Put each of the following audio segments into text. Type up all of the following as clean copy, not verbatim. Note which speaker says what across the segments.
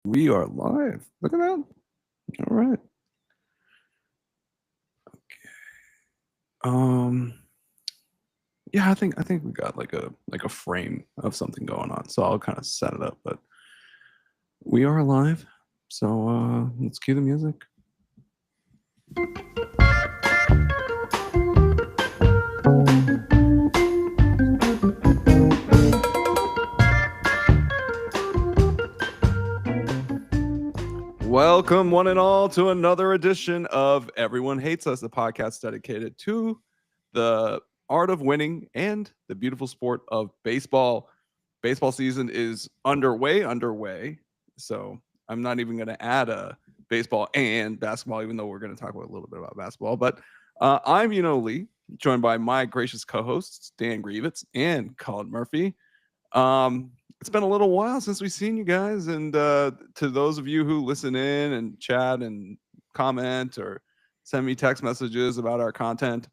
Speaker 1: We are live. Look at that. All right. Yeah, I think we got like a frame of something going on. So I'll kind of set it up, but we are live. So let's cue the music. Welcome, one and all, to another edition of Everyone Hates Us, a podcast dedicated to the art of winning and the beautiful sport of baseball. Baseball season is underway. So I'm not even going to add a baseball and basketball, even though we're going to talk about a little bit about basketball. But I'm Euno Lee, joined by my gracious co-hosts, Dan Grievitz and Collin Murphy. It's been a little while since we've seen you guys, and to those of you who listen in and chat and comment or send me text messages about our content,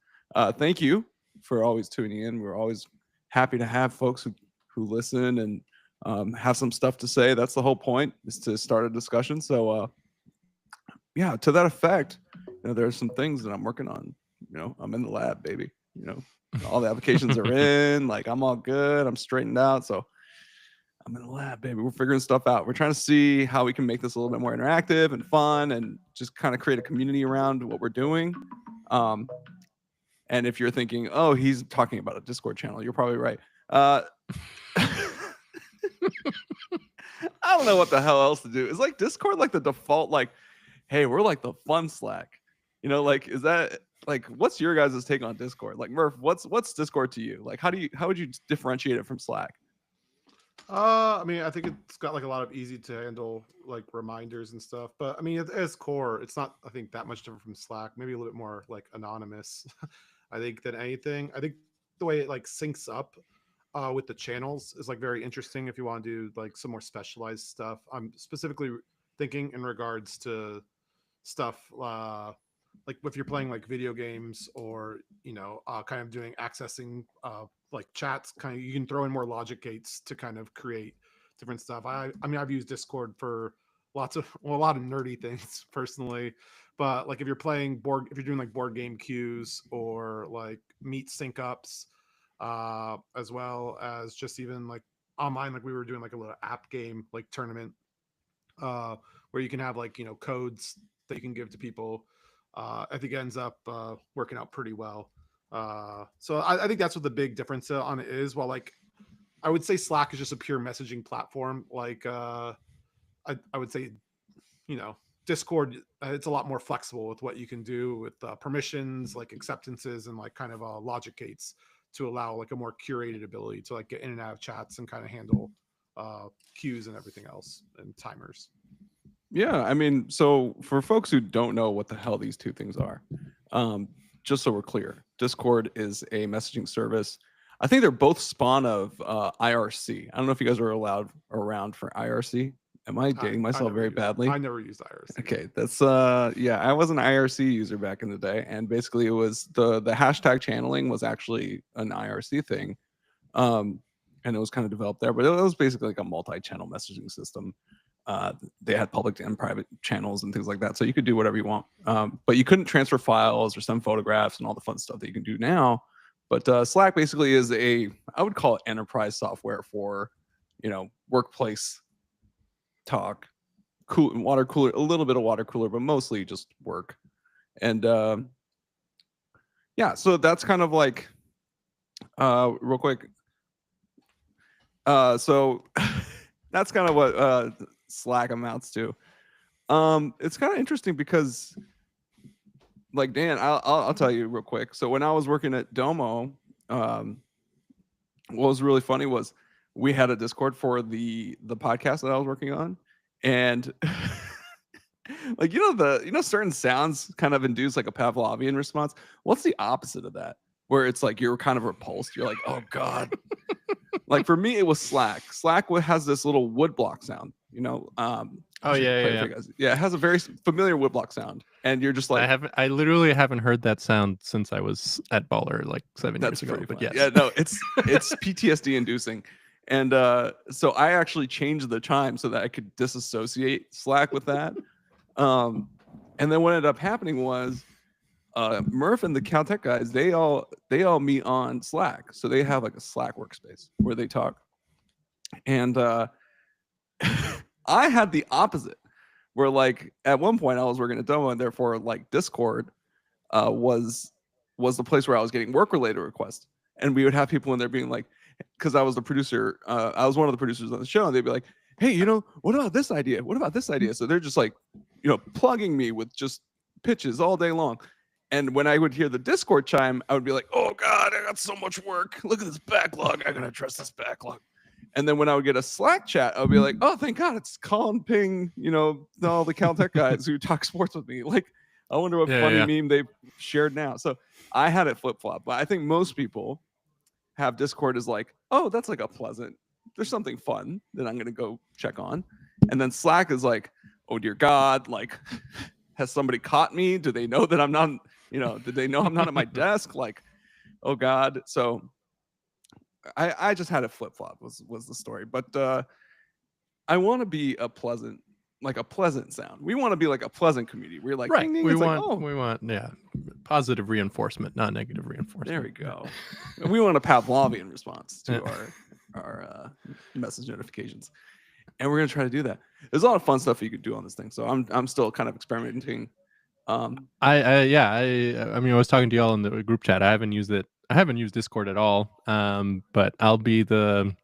Speaker 1: thank you for always tuning in. We're always happy to have folks who listen and have some stuff to say. That's the whole point, is to start a discussion. So yeah, to that effect, there's some things that I'm working on. I'm in the lab, baby. All the applications are in, like I'm all good, I'm straightened out. So I'm in the lab, baby. We're figuring stuff out. We're trying to see how we can make this a little bit more interactive and fun and just kind of create a community around what we're doing. And if you're thinking, oh, he's talking about a Discord channel, you're probably right. I don't know what the hell else to do. Is like Discord like the default, like, hey, we're like the fun Slack. Like, is that like, what's your guys' take on Discord? Like, Murph, what's Discord to you? Like, how would you differentiate it from Slack?
Speaker 2: I mean, I think it's got like a lot of easy to handle like reminders and stuff. But I mean, at its core, it's not, I think, that much different from Slack. Maybe a little bit more like anonymous, I think, than anything. I think the way it like syncs up with the channels is like very interesting if you want to do like some more specialized stuff. I'm specifically thinking in regards to stuff like if you're playing like video games or kind of doing accessing like chats, kind of you can throw in more logic gates to kind of create different stuff. I mean, I've used Discord for a lot of nerdy things personally, but like if you're doing like board game queues or like meet sync ups, as well as just even like online, like we were doing like a little app game like tournament, uh where you can have like codes that you can give to people. I think it ends up working out pretty well. So I think that's what the big difference on it is. While like I would say Slack is just a pure messaging platform. Like I would say, you know, Discord, it's a lot more flexible with what you can do with permissions, like acceptances, and like kind of logic gates to allow like a more curated ability to like get in and out of chats and kind of handle queues and everything else and timers.
Speaker 1: Yeah, I mean, so for folks who don't know what the hell these two things are, just so we're clear, Discord is a messaging service. I think they're both spawn of IRC. I don't know if you guys are allowed around for IRC. Am I dating myself very badly?
Speaker 2: I never used IRC.
Speaker 1: Okay, that's yeah, I was an IRC user back in the day, and basically it was the hashtag channeling was actually an IRC thing. And it was kind of developed there, but it was basically like a multi-channel messaging system. They had public and private channels and things like that, so you could do whatever you want, but you couldn't transfer files or send photographs and all the fun stuff that you can do now. But Slack basically is I would call it enterprise software for workplace talk, water cooler, a little bit of water cooler, but mostly just work. And yeah, so that's kind of like real quick, so that's kind of what Slack amounts to. It's kind of interesting because, like, Dan, I'll tell you real quick. So when I was working at Domo, what was really funny was we had a Discord for the podcast that I was working on, and like certain sounds kind of induce like a Pavlovian response. What's the opposite of that? Where it's like you're kind of repulsed. You're like, oh god. Like for me, it was Slack. Slack has this little woodblock sound.
Speaker 3: Oh yeah.
Speaker 1: Yeah, it has a very familiar woodblock sound, and you're just like,
Speaker 3: I literally haven't heard that sound since I was at Baller like 7 years ago. But yes,
Speaker 1: yeah, no, it's PTSD inducing, And so I actually changed the chime so that I could disassociate Slack with that. And then what ended up happening was Murph and the Caltech guys, they all meet on Slack. So they have like a Slack workspace where they talk. And I had the opposite, where like at one point I was working at Doma, and therefore like Discord was the place where I was getting work related requests, and we would have people in there being like, because I was the producer, I was one of the producers on the show, and they'd be like, hey, what about this idea? What about this idea? So they're just like, plugging me with just pitches all day long. And when I would hear the Discord chime, I would be like, oh God, I got so much work. Look at this backlog. I gotta address this backlog. And then when I would get a Slack chat, I would be like, oh, thank God, it's Collin, Ping, all the Caltech guys who talk sports with me. Like, I wonder what funny meme they've shared now. So I had it flip-flop. But I think most people have Discord as like, oh, that's like there's something fun that I'm going to go check on. And then Slack is like, oh, dear God, like, has somebody caught me? Do they know that I'm not, did they know I'm not at my desk? Like, oh, God. So I just had a flip-flop was the story. But I want to be a pleasant sound. We want to be like a pleasant community. We're like,
Speaker 3: right.
Speaker 1: Ding, ding.
Speaker 3: We
Speaker 1: want
Speaker 3: positive reinforcement, not negative reinforcement.
Speaker 1: There we go. We want a Pavlovian response to our message notifications, and we're gonna try to do that. There's a lot of fun stuff you could do on this thing. So I'm still kind of experimenting.
Speaker 3: I was talking to y'all in the group chat. I haven't used Discord at all. But I'll be the.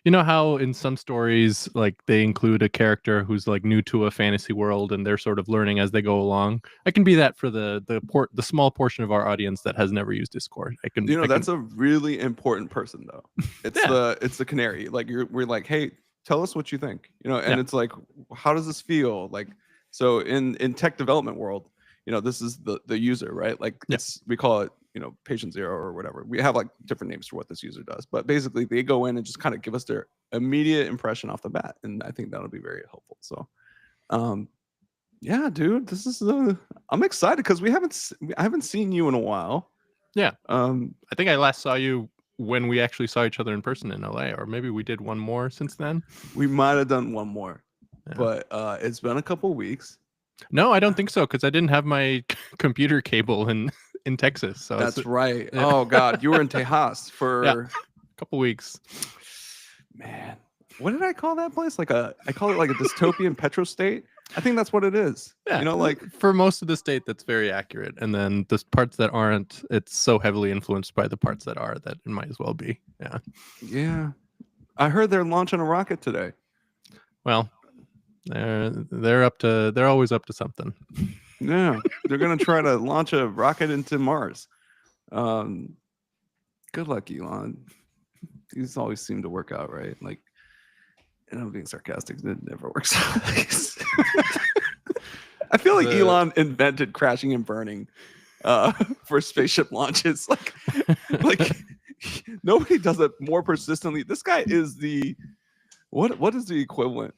Speaker 3: You know how in some stories, like they include a character who's like new to a fantasy world and they're sort of learning as they go along. I can be that for the small portion of our audience that has never used Discord.
Speaker 1: That's a really important person though. It's the canary. Like we're like, hey, tell us what you think. And it's like, how does this feel? Like, so in tech development world, this is the user, right? Like we call it, patient zero or whatever. We have like different names for what this user does, but basically they go in and just kind of give us their immediate impression off the bat. And I think that'll be very helpful. So, yeah, dude, this is, I'm excited because I haven't seen you in a while.
Speaker 3: Yeah. I think I last saw you when we actually saw each other in person in LA, or maybe we did one more since then.
Speaker 1: We might've done one more, but it's been a couple weeks.
Speaker 3: No, I don't think so. Cause I didn't have my computer cable in Texas. So
Speaker 1: that's right. Yeah. Oh God, you were in Tejas for
Speaker 3: a couple weeks.
Speaker 1: Man, what did I call that place? I call it like a dystopian petrostate. I think that's what it is.
Speaker 3: Yeah, like for most of the state, that's very accurate. And then the parts that aren't, it's so heavily influenced by the parts that are that it might as well be. Yeah.
Speaker 1: Yeah. I heard they're launching a rocket today.
Speaker 3: Well, they're always up to something.
Speaker 1: Yeah, they're gonna try to launch a rocket into Mars. Good luck, Elon. These always seem to work out, right? Like, and I'm being sarcastic. It never works out. I feel like Elon invented crashing and burning for spaceship launches. Like nobody does it more persistently. This guy is the what is the equivalent?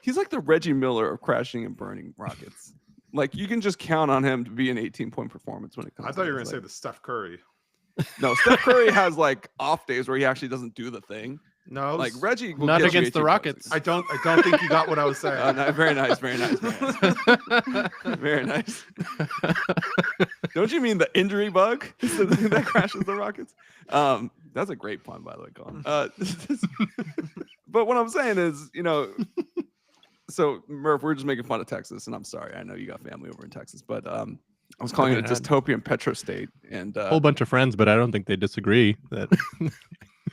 Speaker 1: He's like the Reggie Miller of crashing and burning rockets. Like you can just count on him to be an 18-point performance when it comes.
Speaker 2: I thought you were going to say the Steph Curry.
Speaker 1: No, Steph Curry has like off days where he actually doesn't do the thing.
Speaker 2: No,
Speaker 1: like Reggie.
Speaker 3: Not against the Rockets.
Speaker 2: I don't think you got what I was saying.
Speaker 1: No, very nice. Very nice. Don't you mean the injury bug that crashes the Rockets? That's a great pun, by the way, Colin. But what I'm saying is, so Murph, we're just making fun of Texas, and I'm sorry. I know you got family over in Texas, but I was calling it a dystopian petrostate, and
Speaker 3: a whole bunch of friends, but I don't think they disagree. That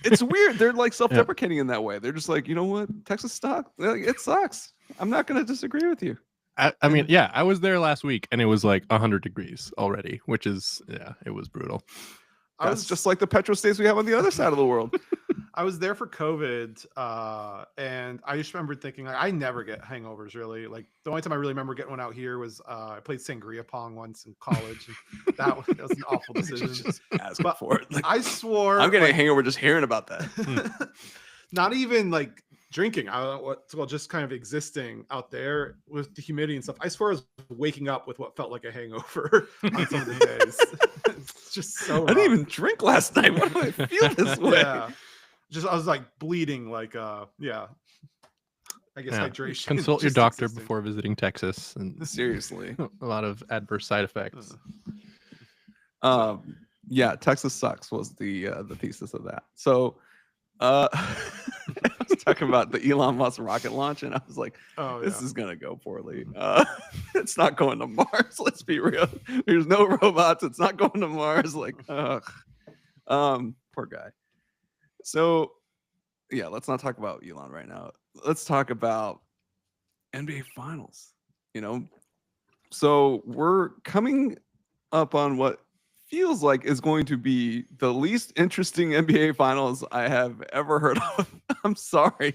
Speaker 1: it's weird. They're like self-deprecating in that way. They're just like, you know what, Texas sucks. Like, it sucks. I'm not going to disagree with you.
Speaker 3: I mean, yeah, I was there last week, and it was like 100 degrees already, which is it was brutal.
Speaker 1: That's just like the petrostates we have on the other side of the world.
Speaker 2: I was there for COVID, and I just remember thinking, like, I never get hangovers, really. Like, the only time I really remember getting one out here was I played Sangria Pong once in college. And that was an awful decision.
Speaker 1: Just asking for it. Like,
Speaker 2: I swore.
Speaker 1: I'm getting a hangover just hearing about that.
Speaker 2: Not even, like, drinking. Just kind of existing out there with the humidity and stuff. I swear I was waking up with what felt like a hangover on some of the days. It's just so rough.
Speaker 1: I didn't even drink last night. Why do I feel this way?
Speaker 2: Yeah. I was like bleeding, like yeah. I guess hydration.
Speaker 3: Consult your
Speaker 2: just
Speaker 3: doctor
Speaker 2: existing.
Speaker 3: before visiting Texas, and
Speaker 1: Seriously.
Speaker 3: a lot of adverse side effects.
Speaker 1: Yeah, Texas sucks was the thesis of that. So I was talking about the Elon Musk rocket launch, and I was like, this is gonna go poorly. It's not going to Mars. Let's be real. There's no robots. It's not going to Mars. Like, ugh. Poor guy. So yeah, let's not talk about Elon right now. Let's talk about NBA Finals. So we're coming up on what feels like is going to be the least interesting NBA Finals I have ever heard of. I'm sorry.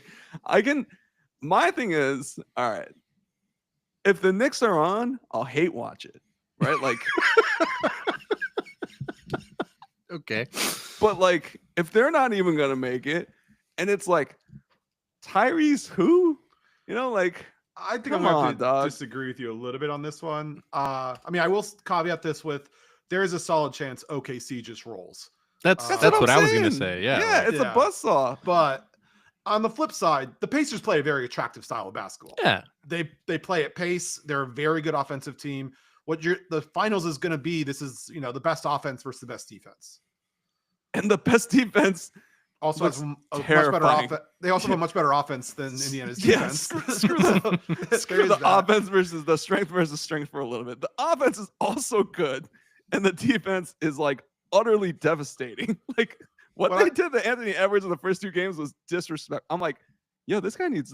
Speaker 1: My thing is, all right, if the Knicks are on, I'll hate watch it, right? Like,
Speaker 3: Okay.
Speaker 1: but like, if they're not even going to make it, and it's like, Tyrese who? Like,
Speaker 2: I think
Speaker 1: come
Speaker 2: I'm
Speaker 1: on,
Speaker 2: going to
Speaker 1: dog.
Speaker 2: disagree with you a little bit on this one. I mean, I will caveat this with there is a solid chance OKC just rolls.
Speaker 3: That's
Speaker 1: what
Speaker 3: what
Speaker 1: I'm
Speaker 3: I was gonna
Speaker 1: saying.
Speaker 3: say. Yeah.
Speaker 1: Yeah, it's a buzzsaw.
Speaker 2: But on the flip side, the Pacers play a very attractive style of basketball.
Speaker 3: Yeah.
Speaker 2: They play at pace. They're a very good offensive team. The finals is going to be, this is, the best offense versus the best defense.
Speaker 1: And the best defense
Speaker 2: also has a much
Speaker 1: terrifying.
Speaker 2: better offense. They also have a much better offense than Indiana's defense.
Speaker 1: Screw the offense versus the strength for a little bit. The offense is also good, and the defense is like utterly devastating. Like what they did to Anthony Edwards in the first 2 games was disrespect. I'm like, yo, this guy needs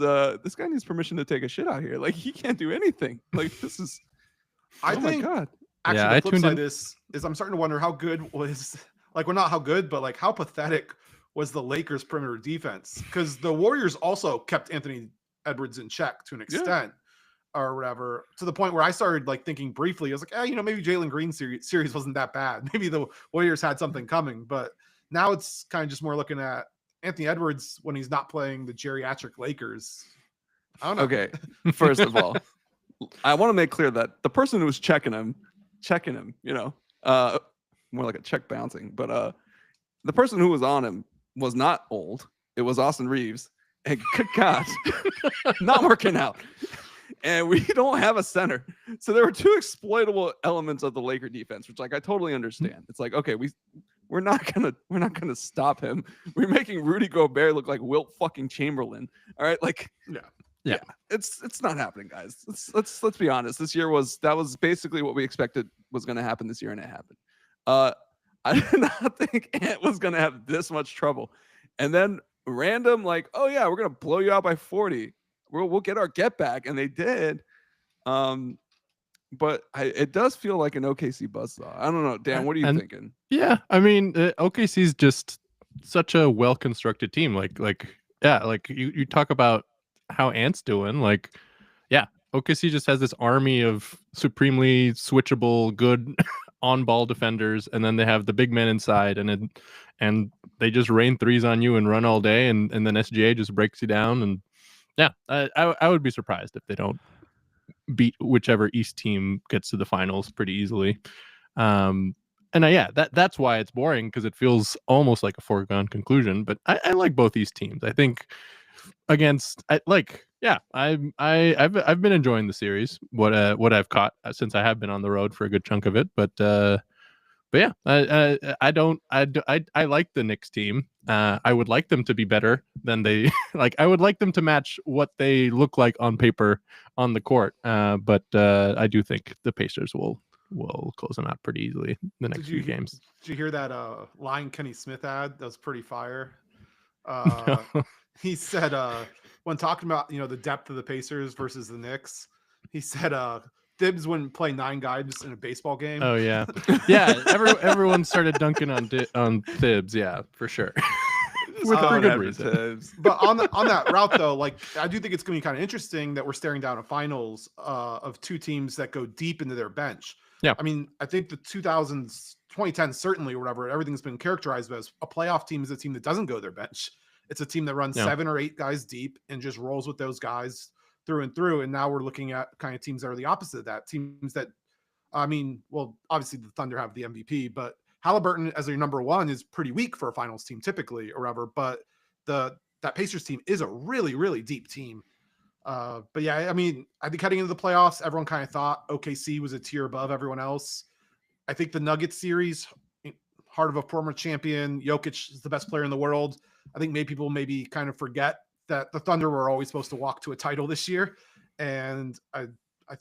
Speaker 1: permission to take a shit out here. Like he can't do anything. Like this is.
Speaker 2: I think.
Speaker 1: My God.
Speaker 2: Actually, the flip side is I'm starting to wonder how good was not how good, but like how pathetic was the Lakers' perimeter defense, because the Warriors also kept Anthony Edwards in check to an extent, or whatever, to the point where I started like thinking briefly, I was like, maybe Jalen Green's series wasn't that bad. Maybe the Warriors had something coming, but now it's kind of just more looking at Anthony Edwards when he's not playing the geriatric Lakers. I don't know.
Speaker 1: Okay, first of all, I want to make clear that the person who was checking him, more like a check bouncing, but the person who was on him was not old. It was Austin Reeves. And good God, not working out. And we don't have a center. So there were 2 exploitable elements of the Laker defense, which like I totally understand. It's like, okay, we're not gonna stop him. We're making Rudy Gobert look like Wilt fucking Chamberlain. All right, like yeah. It's not happening, guys. Let's be honest. This year was basically what we expected was gonna happen this year, and it happened. I did not think Ant was gonna have this much trouble. And then random, like, oh yeah, we're gonna blow you out by 40. We'll get our get back, and they did. But it does feel like an OKC buzzsaw. I don't know, Dan. What are you thinking?
Speaker 3: Yeah, I mean, OKC is just such a well-constructed team. Like you talk about how Ant's doing. Like, yeah, OKC just has this army of supremely switchable, good on-ball defenders, and then they have the big men inside, and they just rain threes on you and run all day, and then SGA just breaks you down. And yeah, I would be surprised if they don't beat whichever East team gets to the finals pretty easily. That's why it's boring, because it feels almost like a foregone conclusion. But I like both these teams. I think I've been enjoying the series. What I've caught since I have been on the road for a good chunk of it. But yeah, I like the Knicks team. I would like them to be better than they like. I would like them to match what they look like on paper on the court. But I do think the Pacers will close them out pretty easily the next few games.
Speaker 2: Did you hear that line Kenny Smith had? That was pretty fire.
Speaker 3: No.
Speaker 2: He said when talking about the depth of the Pacers versus the Knicks, he said Thibs wouldn't play 9 guys in a baseball game.
Speaker 3: Oh yeah, yeah. Everyone started dunking on Thibs. Yeah, for sure. For good reason.
Speaker 2: But on that route though, like I do think it's going to be kind of interesting that we're staring down a finals of 2 teams that go deep into their bench.
Speaker 3: Yeah,
Speaker 2: I mean, I think the 2010 certainly, or whatever, everything's been characterized as a playoff team is a team that doesn't go to their bench. It's a team that runs 7 or 8 guys deep and just rolls with those guys through and through. And now we're looking at kind of teams that are the opposite of that. Teams that, I mean, well, obviously the Thunder have the MVP, but Halliburton as their number 1 is pretty weak for a finals team typically, or whatever. But that Pacers team is a really, really deep team. But yeah, I mean, I think heading into the playoffs, everyone kind of thought OKC was a tier above everyone else. I think the Nuggets series, heart of a former champion, Jokic is the best player in the world. I think people maybe kind of forget that the Thunder were always supposed to walk to a title this year. And I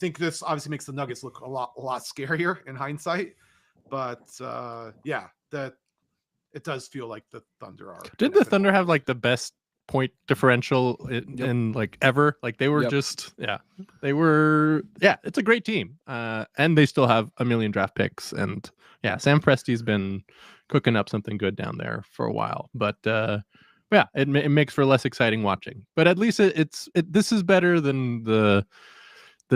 Speaker 2: think this obviously makes the Nuggets look a lot scarier in hindsight. But yeah, that it does feel like the Thunder are.
Speaker 3: Did the Thunder have like the best point differential in like ever? Like they were just they were it's a great team. And they still have a million draft picks, and Sam Presti's been cooking up something good down there for a while. But it makes for less exciting watching. But at least this is better than the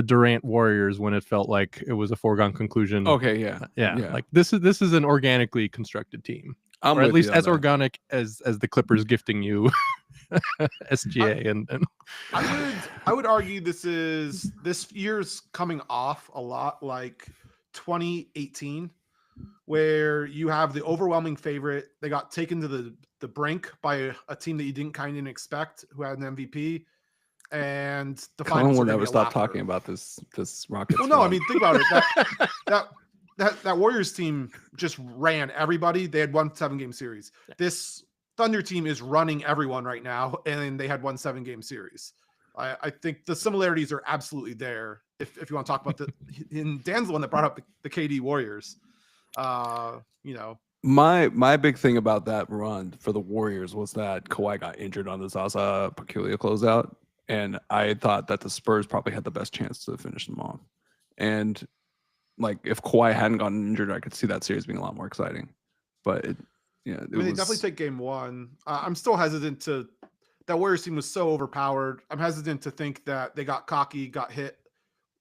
Speaker 3: Durant Warriors when it felt like it was a foregone conclusion.
Speaker 1: Okay, yeah.
Speaker 3: Like this is an organically constructed team. Or at least as organic as the Clippers gifting you SGA and
Speaker 2: I would argue this year's coming off a lot like 2018, where you have the overwhelming favorite. They got taken to the brink by a team that you didn't expect, who had an MVP, and the finals
Speaker 1: will never stop talking about this Rockets.
Speaker 2: Well, no, I mean, think about it. That Warriors team just ran everybody. They had won 7-game series. This Thunder team is running everyone right now, and they had won 7-game series. I think the similarities are absolutely there. If you want to talk about and Dan's the one that brought up the KD Warriors.
Speaker 1: My big thing about that run for the Warriors was that Kawhi got injured on the Zaza Pachulia closeout, and I thought that the Spurs probably had the best chance to finish them off. And like if Kawhi hadn't gotten injured, I could see that series being a lot more exciting. But they
Speaker 2: definitely take game one. I'm still hesitant to. That Warriors team was so overpowered. I'm hesitant to think that they got cocky, got hit,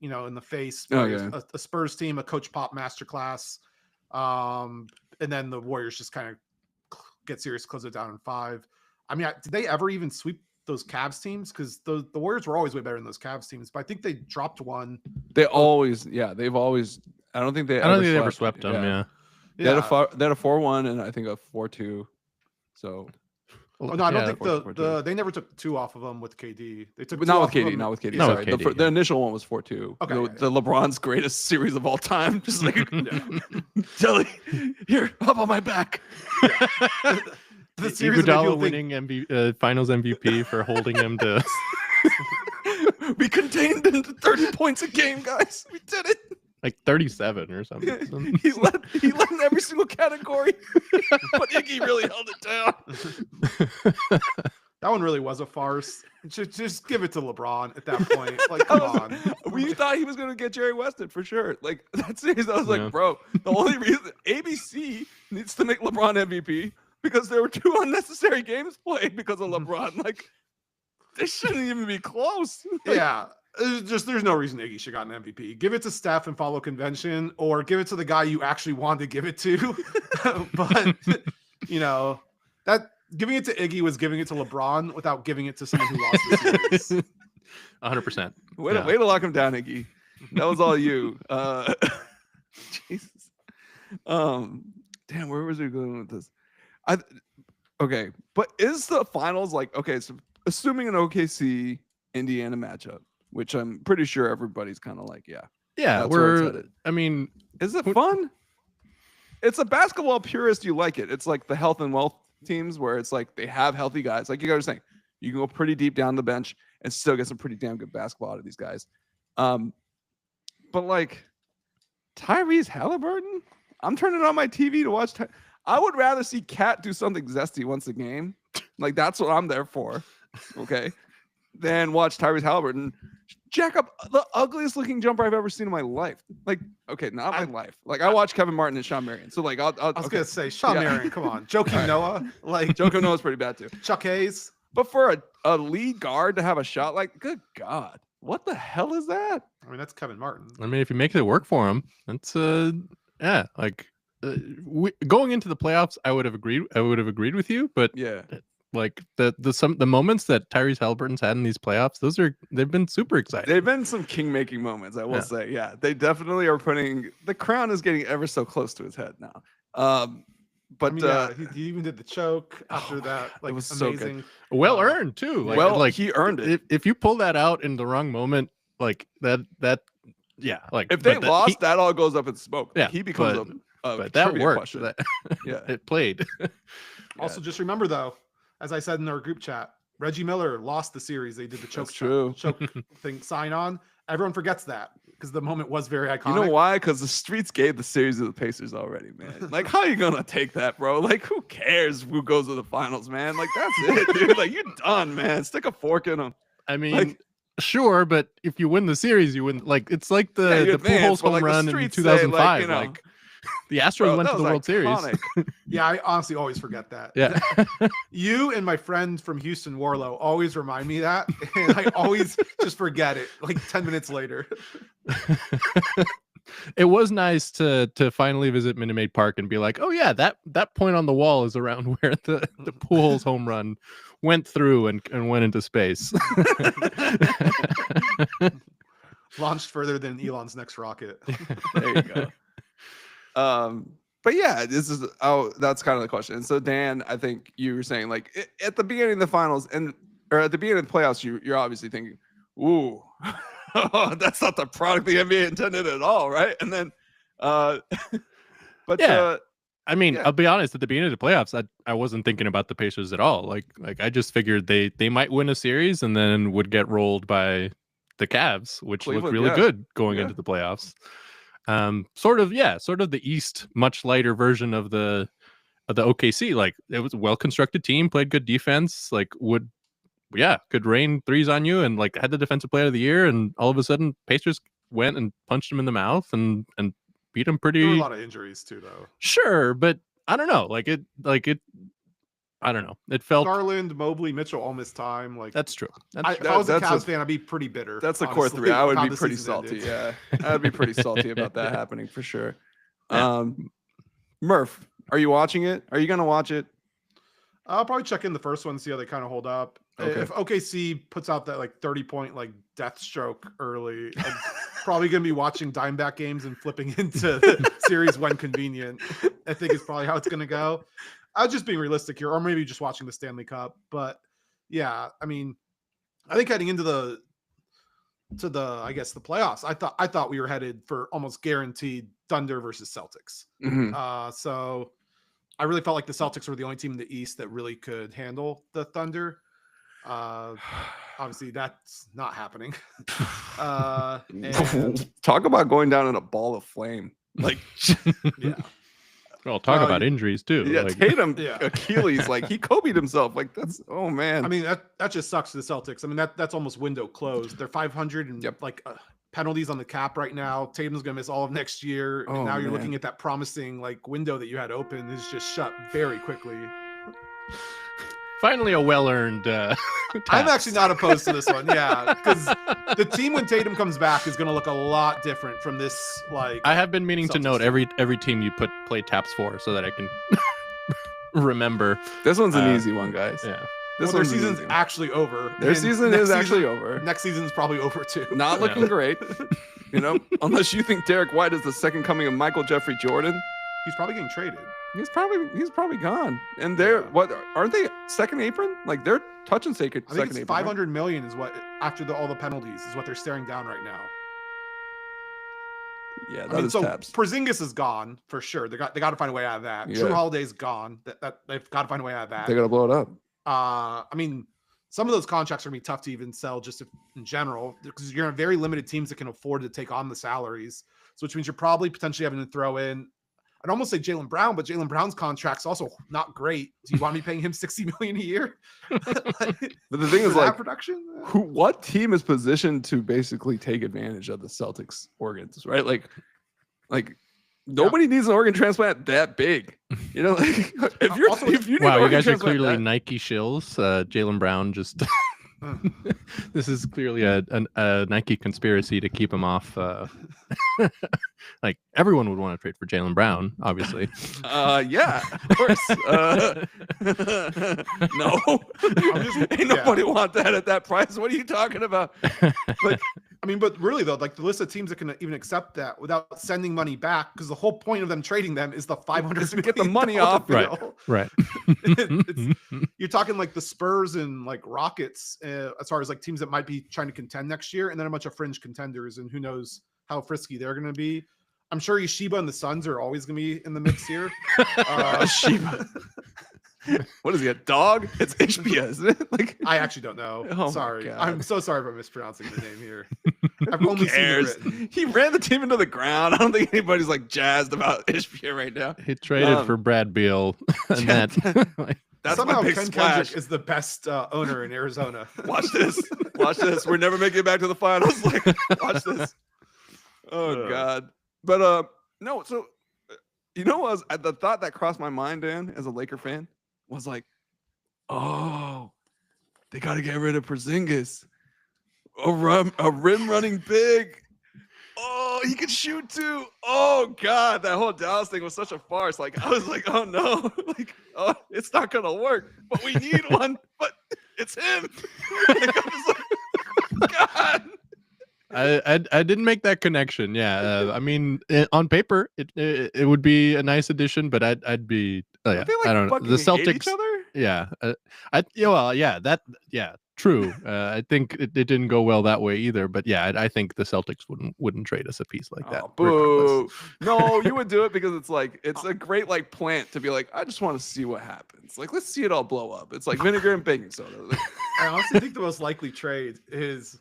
Speaker 2: in the face. A Spurs team, a Coach Pop masterclass, and then the Warriors just kind of get serious, close it down in 5. I mean, did they ever even sweep those Cavs teams? Because the Warriors were always way better than those Cavs teams, but I think they dropped one.
Speaker 1: They've always. I don't think they ever
Speaker 3: swept them. Yeah.
Speaker 1: They had a 4-1 and I think a 4-2. So.
Speaker 2: Oh, no, I don't think they never took 2 off of them with KD. They took
Speaker 1: not with KD. Sorry, the initial one was 4-2.
Speaker 2: Okay,
Speaker 1: the LeBron's greatest series of all time. Just like Jelly, here, up on my back.
Speaker 2: The series
Speaker 3: Iguodala winning Finals MVP for holding him to.
Speaker 1: We contained into 30 points a game, guys. We did it.
Speaker 3: Like 37 or something.
Speaker 1: He led in every single category, but Iggy really held it down.
Speaker 2: That one really was a farce. Just give it to LeBron at that point. Like, come on.
Speaker 1: We thought he was going to get Jerry Weston for sure. Like that series, I was like, bro, the only reason ABC needs to make LeBron MVP because there were 2 unnecessary games played because of LeBron. Like, they shouldn't even be close.
Speaker 2: Yeah. There's no reason Iggy should have gotten an MVP. Give it to Steph and follow convention, or give it to the guy you actually wanted to give it to. But that giving it to Iggy was giving it to LeBron without giving it to someone who lost the series.
Speaker 3: 100%.
Speaker 1: Way to lock him down, Iggy. That was all you. Jesus. Damn, where was we going with this? Okay, but is the finals like so assuming an OKC Indiana matchup, which I'm pretty sure everybody's kind of like,
Speaker 3: I mean,
Speaker 1: is it fun? It's a basketball purist. You like it. It's like the health and wealth teams where it's like they have healthy guys. Like you guys are saying, you can go pretty deep down the bench and still get some pretty damn good basketball out of these guys. But like Tyrese Halliburton, I'm turning on my TV to watch. I would rather see Cat do something zesty once a game. Like that's what I'm there for. Okay. Than watch Tyrese Halliburton jack up the ugliest looking jumper I've ever seen in my life. Like, okay, not my life. Like, I watch Kevin Martin and Sean Marion. So, like, I
Speaker 2: was gonna say Sean Marion. Come on, Joakim Noah. Like,
Speaker 1: Joakim Noah's pretty bad too.
Speaker 2: Chuck Hayes.
Speaker 1: But for a lead guard to have a shot, like, good God, what the hell is that?
Speaker 2: I mean, that's Kevin Martin.
Speaker 3: I mean, if he makes it work for him, that's going into the playoffs, I would have agreed with you, but like the moments that Tyrese Halliburton's had in these playoffs, they've been super exciting.
Speaker 1: They've been some king making moments, I will say. Yeah, they definitely are putting the crown is getting ever so close to his head now. But
Speaker 2: he even did the choke after that. Like,
Speaker 1: it was so good.
Speaker 2: amazing.
Speaker 3: Well earned too.
Speaker 1: Like he earned it.
Speaker 3: If you pull that out in the wrong moment, like that, yeah. Like
Speaker 1: if they lost, that all goes up in smoke.
Speaker 3: Yeah,
Speaker 1: He becomes a
Speaker 3: but that
Speaker 1: trivia
Speaker 3: worked.
Speaker 1: question.
Speaker 3: That,
Speaker 1: Yeah.
Speaker 3: it played.
Speaker 2: Also, just remember though, as I said in our group chat, Reggie Miller lost the series. They did the choke thing sign on. Everyone forgets that because the moment was very iconic.
Speaker 1: You know why? Because the streets gave the series to the Pacers already, man. Like, how are you gonna take that, bro? Like, who cares who goes to the finals, man? Like, that's it, dude. Like, you're done, man. Stick a fork in them.
Speaker 3: I mean, sure, but if you win the series, you win. Like, it's like the Pujols home run in 2005. Like, the Astros went to the World Series.
Speaker 2: Yeah, I honestly always forget that.
Speaker 3: Yeah.
Speaker 2: You and my friend from Houston, Warlow, always remind me that. And I always just forget it like 10 minutes later.
Speaker 3: It was nice to finally visit Minute Maid Park and be like, oh yeah, that point on the wall is around where the Pujols home run went through and went into space.
Speaker 2: Launched further than Elon's next rocket.
Speaker 1: There you go. But yeah, that's kind of the question. And so Dan, I think you were saying like at the beginning of the finals or at the beginning of the playoffs, you're obviously thinking, ooh, that's not the product the NBA intended at all, right? And then but
Speaker 3: yeah. I mean, I'll be honest, at the beginning of the playoffs, I wasn't thinking about the Pacers at all. Like I just figured they might win a series and then would get rolled by the Cavs, which looked really good going into the playoffs. Sort of the East, much lighter version of the OKC. Like, it was a well-constructed team, played good defense, like could rain threes on you, and like had the defensive player of the year, and all of a sudden Pacers went and punched him in the mouth and beat him pretty.
Speaker 2: There were a lot of injuries too, though.
Speaker 3: Sure, but I don't know. I don't know. It felt
Speaker 2: Garland, Mobley, Mitchell all missed time. Like,
Speaker 3: that's true.
Speaker 2: If I was a Cavs fan, I'd be pretty bitter.
Speaker 1: That's the core three. I would be pretty salty. Yeah, I'd be pretty salty about that happening for sure. Murph, are you watching it? Are you gonna watch it?
Speaker 2: I'll probably check in the first one, see how they kind of hold up. Okay. If OKC puts out that like 30-point like death stroke early, I'm probably gonna be watching Diamondback games and flipping into the series when convenient. I think is probably how it's gonna go. I was just being realistic here, or maybe just watching the Stanley Cup. But yeah, I mean, I think heading into the I guess the playoffs, I thought we were headed for almost guaranteed Thunder versus Celtics.
Speaker 1: Mm-hmm.
Speaker 2: So I really felt like the Celtics were the only team in the East that really could handle the Thunder. Obviously, that's not happening.
Speaker 1: And talk about going down in a ball of flame. Like,
Speaker 2: yeah.
Speaker 3: Well, talk about injuries too.
Speaker 1: Yeah,
Speaker 3: like,
Speaker 1: Tatum, Achilles, like he Kobe'd himself. Like, that's man.
Speaker 2: I mean, that just sucks for the Celtics. I mean, that's almost window closed. They're 500 and penalties on the cap right now. Tatum's gonna miss all of next year, and now you're looking at that promising like window that you had open is just shut very quickly.
Speaker 3: Finally, a well-earned.
Speaker 2: I'm actually not opposed to this one. Yeah, because the team when Tatum comes back is going to look a lot different from this. Like,
Speaker 3: I have been meaning
Speaker 2: Celtics
Speaker 3: to note every team you play taps for, so that I can remember.
Speaker 1: This one's an easy one, guys.
Speaker 3: Yeah.
Speaker 2: Their season's actually over.
Speaker 1: Their season is actually over.
Speaker 2: Next season's probably over too.
Speaker 1: Not looking great. You know, unless you think Derek White is the second coming of Michael Jeffrey Jordan.
Speaker 2: He's probably getting traded.
Speaker 1: He's probably gone. And they're what aren't they second apron? Like they're touching second
Speaker 2: I think it's
Speaker 1: apron.
Speaker 2: 500 million is what after all the penalties is what they're staring down right now.
Speaker 1: Yeah, that is taps.
Speaker 2: Porzingis is gone for sure. They got to find a way out of that.
Speaker 1: Yeah.
Speaker 2: Drew Holiday's gone. That they've got to find a way out of that.
Speaker 1: They got to blow it up.
Speaker 2: I mean, some of those contracts are gonna be tough to even sell just in general because you're gonna have very limited teams that can afford to take on the salaries. So which means you're probably potentially having to throw in. I'd almost say Jaylen Brown, but Jaylen Brown's contract's also not great. Do you want me paying him $60 million a year?
Speaker 1: But the thing is, like,
Speaker 2: production,
Speaker 1: what team is positioned to basically take advantage of the Celtics organs, right? Like nobody needs an organ transplant that big. You know, like if you need
Speaker 3: wow, you guys are clearly Nike shills. Jaylen Brown just. This is clearly a Nike conspiracy to keep him off. Like everyone would want to trade for Jaylen Brown, obviously.
Speaker 1: Yeah, of course. No, ain't nobody want that at that price. What are you talking about?
Speaker 2: I mean, but really though, like the list of teams that can even accept that without sending money back, because the whole point of them trading them is the $500
Speaker 1: to get the money off.
Speaker 2: Deal.
Speaker 3: Right.
Speaker 2: You're talking like the Spurs and like Rockets, as far as like teams that might be trying to contend next year, and then a bunch of fringe contenders, and who knows how frisky they're going to be. I'm sure Yeshiba and the Suns are always going to be in the mix here.
Speaker 1: Yeshiba. What is he, a dog? It's Ishbia, isn't it? Like,
Speaker 2: I actually don't know.
Speaker 1: Oh
Speaker 2: sorry. I'm so sorry if I'm mispronouncing the name here. I've
Speaker 1: who
Speaker 2: only
Speaker 1: cares?
Speaker 2: seen it written.
Speaker 1: He ran the team into the ground. I don't think anybody's like jazzed about Ishbia right now.
Speaker 3: He traded for Brad Beal, and
Speaker 1: That's
Speaker 2: somehow
Speaker 1: my big
Speaker 2: Ken
Speaker 1: splash.
Speaker 2: Kendrick is the best owner in Arizona.
Speaker 1: Watch this. Watch this. We're never making it back to the finals. Like, watch this. Oh God. But no. So you know, the thought that crossed my mind, Dan, as a Laker fan, was like, oh, they got to get rid of Porzingis. A rim running big. Oh, he could shoot too. Oh God, that whole Dallas thing was such a farce. Like, I was like, oh no, like, oh, it's not gonna work. But we need one. But it's him. Like, I'm just like, God.
Speaker 3: I didn't make that connection. Yeah, I mean, on paper, it would be a nice addition, but I'd be.
Speaker 1: They, like,
Speaker 3: I don't know. The
Speaker 1: fucking hate each
Speaker 3: Celtics.
Speaker 1: other?
Speaker 3: Yeah, true. I think it didn't go well that way either. But yeah, I think the Celtics wouldn't trade us a piece like that.
Speaker 1: Boo! No, you would do it because it's like it's a great like plant to be like, I just want to see what happens. Like, let's see it all blow up. It's like vinegar and baking soda. Like,
Speaker 2: I honestly think the most likely trade is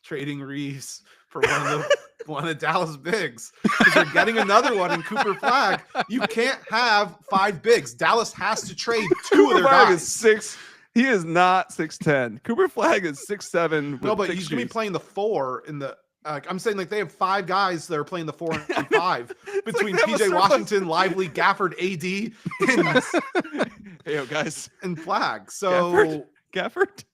Speaker 2: trading Reeves for one of the Dallas bigs, because you're getting another one in Cooper Flag. You can't have 5 bigs. Dallas has to trade 2 of their
Speaker 1: Flag
Speaker 2: guys.
Speaker 1: is 6. He is not 6'10". Cooper Flag is 6'7".
Speaker 2: No, but he's gonna be playing the 4 in the. I'm saying like they have 5 guys that are playing the 4 and 5 between
Speaker 1: like
Speaker 2: PJ Washington, Lively, Gafford, AD, and
Speaker 1: hey, yo, guys,
Speaker 2: and Flag. So
Speaker 1: Gafford.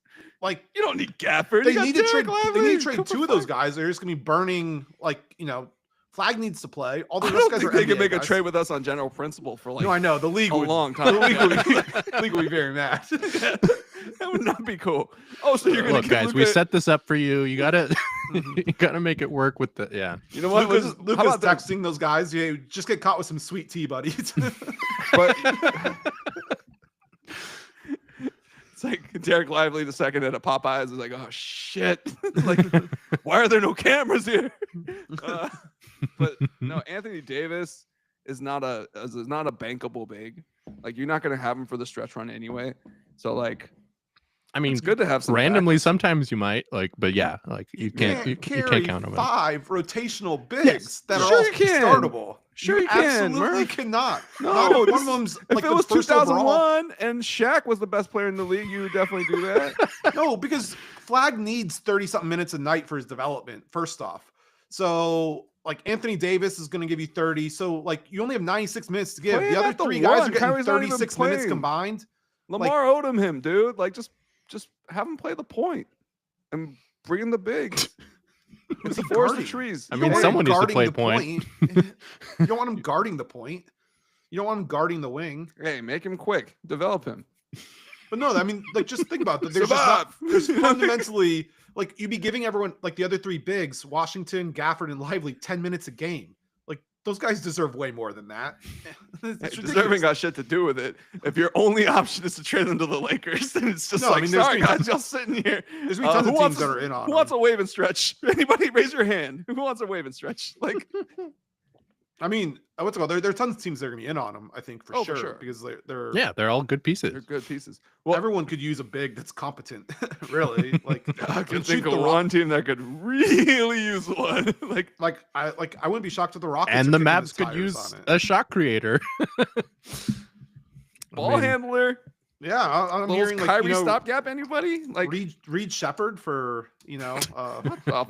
Speaker 2: Like,
Speaker 1: you don't need Gafford.
Speaker 2: They need to trade 2 of those guys. They're just gonna be burning, like, you know, Flag needs to play. All the
Speaker 1: I
Speaker 2: rest
Speaker 1: don't
Speaker 2: guys
Speaker 1: think
Speaker 2: are
Speaker 1: they can
Speaker 2: NBA
Speaker 1: make
Speaker 2: guys.
Speaker 1: a trade with us on general principle for like
Speaker 2: No, I know the league
Speaker 1: a
Speaker 2: would,
Speaker 1: long time.
Speaker 2: The league would be very mad.
Speaker 1: That would not be cool. Oh, so you're gonna
Speaker 3: Look, guys, we set this up for you. You gotta you gotta make it work with the
Speaker 1: You know what?
Speaker 2: Luka's texting those guys. Yeah, just get caught with some sweet tea, buddy.
Speaker 1: But it's like Derek Lively the second at a Popeyes is like, oh shit! Like, why are there no cameras here? But no, Anthony Davis is not a bankable big. Like, you're not gonna have him for the stretch run anyway. So like,
Speaker 3: I mean,
Speaker 1: it's good to have some
Speaker 3: randomly.
Speaker 1: backups.
Speaker 3: Sometimes you might like, but yeah, like you can't
Speaker 2: carry
Speaker 3: count on
Speaker 2: 5 rotational bigs that are
Speaker 1: Sure
Speaker 2: all
Speaker 1: you can.
Speaker 2: startable.
Speaker 1: Sure you can,
Speaker 2: absolutely
Speaker 1: Murph.
Speaker 2: cannot.
Speaker 1: No,
Speaker 2: Not if
Speaker 1: it's-
Speaker 2: one of them's
Speaker 1: If
Speaker 2: like
Speaker 1: it
Speaker 2: the
Speaker 1: was
Speaker 2: first overall.
Speaker 1: 2001 and Shaq was the best player in the league, you would definitely do that.
Speaker 2: No, because Flag needs 30-something minutes a night for his development, first off. So, like, Anthony Davis is going to give you 30. So, like, you only have 96 minutes to give.
Speaker 1: Play
Speaker 2: The
Speaker 1: him
Speaker 2: other
Speaker 1: at the
Speaker 2: 3 guys
Speaker 1: one.
Speaker 2: are getting
Speaker 1: Kyrie's not even
Speaker 2: 36 minutes
Speaker 1: playing.
Speaker 2: combined.
Speaker 1: Lamar Odom him, dude. Like, just have him play the point and bring in the big. It's the forest of trees.
Speaker 3: I
Speaker 2: You
Speaker 3: mean,
Speaker 2: don't want
Speaker 3: someone
Speaker 2: him
Speaker 3: needs to
Speaker 2: guarding
Speaker 3: play
Speaker 2: the
Speaker 3: point.
Speaker 2: You don't want him guarding the point. You don't want him guarding the wing.
Speaker 1: Hey, make him quick. Develop him.
Speaker 2: But no, I mean, like, just think about that. There's
Speaker 1: Survive.
Speaker 2: there's fundamentally, like, you'd be giving everyone, like, the other 3 bigs, Washington, Gafford, and Lively, 10 minutes a game. Like, those guys deserve way more than that. It's
Speaker 1: Hey,
Speaker 2: ridiculous.
Speaker 1: deserving got shit to do with it. If your only option is to trade them to the Lakers, then it's just
Speaker 2: No, I
Speaker 1: like,
Speaker 2: mean, there's
Speaker 1: sorry
Speaker 2: gonna be-
Speaker 1: guys, y'all sitting here.
Speaker 2: There's gonna be tons
Speaker 1: Who
Speaker 2: of
Speaker 1: wants
Speaker 2: teams that are in on
Speaker 1: Who
Speaker 2: him.
Speaker 1: wants a wave and stretch? Anybody raise your hand. Who wants a wave and stretch? Like,
Speaker 2: I mean, what's it called? There are tons of teams that are going to be in on them, I think, for sure. Because they're
Speaker 3: Yeah, they're all good pieces.
Speaker 1: they're good pieces. Well,
Speaker 2: everyone could use a big that's competent, really. Like,
Speaker 1: I
Speaker 2: can
Speaker 1: can
Speaker 2: shoot
Speaker 1: think of
Speaker 2: the
Speaker 1: one team that could really use one. like,
Speaker 2: I wouldn't be shocked if the Rockets
Speaker 3: And
Speaker 2: are
Speaker 3: the
Speaker 2: kicking
Speaker 3: Mavs could
Speaker 2: tires
Speaker 3: use
Speaker 2: on it.
Speaker 3: a shot creator.
Speaker 1: ball handler.
Speaker 2: Yeah, I'm
Speaker 1: Little
Speaker 2: hearing, like,
Speaker 1: Kyrie
Speaker 2: you know,
Speaker 1: stopgap. Anybody? Like,
Speaker 2: Reed Shepard for, you know,
Speaker 1: the fuck?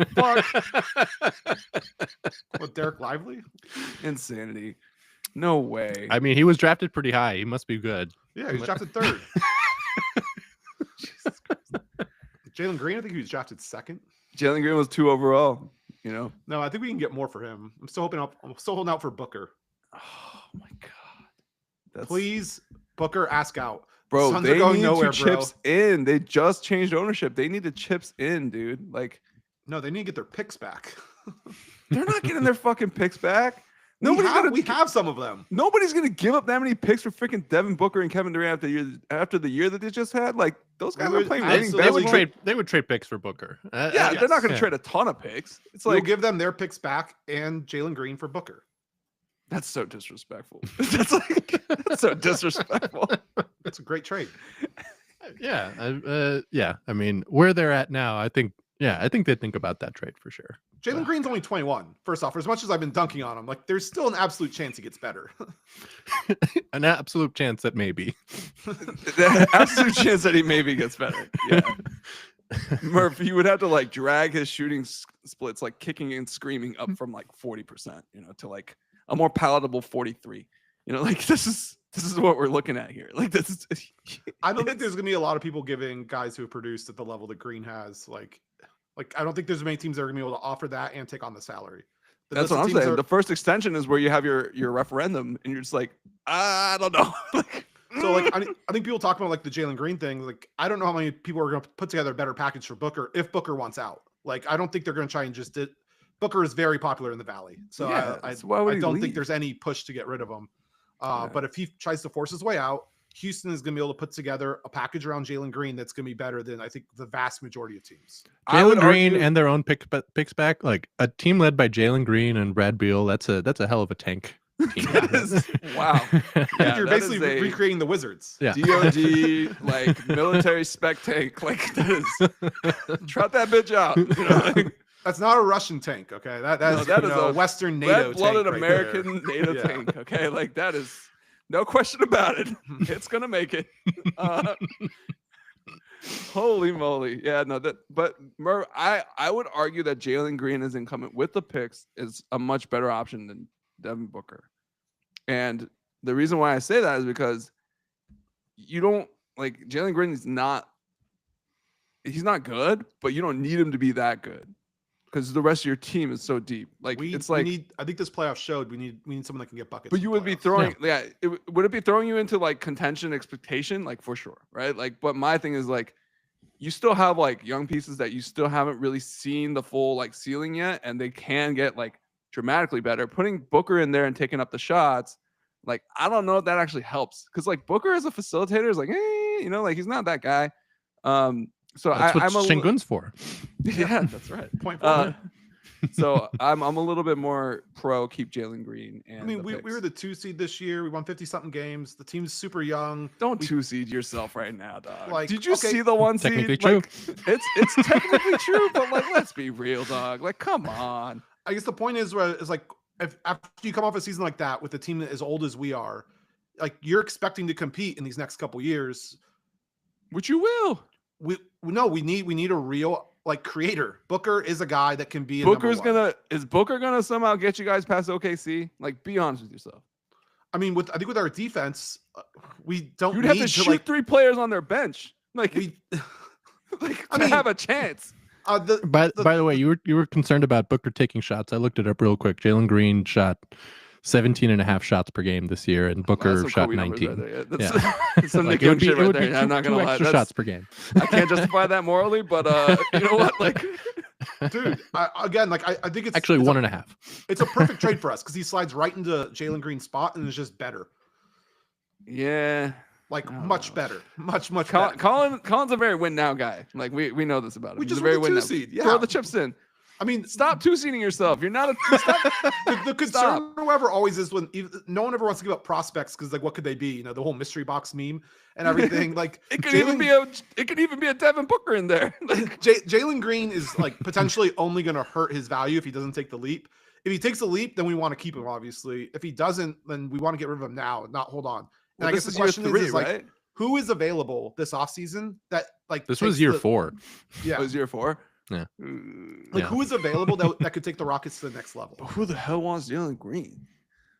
Speaker 2: what, Derek Lively?
Speaker 1: Insanity. No way.
Speaker 3: I mean, he was drafted pretty high. He must be good.
Speaker 2: Yeah, he was drafted 3rd. Jalen Green, I think he was drafted 2nd.
Speaker 1: Jalen Green was 2 overall. You know.
Speaker 2: No, I think we can get more for him. I'm still holding out for Booker.
Speaker 1: Oh my god. That's...
Speaker 2: Please, Booker, ask out.
Speaker 1: Bro,
Speaker 2: Suns
Speaker 1: they
Speaker 2: are going
Speaker 1: need
Speaker 2: nowhere,
Speaker 1: to chips in. They just changed ownership. They need to chips in, dude. Like,
Speaker 2: No, they need to get their picks back.
Speaker 1: They're not getting their fucking picks back.
Speaker 2: We have some of them.
Speaker 1: Nobody's gonna give up that many picks for freaking Devin Booker and Kevin Durant after the year that they just had. Like those guys are playing winning basketball.
Speaker 3: They would trade picks for Booker.
Speaker 1: Yeah, they're not gonna trade a ton of picks. It's
Speaker 2: We'll
Speaker 1: like
Speaker 2: give them their picks back and Jalen Green for Booker.
Speaker 1: that's so disrespectful. That's so disrespectful.
Speaker 2: That's a great trade.
Speaker 3: Yeah. I mean, where they're at now, I think they think about that trade for sure.
Speaker 2: Jalen Green's only 21. First off, for as much as I've been dunking on him, like there's still an absolute chance he gets better.
Speaker 3: An absolute chance that maybe.
Speaker 1: The absolute chance that he maybe gets better. Yeah. Murph, you would have to like drag his shooting splits, like kicking and screaming up from like 40%, to like a more palatable 43. Like this is what we're looking at here. Like this is.
Speaker 2: I don't think there's gonna be a lot of people giving guys who have produced at the level that Green has. Like I don't think there's many teams that are gonna be able to offer that and take on the salary.
Speaker 1: That's what I'm saying. The first extension is where you have your referendum, and you're just like, I don't know.
Speaker 2: So like I think people talk about like the Jalen Green thing. Like I don't know how many people are going to put together a better package for Booker if Booker wants out. Like I don't think they're going to try and just Booker is very popular in the Valley, so
Speaker 1: yeah,
Speaker 2: I don't think there's any push to get rid of him. But if he tries to force his way out, Houston is going to be able to put together a package around Jalen Green that's going to be better than I think the vast majority of teams.
Speaker 3: Jalen Green and their own picks back, like a team led by Jalen Green and Brad Beal. That's a hell of a tank team.
Speaker 1: Wow.
Speaker 2: Yeah, you're basically recreating the Wizards.
Speaker 3: Yeah.
Speaker 1: DOD, like military spec tank. Like that is trot that bitch out.
Speaker 2: That's not a Russian tank, okay? That is a Western NATO
Speaker 1: red-blooded
Speaker 2: tank
Speaker 1: American NATO tank, okay? Like that is no question about it. It's gonna make it. Holy moly. Yeah, no, but Murph, I would argue that Jalen Green is incumbent with the picks is a much better option than Devin Booker. And the reason why I say that is because you don't like Jalen Green is he's not good, but you don't need him to be that good. Because the rest of your team is so deep. Like I
Speaker 2: think this playoff showed we need someone that can get buckets.
Speaker 1: But you would be throwing, would it be throwing you into like contention expectation? Like for sure, right? Like, but my thing is like, you still have like young pieces that you still haven't really seen the full like ceiling yet, and they can get like dramatically better. Putting Booker in there and taking up the shots, like I don't know if that actually helps. Because like Booker as a facilitator is like, like he's not that guy. So
Speaker 3: that's what
Speaker 1: I'm
Speaker 3: Şengün's for.
Speaker 1: Yeah, that's right.
Speaker 2: Point forward.
Speaker 1: So I'm a little bit more pro keep Jalen Green. And
Speaker 2: I mean, we were the 2 seed this year. We won 50-something games. The team's super young.
Speaker 1: Don't 2 seed yourself right now, dog.
Speaker 2: Like,
Speaker 1: did you see the 1 seed?
Speaker 3: Technically true.
Speaker 1: It's technically true, but like, let's be real, dog. Like, come on.
Speaker 2: I guess the point is like, if after you come off a season like that with a team that as old as we are, like you're expecting to compete in these next couple years,
Speaker 1: which you will.
Speaker 2: We need a real like creator. Booker is a guy that can be.
Speaker 1: Is Booker gonna somehow get you guys past OKC? Like, be honest with yourself.
Speaker 2: I mean, I think with our defense, we don't.
Speaker 1: You'd have to shoot like 3 players on their bench. Like, have a chance.
Speaker 3: By the way, you were concerned about Booker taking shots. I looked it up real quick. Jalen Green shot 17.5 shots per game this year, and Booker shot 19.
Speaker 1: That's some Nick Young shit right there. I'm not gonna lie.
Speaker 3: Extra shots per game.
Speaker 1: I can't justify that morally, but you know what? Like,
Speaker 2: dude, I think it's
Speaker 3: actually 1.5.
Speaker 2: It's a perfect trade for us because he slides right into Jalen Green's spot and is just better.
Speaker 1: Yeah.
Speaker 2: Like much better, much
Speaker 1: better. Collin's a very win now guy. Like we know this about him.
Speaker 2: He's a very win now. Seed. Yeah.
Speaker 1: Throw the chips in.
Speaker 2: I mean,
Speaker 1: stop 2-seeding yourself. You're not a
Speaker 2: the concern, however, always is when no one ever wants to give up prospects because like what could they be? The whole mystery box meme and everything. Like
Speaker 1: it could even be a Devin Booker in there. Like
Speaker 2: Jalen Green is like potentially only going to hurt his value if he doesn't take the leap. If he takes the leap, then we want to keep him. Obviously, if he doesn't, then we want to get rid of him now, not hold on. And I guess the question is like, right? Who is available this offseason that like
Speaker 3: this was year 4?
Speaker 2: Yeah,
Speaker 1: it was year 4.
Speaker 3: Yeah.
Speaker 2: Who is available that could take the Rockets to the next level?
Speaker 1: But who the hell wants Jalen Green?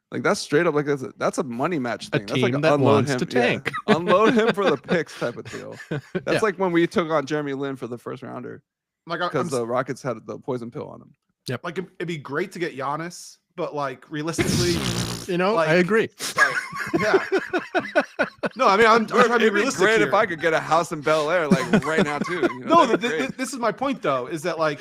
Speaker 1: Like that's straight up like that's a money match thing.
Speaker 3: That's like
Speaker 1: that
Speaker 3: wants him to tank.
Speaker 1: Yeah. Unload him for the picks type of deal. That's like when we took on Jeremy Lin for the first rounder. Like because the Rockets had the poison pill on him.
Speaker 3: Yep.
Speaker 2: Like it'd be great to get Giannis, but like realistically,
Speaker 3: I agree.
Speaker 2: yeah. No, I mean, I'm trying to be
Speaker 1: It'd be
Speaker 2: realistic
Speaker 1: great
Speaker 2: here.
Speaker 1: if I could get a house in Bel Air like right now too.
Speaker 2: No,
Speaker 1: that'd be great.
Speaker 2: this is my point though, is that like,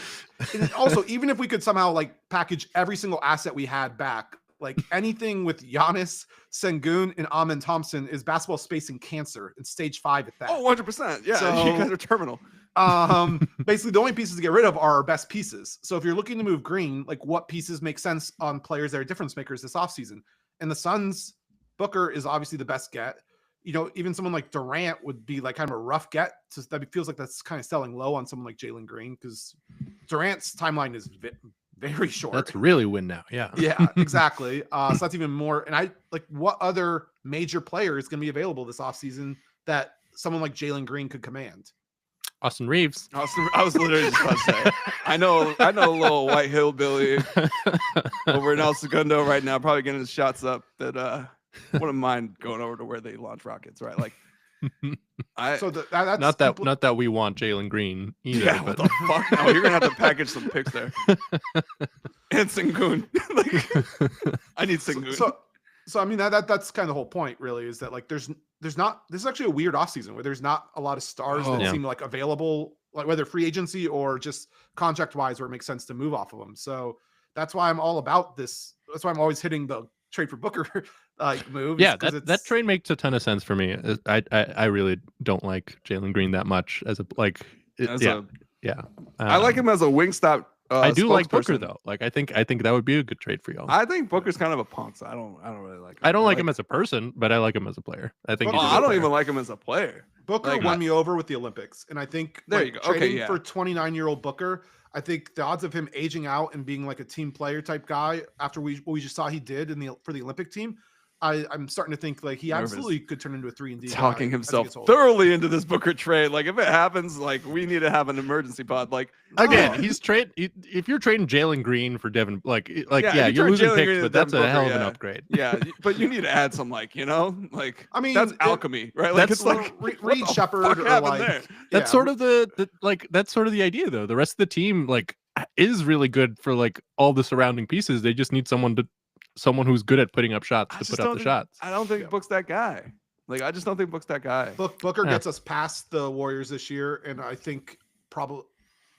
Speaker 2: and also even if we could somehow like package every single asset we had back, like anything with Giannis, Sengun, and Amen Thompson is basketball spacing cancer in stage 5 at that.
Speaker 1: Oh, 100%. Yeah,
Speaker 2: So-
Speaker 1: you guys are terminal.
Speaker 2: Basically the only pieces to get rid of are our best pieces. So if you're looking to move Green, like what pieces make sense on players that are difference makers this offseason? And the Suns, Booker is obviously the best get. Even someone like Durant would be like kind of a rough get. So that feels like that's kind of selling low on someone like Jalen Green, because Durant's timeline is very short.
Speaker 3: That's really win now. Yeah.
Speaker 2: Yeah, exactly. So that's even more. And I like, what other major player is going to be available this offseason that someone like Jalen Green could command?
Speaker 3: Austin Reeves.
Speaker 1: I was literally just about to say. I know a little white hillbilly over in El Segundo right now, probably getting his shots up. That wouldn't mind going over to where they launch rockets, right? Like,
Speaker 2: So that's
Speaker 3: not that we want Jalen Green either.
Speaker 1: yeah,
Speaker 3: but
Speaker 1: what the fuck? No, you're gonna have to package some picks there. And Sengun. Like, I need Sengun.
Speaker 2: So I mean that's kind of the whole point, really, is that like there's not, this is actually a weird offseason where there's not a lot of stars that
Speaker 3: Yeah.
Speaker 2: seem like available, like whether free agency or just contract wise, where it makes sense to move off of them. So that's why I'm all about this. That's why I'm always hitting the trade for Booker like moves.
Speaker 3: Yeah,
Speaker 2: 'cause
Speaker 3: that trade makes a ton of sense for me. I really don't like Jalen Green that much as a like. Yeah.
Speaker 1: I like him as a wingstop.
Speaker 3: I do like Booker
Speaker 1: spokesperson.
Speaker 3: though. Like I think that would be a good trade for y'all.
Speaker 1: I think Booker's kind of a punk, so I don't really like him.
Speaker 3: I don't like him as a person, but I like him as a player. I think.
Speaker 2: Well,
Speaker 3: he's a
Speaker 1: I
Speaker 3: good
Speaker 1: don't
Speaker 3: player.
Speaker 1: even like him as a player.
Speaker 2: Booker
Speaker 1: Like,
Speaker 2: won me over with the Olympics, and I think
Speaker 1: There
Speaker 2: like,
Speaker 1: you go. Okay,
Speaker 2: trading
Speaker 1: yeah.
Speaker 2: for 29-year-old Booker, I think the odds of him aging out and being like a team player type guy after what we just saw he did for the Olympic team, I'm starting to think like he
Speaker 1: Nervous.
Speaker 2: absolutely could turn into a 3-and-D guy
Speaker 1: Talking
Speaker 2: as he
Speaker 1: himself
Speaker 2: gets older.
Speaker 1: thoroughly into this Booker trade. Like, if it happens, like, we need to have an emergency pod. Like,
Speaker 3: Again,
Speaker 2: Oh.
Speaker 3: he's if you're trading Jalen Green for Devin, like
Speaker 1: Yeah,
Speaker 3: yeah,
Speaker 1: if you
Speaker 3: you're
Speaker 1: trade
Speaker 3: losing
Speaker 1: Jalen
Speaker 3: picks,
Speaker 1: Green to
Speaker 3: but that's
Speaker 1: Devin
Speaker 3: a hell of
Speaker 1: Booker,
Speaker 3: an
Speaker 1: yeah.
Speaker 3: upgrade.
Speaker 1: yeah, but you need to add some, like, like,
Speaker 2: I mean,
Speaker 1: that's
Speaker 2: it-
Speaker 1: alchemy, right? Like,
Speaker 3: that's
Speaker 1: it's like,
Speaker 2: Reed
Speaker 1: what the
Speaker 2: Shepherd
Speaker 1: fuck
Speaker 2: or
Speaker 1: happened
Speaker 2: like
Speaker 1: there?
Speaker 3: That's
Speaker 2: yeah,
Speaker 3: sort of that's sort of the idea though. The rest of the team like is really good for like all the surrounding pieces. They just need someone who's good at putting up shots
Speaker 1: I
Speaker 3: to
Speaker 1: just
Speaker 3: put up
Speaker 1: don't
Speaker 3: the
Speaker 1: think-
Speaker 3: shots.
Speaker 1: I don't think
Speaker 2: Yeah.
Speaker 1: Book's that guy. Like, I just don't think Book's that guy.
Speaker 2: Booker
Speaker 3: Yeah.
Speaker 2: gets us past the Warriors this year, and I think probably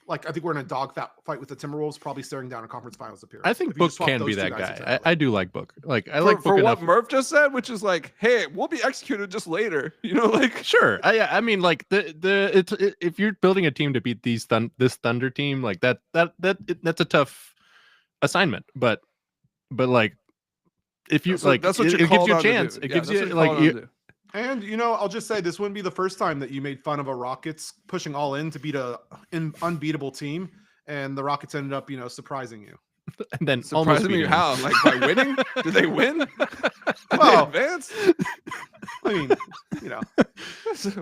Speaker 2: I think we're in a dog fight with the Timberwolves, probably staring down a conference finals appearance.
Speaker 3: I think
Speaker 2: if you
Speaker 3: Book
Speaker 2: just swap
Speaker 3: can be
Speaker 2: those two
Speaker 3: that
Speaker 2: guys
Speaker 3: guy.
Speaker 2: entirely.
Speaker 3: I do like Book. Like I
Speaker 1: For,
Speaker 3: like Book
Speaker 1: for
Speaker 3: enough.
Speaker 1: what Murph just said, which is like, hey, we'll be executed just later. Like,
Speaker 3: Sure. I mean, like if you're building a team to beat this Thunder team, like that's a tough assignment. But like if you
Speaker 1: that's what
Speaker 3: it
Speaker 1: you're
Speaker 3: gives
Speaker 1: called
Speaker 3: you a
Speaker 1: on to
Speaker 3: chance.
Speaker 1: do.
Speaker 3: It
Speaker 1: Yeah,
Speaker 3: gives
Speaker 1: that's
Speaker 3: you
Speaker 1: what you're
Speaker 3: like
Speaker 1: called on to do.
Speaker 2: And I'll just say this wouldn't be the first time that you made fun of a Rockets pushing all in to beat an unbeatable team, and the Rockets ended up, surprising you.
Speaker 3: and then almost
Speaker 1: Surprising me
Speaker 3: beating
Speaker 1: how? Like, by winning? Did they win? Did
Speaker 2: Well,
Speaker 1: they advance?
Speaker 2: I mean,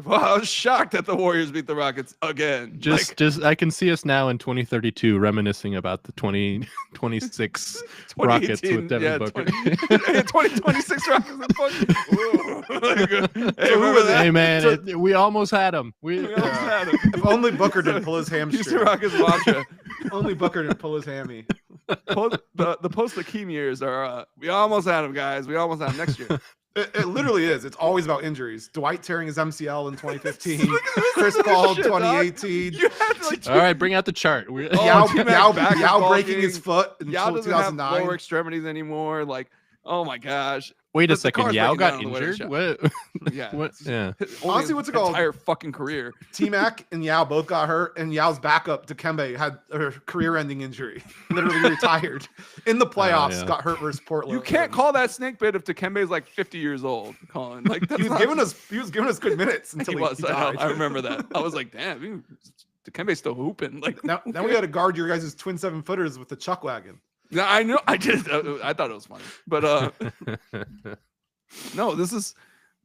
Speaker 1: Well, I was shocked that the Warriors beat the Rockets again.
Speaker 3: Just I can see us now in 2032 reminiscing about the 2026 Rockets with Devin Booker.
Speaker 1: 2026 Rockets with Booker. Ooh. Hey, remember that?
Speaker 3: Hey man, we almost had him.
Speaker 1: We almost had him.
Speaker 2: if only Booker didn't pull his
Speaker 1: Houston
Speaker 2: hamstring.
Speaker 1: Rockets mantra.
Speaker 2: Only Booker didn't pull his hammy.
Speaker 1: The post-Akeem years are, we almost had him, guys. We almost had him next year.
Speaker 2: It literally is. It's always about injuries. Dwight tearing his MCL in 2015.
Speaker 1: Look at this
Speaker 2: Chris Paul
Speaker 1: shit, dog.
Speaker 2: 2018.
Speaker 1: You had to, like,
Speaker 3: All right, bring out the chart. We-
Speaker 1: Oh,
Speaker 2: Yao,
Speaker 1: T-Mac
Speaker 2: Yao,
Speaker 1: back is
Speaker 2: Yao breaking
Speaker 1: bulking.
Speaker 2: his foot in
Speaker 1: Yao doesn't have
Speaker 2: 2009.
Speaker 1: lower extremities anymore. Like, oh my gosh.
Speaker 3: Wait a
Speaker 1: The
Speaker 3: second,
Speaker 1: car's
Speaker 3: Yao
Speaker 1: breaking
Speaker 3: got
Speaker 1: down on the way to the
Speaker 3: injured?
Speaker 1: shot.
Speaker 3: What?
Speaker 1: Yeah.
Speaker 3: What? Yeah.
Speaker 1: Only
Speaker 2: Honestly,
Speaker 1: his
Speaker 2: what's it called?
Speaker 1: entire fucking career.
Speaker 2: T-Mac and Yao both got hurt, and Yao's backup, Dikembe, had a career-ending injury. Literally retired in the playoffs.
Speaker 3: yeah.
Speaker 2: Got hurt versus Portland.
Speaker 1: You can't call that snake bait if Dikembe is like 50 years old, Colin. Like, that's
Speaker 2: He was giving us good minutes until
Speaker 1: He
Speaker 2: he,
Speaker 1: was.
Speaker 2: he
Speaker 1: I know.
Speaker 2: died.
Speaker 1: I remember that. I was like, damn, Dikembe's still hooping. Like,
Speaker 2: Now we got to guard your guys' twin 7-footers with the chuck wagon.
Speaker 1: yeah, I know. I did. I thought it was funny, but no, this is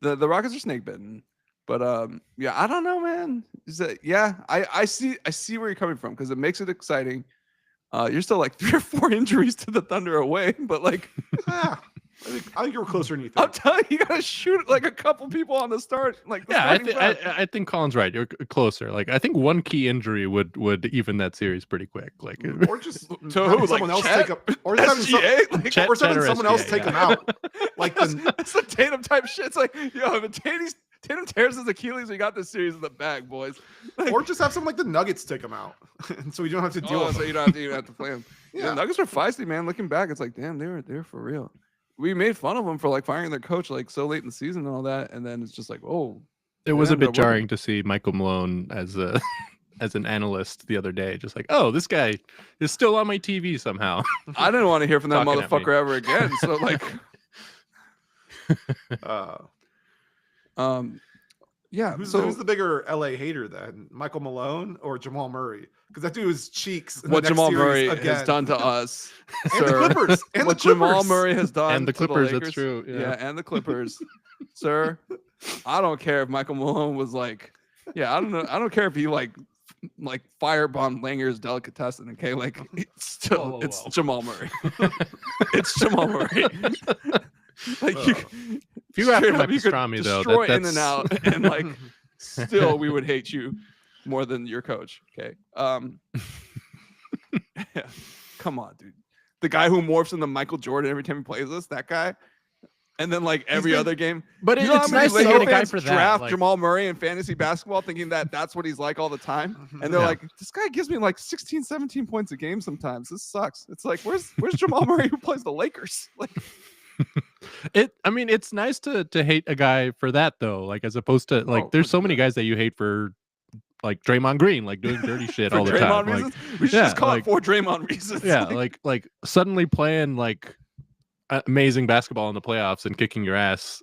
Speaker 1: the Rockets are snake bitten. But yeah, I don't know, man. Is that, yeah, I see where you're coming from because it makes it exciting. You're still like 3 or 4 injuries to the Thunder away, but like,
Speaker 2: Ah, I think you were closer than you think.
Speaker 1: I'm telling you, you gotta shoot like a couple people on the start. Like the
Speaker 3: Yeah,
Speaker 1: starting five.
Speaker 3: I think Colin's right. You're closer. Like I think one key injury would even that series pretty quick. Like
Speaker 2: or just
Speaker 1: To
Speaker 2: having
Speaker 1: who?
Speaker 2: someone
Speaker 1: Like
Speaker 2: else
Speaker 1: Chet?
Speaker 2: take up, or just having
Speaker 1: SGA? Like,
Speaker 3: Chet-
Speaker 2: or just having
Speaker 3: Chet or
Speaker 2: someone else
Speaker 3: SGA,
Speaker 2: take
Speaker 3: yeah.
Speaker 2: him out. Like
Speaker 1: that's the Tatum type shit. It's like, yo, if Tatum tears his Achilles, we got this series in the bag, boys. Like,
Speaker 2: or just have something like the Nuggets take him out, and so you don't have to deal with
Speaker 1: so
Speaker 2: it.
Speaker 1: you don't have to even have to play him. Yeah,
Speaker 2: Yeah.
Speaker 1: Nuggets are feisty, man. Looking back, it's like, damn, they're for real. We made fun of them for like firing their coach like so late in the season and all that, and then it's just like, oh,
Speaker 3: it was a
Speaker 1: Yeah,
Speaker 3: bit
Speaker 1: but what-
Speaker 3: jarring to see Michael Malone as a as an analyst the other day. Just like, oh, this guy is still on my TV somehow.
Speaker 1: I didn't want to hear from that
Speaker 3: Talking at me.
Speaker 1: motherfucker ever again. So like, yeah.
Speaker 2: Who's
Speaker 1: So
Speaker 2: the bigger LA hater then, Michael Malone or Jamal Murray? Because that dude is cheeks. In the
Speaker 1: what
Speaker 2: next
Speaker 1: Jamal
Speaker 2: series
Speaker 1: Murray
Speaker 2: again.
Speaker 1: has done to us,
Speaker 2: And the
Speaker 1: sir.
Speaker 2: Clippers. And
Speaker 1: What
Speaker 2: the Clippers.
Speaker 1: Jamal Murray has done
Speaker 3: And the
Speaker 1: to
Speaker 3: Clippers, that's
Speaker 1: Lakers.
Speaker 3: true, yeah.
Speaker 1: And the Clippers, sir. I don't care if Michael Malone was like, yeah, I don't know. I don't care if he like firebombed Langer's delicatessen. Okay, like it's still
Speaker 2: Whoa.
Speaker 1: it's Jamal Murray. It's Jamal Murray. Like you,
Speaker 3: If you after
Speaker 1: straight up,
Speaker 3: my
Speaker 1: you could
Speaker 3: pastrami, though,
Speaker 1: destroy
Speaker 3: that's
Speaker 1: In and Out, and like still we would hate you more than your coach. Okay. Yeah. Come on, dude. The guy who morphs into Michael Jordan every time he plays us, that guy. And then like every
Speaker 2: been-
Speaker 1: other game.
Speaker 3: But
Speaker 1: You know how
Speaker 3: it's
Speaker 1: many
Speaker 3: nice to
Speaker 1: Laker
Speaker 3: get a guy
Speaker 1: fans
Speaker 3: for that.
Speaker 1: draft
Speaker 3: like-
Speaker 1: Jamal Murray in fantasy basketball thinking that that's what he's like all the time. And they're
Speaker 3: Yeah.
Speaker 1: like, this guy gives me like 16, 17 points a game sometimes. This sucks. It's like, where's Jamal Murray who plays the Lakers? Like,
Speaker 3: I mean, it's nice to hate a guy for that though. Like as opposed to like,
Speaker 1: Oh,
Speaker 3: there's so many
Speaker 1: 100%.
Speaker 3: guys that you hate for like Draymond Green, like doing dirty shit
Speaker 1: for
Speaker 3: all the
Speaker 1: Draymond
Speaker 3: time.
Speaker 1: reasons?
Speaker 3: Like,
Speaker 1: We should just
Speaker 3: yeah,
Speaker 1: call
Speaker 3: like-
Speaker 1: it for Draymond reasons.
Speaker 3: yeah, like suddenly playing like amazing basketball in the playoffs and kicking your ass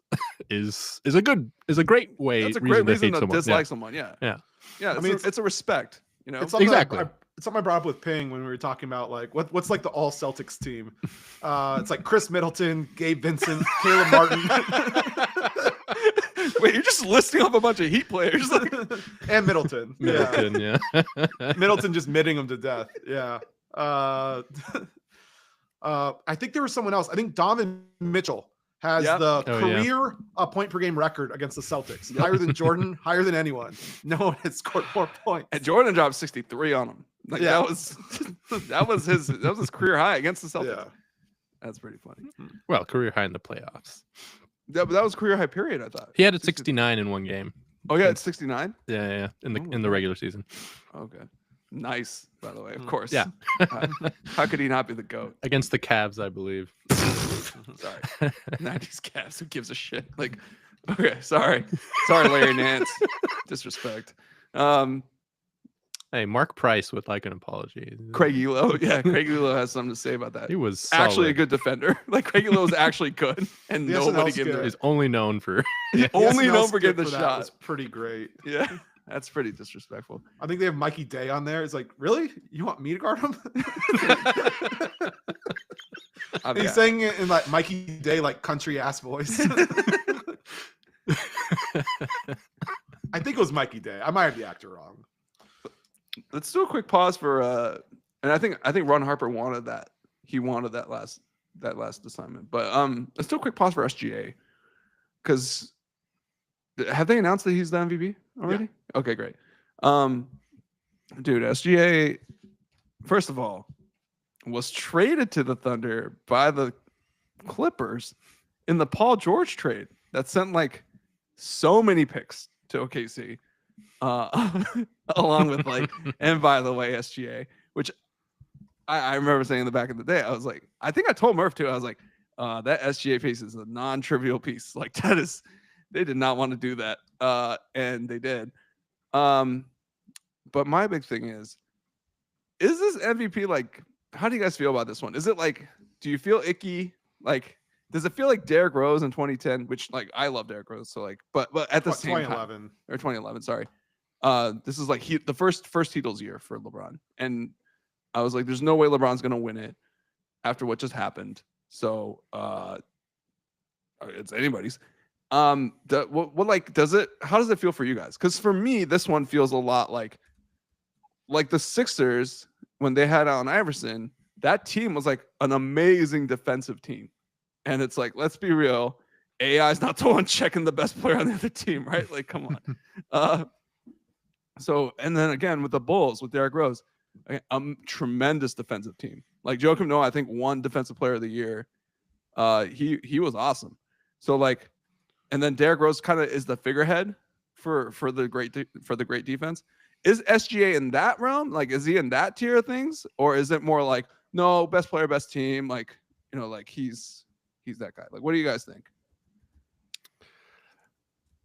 Speaker 3: is a great way.
Speaker 1: That's a great reason
Speaker 3: hate
Speaker 1: to
Speaker 3: someone.
Speaker 1: dislike
Speaker 3: Yeah.
Speaker 1: someone. Yeah.
Speaker 3: Yeah.
Speaker 1: Yeah.
Speaker 2: I mean,
Speaker 1: it's a respect, you know?
Speaker 2: It's something
Speaker 3: Exactly.
Speaker 2: it's something I brought up with Ping when we were talking about like what's like the all Celtics team. It's like Chris Middleton, Gabe Vincent, Caleb Martin,
Speaker 1: Wait, you're just listing off a bunch of Heat players.
Speaker 2: and Middleton.
Speaker 3: Middleton, yeah.
Speaker 2: Yeah. Middleton just mitting him to death. Yeah. I think there was someone else. I think Donovan Mitchell has
Speaker 1: Yep.
Speaker 2: the
Speaker 3: Oh, yeah.
Speaker 2: career point per game record against the Celtics. Higher than Jordan, higher than anyone. No one has scored more points.
Speaker 1: And Jordan dropped 63 on him. Like
Speaker 2: Yeah.
Speaker 1: that was his career high against the Celtics.
Speaker 2: Yeah.
Speaker 1: That's pretty funny.
Speaker 3: Well, career high in the playoffs.
Speaker 1: But that was career high period, I thought.
Speaker 3: He had a 69 in one game.
Speaker 1: Oh yeah, it's 69.
Speaker 3: Yeah, in
Speaker 1: Oh,
Speaker 3: the regular season
Speaker 1: Okay. Nice, by the way. Of
Speaker 2: Mm.
Speaker 1: course.
Speaker 3: Yeah.
Speaker 1: How could he not be the GOAT?
Speaker 3: against the Cavs, I believe.
Speaker 1: Sorry. 90s Cavs. Who gives a shit? Like, okay, sorry. Sorry, Larry Nance. Disrespect.
Speaker 3: Hey, Mark Price would like an apology.
Speaker 1: Craig Elo. Yeah, Craig Elo has something to say about that.
Speaker 3: He was
Speaker 1: Actually a
Speaker 3: solid.
Speaker 1: good defender. Like Craig Elo was actually good, and
Speaker 2: The
Speaker 1: nobody
Speaker 2: SNL
Speaker 1: gave him
Speaker 2: skit.
Speaker 3: He's only known for
Speaker 1: the only
Speaker 2: SNL
Speaker 1: known for
Speaker 2: skit
Speaker 1: getting the
Speaker 2: that
Speaker 1: shot.
Speaker 2: was pretty great.
Speaker 1: Yeah, that's pretty disrespectful.
Speaker 2: I think they have Mikey Day on there. It's like, really? You want me to guard him? And he's
Speaker 1: Yeah.
Speaker 2: saying it in like Mikey Day, like country ass voice. I think it was Mikey Day. I might have the actor wrong.
Speaker 1: Let's do a quick pause for and I think Ron Harper wanted that. He wanted that last assignment. But let's do a quick pause for SGA. Because have they announced that he's the MVP already? Okay, great. Dude, SGA, first of all, was traded to the Thunder by the Clippers in the Paul George trade that sent like so many picks to OKC. Along with like, and by the way, SGA, which I remember saying in the back of the day, I was like, I think I told Murph too. I was like, that SGA piece is a non-trivial piece. Like that is, they did not want to do that, and they did. But my big thing is this MVP like? How do you guys feel about this one? Is it like, do you feel icky? Like, does it feel like Derrick Rose in 2010? Which like I love Derrick Rose, so like, but at the same time,
Speaker 2: 2011.
Speaker 1: or 2011, sorry. This is like the first Heatles year for LeBron, and I was like, "There's no way LeBron's gonna win it after what just happened." So it's anybody's. What like does it? How does it feel for you guys? Because for me, this one feels a lot like the Sixers when they had Allen Iverson. That team was like an amazing defensive team. And it's like, let's be real. AI is not the one checking the best player on the other team, right? Like, come on. So, and then again with the Bulls, with Derrick Rose, a tremendous defensive team. Like Joakim Noah, I think won Defensive Player of the Year. He was awesome. So like, and then Derrick Rose kind of is the figurehead for the great defense. Is SGA in that realm? Like, is he in that tier of things, or is it more like no, best player, best team? Like, like he's that guy. Like, what do you guys think?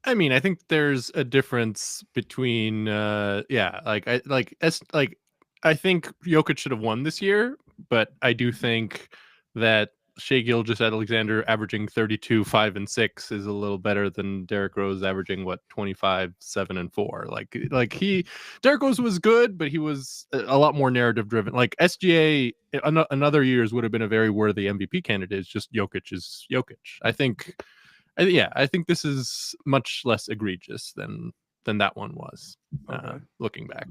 Speaker 3: I mean, I think there's a difference between I think Jokic should have won this year, but I do think that Shai Gilgeous-Alexander averaging 32, 5, and 6 is a little better than Derrick Rose averaging 25, 7, and 4. Derrick Rose was good, but he was a lot more narrative driven. Like SGA, another years would have been a very worthy MVP candidate. It's just Jokic is Jokic. I think this is much less egregious than that one was. Looking back.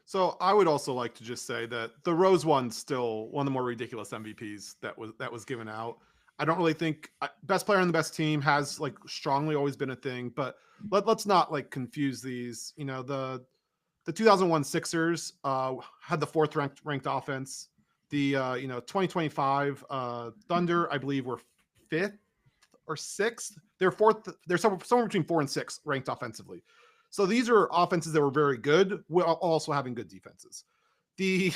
Speaker 2: So I would also like to just say that the Rose one's still one of the more ridiculous MVPs that was given out. I don't really think best player on the best team has like strongly always been a thing, but let's not like confuse these. The 2001 Sixers had the 4th ranked offense. The 2025 Thunder, I believe, were 5th or 6th. They're 4th. They're somewhere between 4 and 6 ranked offensively. So these are offenses that were very good, while also having good defenses. The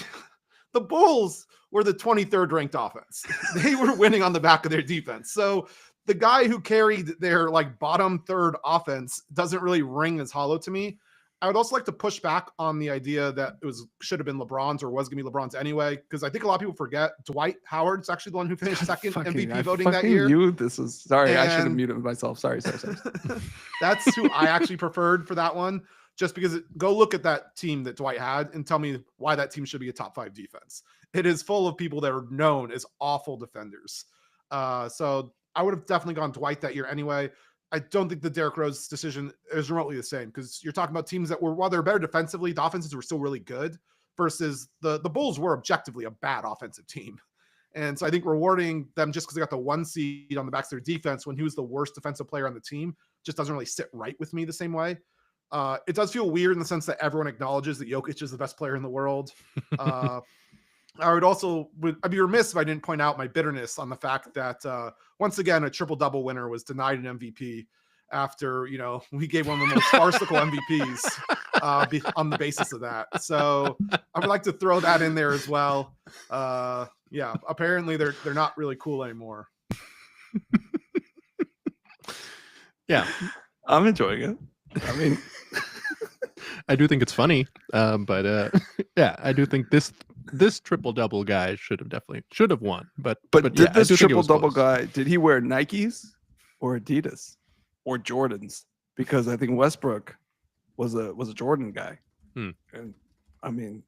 Speaker 2: Bulls were the 23rd ranked offense. They were winning on the back of their defense. So the guy who carried their like bottom 3rd offense doesn't really ring as hollow to me. I would also like to push back on the idea that it should have been LeBron's or was going to be LeBron's anyway, because I think a lot of people forget Dwight Howard's actually the one who finished second MVP voting that year.
Speaker 1: I should have muted myself. Sorry.
Speaker 2: That's who I actually preferred for that one, just because go look at that team that Dwight had and tell me why that team should be a top 5 defense. It is full of people that are known as awful defenders. So I would have definitely gone Dwight that year anyway. I don't think the Derrick Rose decision is remotely the same, because you're talking about teams that were, while they're better defensively, the offenses were still really good, versus the Bulls were objectively a bad offensive team. And so I think rewarding them just because they got the 1 seed on the backs of their defense when he was the worst defensive player on the team just doesn't really sit right with me the same way. It does feel weird in the sense that everyone acknowledges that Jokic is the best player in the world. I'd be remiss if I didn't point out my bitterness on the fact that once again, a triple-double winner was denied an MVP after, we gave one of the most farcical MVPs on the basis of that. So I would like to throw that in there as well. Apparently they're not really cool anymore.
Speaker 3: Yeah,
Speaker 1: I'm enjoying it. I mean,
Speaker 3: I do think it's funny, but I do think this triple-double guy should have won. But
Speaker 1: did this triple-double guy, did he wear Nikes or Adidas or Jordans? Because I think Westbrook was a Jordan guy. And I mean,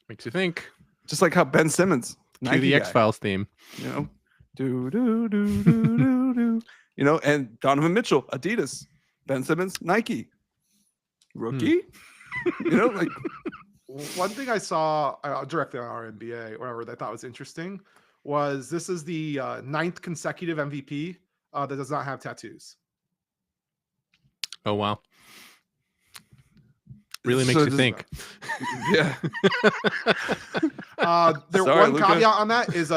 Speaker 3: makes you think.
Speaker 1: Just like how Ben Simmons,
Speaker 3: Nike the X-Files theme.
Speaker 1: Do do do do do. And Donovan Mitchell, Adidas. Ben Simmons, Nike. Rookie. Like
Speaker 2: one thing I saw directly on our NBA or whatever that I thought was interesting was this is the 9th consecutive MVP that does not have tattoos.
Speaker 3: Oh, wow. Really makes you think.
Speaker 1: Yeah.
Speaker 2: One caveat on that is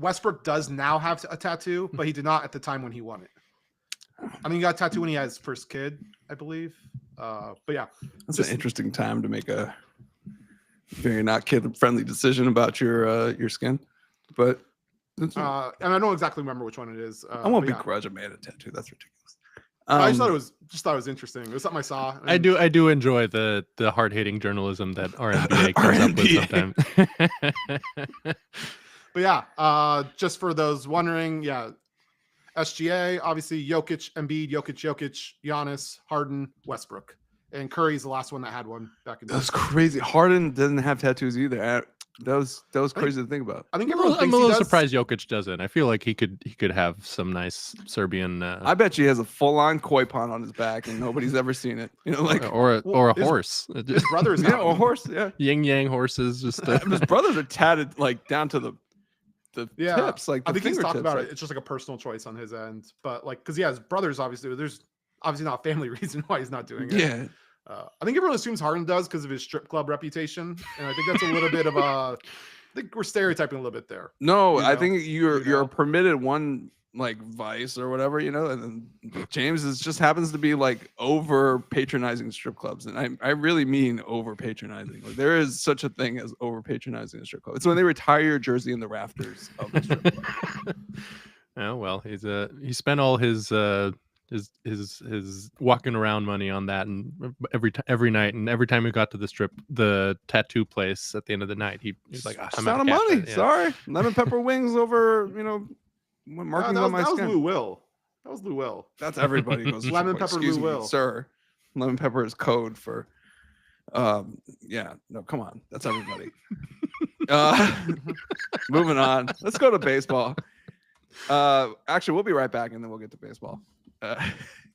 Speaker 2: Westbrook does now have a tattoo, but he did not at the time when he won it. I mean, he got a tattoo when he had his first kid, I believe. But yeah.
Speaker 1: That's an interesting time to make a very not kid-friendly decision about your skin. But
Speaker 2: and I don't exactly remember which one it is.
Speaker 1: I won't begrudge a man a tattoo. That's ridiculous.
Speaker 2: I just thought it was interesing. It was something I saw.
Speaker 3: I do enjoy the hard-hitting journalism that our NBA comes up with sometimes.
Speaker 2: But yeah, just for those wondering, SGA, obviously Jokic, Embiid, Jokic, Giannis, Harden, Westbrook. And Curry's the last one that had one back in the day.
Speaker 1: That's crazy. Harden doesn't have tattoos either. That was crazy to think about.
Speaker 2: I think
Speaker 3: I'm a little surprised Jokic doesn't. I feel like he could have some nice Serbian.
Speaker 1: I bet you he has a full-on koi pond on his back, and nobody's ever seen it.
Speaker 3: Or a horse.
Speaker 2: His brother's
Speaker 1: or a horse. Yeah,
Speaker 3: yin yang horses. Just
Speaker 1: his brothers are tatted like down to tips, like the
Speaker 2: I think he's talked
Speaker 1: fingertips,
Speaker 2: about
Speaker 1: like-
Speaker 2: it. It's just like a personal choice on his end, but like because his brothers obviously there's obviously not a family reason why he's not doing it.
Speaker 1: Yeah.
Speaker 2: I think everyone assumes Harden does because of his strip club reputation, and I think that's a little bit of a. I think we're stereotyping a little bit there.
Speaker 1: No,
Speaker 2: You
Speaker 1: I
Speaker 2: know?
Speaker 1: think you're
Speaker 2: You know?
Speaker 1: permitted one like vice or whatever, you know, and then James just happens to be like over patronizing strip clubs, and I really mean over patronizing. Like there is such a thing as over patronizing a strip club. It's when they retire your jersey in the rafters of the strip club.
Speaker 3: Oh well, he spent all his walking around money on that, and every night, and every time he got to the tattoo place at the end of the night, he's like,
Speaker 1: Just
Speaker 3: I'm
Speaker 1: out of
Speaker 3: cash.
Speaker 1: money.
Speaker 3: Yeah.
Speaker 1: Sorry, lemon pepper wings over, you know, markings
Speaker 2: that
Speaker 1: on my
Speaker 2: was
Speaker 1: skin.
Speaker 2: Lou Will. That was Lou Will.
Speaker 1: That's everybody goes to
Speaker 2: Lemon
Speaker 1: strip club.
Speaker 2: pepper
Speaker 1: Excuse
Speaker 2: Lou
Speaker 1: me,
Speaker 2: Will.
Speaker 1: sir. Lemon pepper is code for yeah, no, come on, that's everybody. Moving on, let's go to baseball. Actually, we'll be right back, and then we'll get to baseball.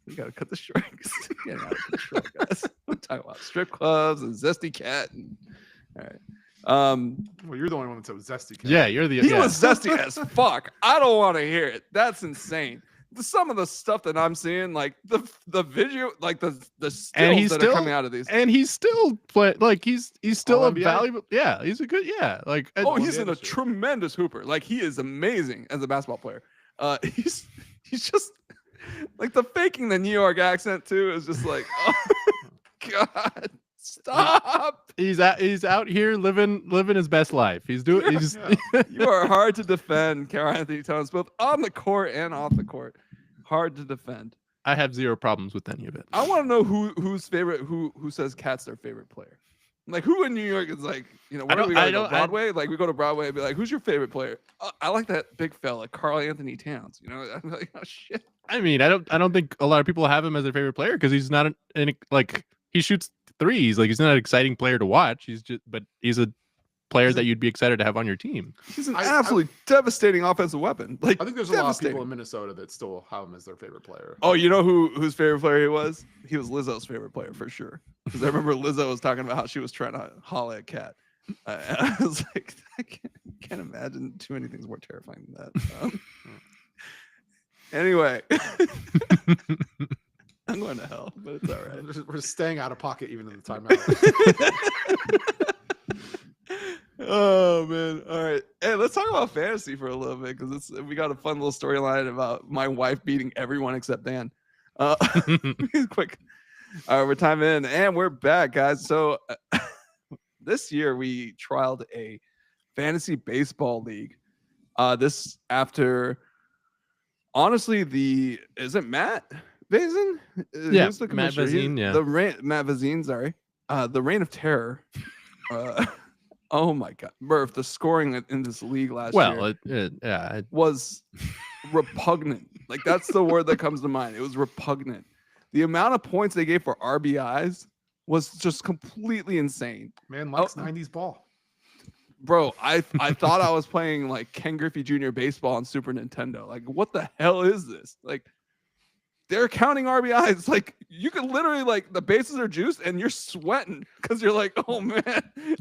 Speaker 1: We gotta cut the strikes. Getting out of control, guys. I'm talking about strip clubs and Zesty Cat. And, all right.
Speaker 2: Well, you're the only one that's so zesty. Cat.
Speaker 3: Yeah, you're the.
Speaker 1: He
Speaker 3: yeah.
Speaker 1: was zesty as fuck. I don't want to hear it. That's insane. Some of the stuff that I'm seeing, like the video, like the stills that are coming out of these.
Speaker 3: And he's still play like he's still a
Speaker 2: All-NBA?
Speaker 3: valuable. Yeah, he's a good. Yeah, like
Speaker 1: Oh, he's
Speaker 2: NBA
Speaker 1: a
Speaker 2: this year.
Speaker 1: tremendous hooper. Like he is amazing as a basketball player. He's just like the faking the New York accent too is just like, oh God, stop.
Speaker 3: he's out here living his best life. He's doing. He's
Speaker 2: Yeah.
Speaker 1: You are hard to defend, Carl Anthony Towns, both on the court and off the court. Hard to defend.
Speaker 3: I have zero problems with any of it.
Speaker 1: I want to know who's favorite, who says Cat's their favorite player. Like who in New York is like, you know, where do we go? Broadway? Like we go to Broadway and be like, who's your favorite player? I like that big fella, Carl Anthony Towns. You know, I'm like, oh shit.
Speaker 3: I mean, I don't think a lot of people have him as their favorite player because he's not like he shoots threes. Like he's not an exciting player to watch. But he's a player that you'd be excited to have on your team.
Speaker 1: He's an absolutely devastating offensive weapon. Like
Speaker 2: I think there's a lot of
Speaker 1: devastating.
Speaker 2: people in Minnesota that still have him as their favorite player.
Speaker 1: Oh, you know whose favorite player he was? He was Lizzo's favorite player for sure. Because I remember Lizzo was talking about how she was trying to holler at Cat. And I was like, I can't imagine too many things more terrifying than that. Anyway, I'm going to hell, but it's all right.
Speaker 2: We're staying out of pocket even in the timeout.
Speaker 1: Oh man! All right, hey, let's talk about fantasy for a little bit because we got a fun little storyline about my wife beating everyone except Dan. Quick, all right, we're time in and we're back, guys. So this year we trialed a fantasy baseball league. This after honestly is it Matt Vazin?
Speaker 3: Yeah,
Speaker 1: Who's the
Speaker 3: Matt
Speaker 1: commissioner?
Speaker 3: Vazin, yeah.
Speaker 1: Matt Vazin, sorry. The reign of terror. Oh my God, Murph! The scoring in this league last year
Speaker 3: it
Speaker 1: was repugnant. Like that's the word that comes to mind. It was repugnant. The amount of points they gave for RBIs was just completely insane.
Speaker 2: Man likes 90s ball.
Speaker 1: Bro, I thought I was playing like Ken Griffey Jr. baseball on Super Nintendo. Like, what the hell is this? Like, they're counting RBIs. Like, you could literally like the bases are juiced and you're sweating because you're like, oh man.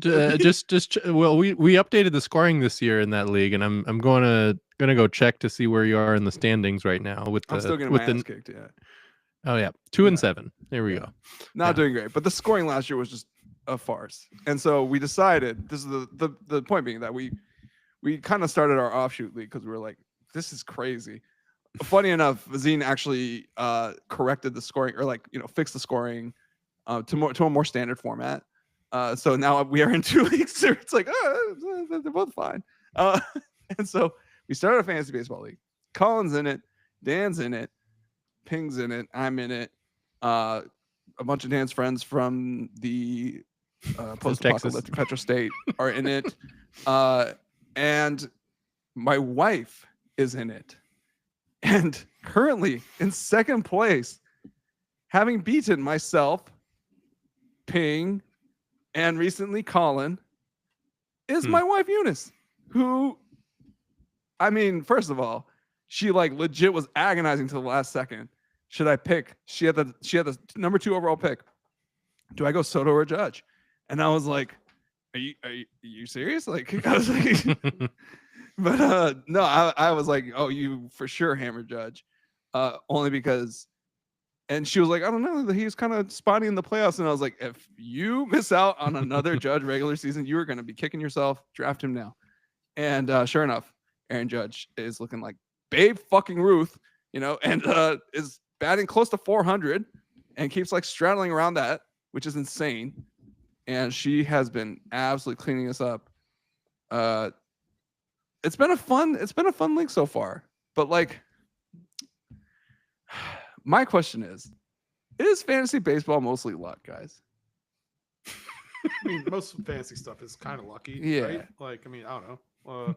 Speaker 3: Well, we updated the scoring this year in that league, and I'm gonna go check to see where you are in the standings right now.
Speaker 1: I'm still getting my ass kicked. Yeah.
Speaker 3: Oh yeah, 2-7. There we go.
Speaker 1: Not doing great, but the scoring last year was just a farce. And so we decided, this is the point being that we kind of started our offshoot league because we were like, this is crazy. Funny enough, Vazine actually corrected the scoring or fixed the scoring to a more standard format. So now we are in 2 leagues. So it's like, they're both fine. And so we started a fantasy baseball league. Collin's in it, Dan's in it, Ping's in it, I'm in it. A bunch of Dan's friends from the post-apocalyptic Petro State are in it. And my wife is in it. And currently in second place, having beaten myself, Ping, and recently Collin, is my wife Eunice, who, I mean, first of all, she like legit was agonizing to the last second. Should I pick? She had the number 2 overall pick. Do I go Soto or Judge? And I was like, are you serious? Like, I was like, But no, I was like, oh, you for sure hammer Judge, only because. And she was like, I don't know, he's kind of spotty in the playoffs. And I was like, if you miss out on another Judge regular season, you are going to be kicking yourself. Draft him now. And sure enough, Aaron Judge is looking like Babe fucking Ruth, and is batting close to 400 and keeps like straddling around that, which is insane. And she has been absolutely cleaning us up. It's been a fun league so far. But like, my question is fantasy baseball mostly luck, guys?
Speaker 2: I mean, most fantasy stuff is kind of lucky,
Speaker 1: Yeah.
Speaker 2: right? Like, I mean, I don't know.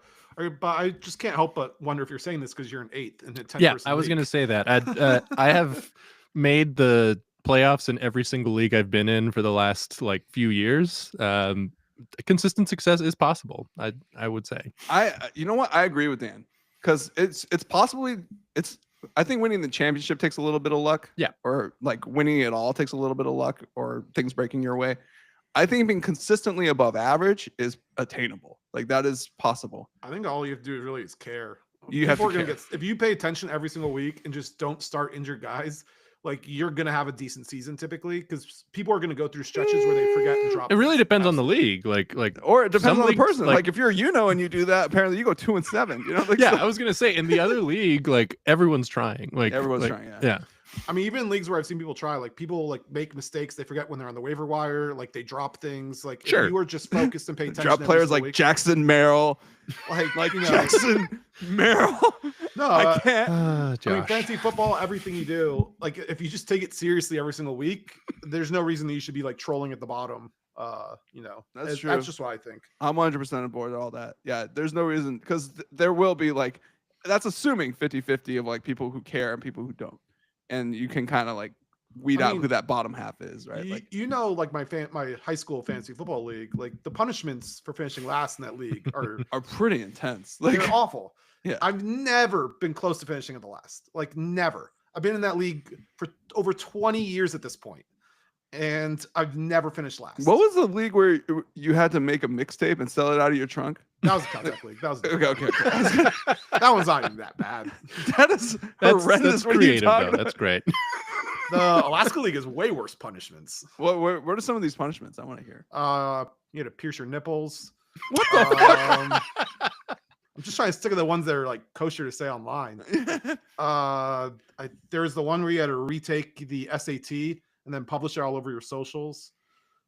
Speaker 2: But I just can't help but wonder if you're saying this because you're an 8th in a 10
Speaker 3: Yeah,
Speaker 2: person
Speaker 3: I was
Speaker 2: league.
Speaker 3: going to say that. I have made the playoffs in every single league I've been in for the last like few years. Consistent success is possible. I would say.
Speaker 1: You know what? I agree with Dan because it's possibly I think winning the championship takes a little bit of luck.
Speaker 3: Yeah.
Speaker 1: Or like winning it all takes a little bit of luck or things breaking your way. I think being consistently above average is attainable. Like that is possible.
Speaker 2: I think all you have to do really is care.
Speaker 1: You have to
Speaker 2: People are
Speaker 1: care.
Speaker 2: if you pay attention every single week and just don't start injured guys, like you're gonna have a decent season typically because people are gonna go through stretches where they forget and drop.
Speaker 3: It really
Speaker 2: things.
Speaker 3: depends on the
Speaker 2: Absolutely.
Speaker 3: league. Like
Speaker 1: Or it depends
Speaker 3: some
Speaker 1: on the
Speaker 3: leagues,
Speaker 1: person. Like if you're Euno and you do that, apparently you go 2-7. Like,
Speaker 3: yeah,
Speaker 1: so-
Speaker 3: I was gonna say in the other league, like everyone's trying. Like
Speaker 1: Everyone's
Speaker 3: like,
Speaker 1: trying, yeah.
Speaker 3: Yeah.
Speaker 2: I mean, even in leagues where I've seen people try, like people like make mistakes, they forget when they're on the waiver wire, like they drop things. Like
Speaker 3: Sure.
Speaker 2: if you were just focused and pay attention,
Speaker 1: drop
Speaker 2: every
Speaker 1: players
Speaker 2: single
Speaker 1: like
Speaker 2: week,
Speaker 1: Jackson Merrill,
Speaker 2: like
Speaker 1: Jackson Merrill.
Speaker 2: No,
Speaker 1: I can't.
Speaker 2: I mean,
Speaker 3: Josh.
Speaker 2: fantasy football, everything you do, like if you just take it seriously every single week, there's no reason that you should be like trolling at the bottom.
Speaker 1: That's true.
Speaker 2: That's just what I think.
Speaker 1: I'm 100% on board with all that. Yeah, there's no reason because there will be like that's assuming 50-50 of like people who care and people who don't, and you can kind of like weed out who that bottom half is, right?
Speaker 2: Like my high school fantasy football league, like the punishments for finishing last in that league are
Speaker 1: pretty intense. Like
Speaker 2: they're awful.
Speaker 1: Yeah.
Speaker 2: I've never been close to finishing at the last. Like never. I've been in that league for over 20 years at this point, and I've never finished last.
Speaker 1: What was the league where you had to make a mixtape and sell it out of your trunk?
Speaker 2: That was a Caltech league. That was
Speaker 1: Okay.
Speaker 2: that one's not even that bad.
Speaker 1: That's horrendous.
Speaker 3: That's
Speaker 1: What are you
Speaker 3: creative
Speaker 1: talking
Speaker 3: though.
Speaker 1: about?
Speaker 3: That's great.
Speaker 2: The Alaska League is way worse punishments.
Speaker 1: What are some of these punishments? I want to hear.
Speaker 2: You had to pierce your nipples.
Speaker 1: What the
Speaker 2: I'm just trying to stick to the ones that are like kosher to say online. There's the one where you had to retake the SAT and then publish it all over your socials.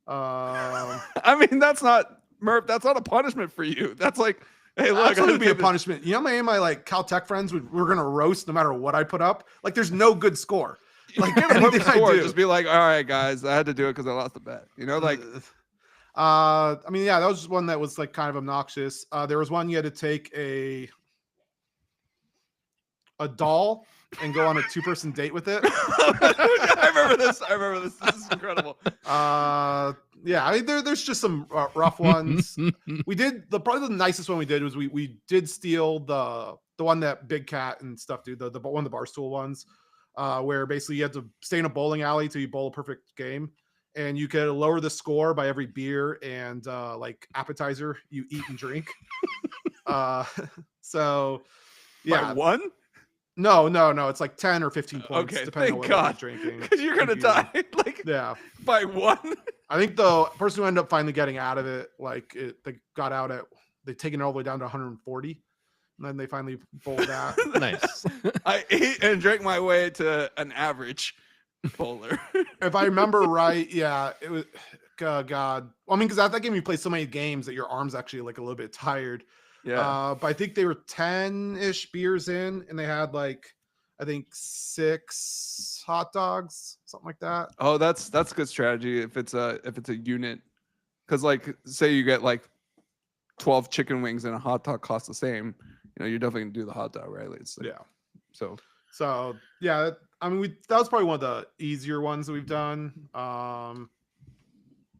Speaker 1: I mean, that's not Murph. That's not a punishment for you. That's like, hey, look,
Speaker 2: that's going to be a punishment. You know, my like Caltech friends we're gonna roast no matter what I put up. Like, there's no good score. Like, anything I do,
Speaker 1: just be like, all right, guys, I had to do it because I lost the bet. Like.
Speaker 2: I mean, yeah, that was just one that was like kind of obnoxious. There was one you had to take a doll and go on a 2-person date with it.
Speaker 1: I remember this. This is incredible.
Speaker 2: Yeah, I mean, there's just some rough ones. We did probably the nicest one we did was we did steal the one that Big Cat and stuff do, the one of the Barstool ones, where basically you had to stay in a bowling alley till you bowl a perfect game. And you could lower the score by every beer and like appetizer you eat and drink. So yeah,
Speaker 1: By one?
Speaker 2: No. It's like 10 or 15 points,
Speaker 1: Okay,
Speaker 2: depending on
Speaker 1: thank
Speaker 2: what
Speaker 1: God.
Speaker 2: you're drinking.
Speaker 1: Because you're gonna die. Like
Speaker 2: Yeah,
Speaker 1: by one.
Speaker 2: I think the person who ended up finally getting out of it, they got out at they've taken it all the way down to 140, and then they finally bowled that.
Speaker 3: Nice.
Speaker 1: I ate and drank my way to an average bowler.
Speaker 2: If I remember right, yeah, it was God. Well, I mean, because at that game you play so many games that your arm's actually like a little bit tired.
Speaker 1: Yeah.
Speaker 2: But I think they were 10-ish beers in, and they had like I think 6 hot dogs, something like that.
Speaker 1: Oh, that's a good strategy if it's a unit, because like say you get like 12 chicken wings and a hot dog costs the same, you're definitely gonna do the hot dog, right? It's like,
Speaker 2: Yeah.
Speaker 1: So
Speaker 2: yeah, I mean that was probably one of the easier ones that we've done.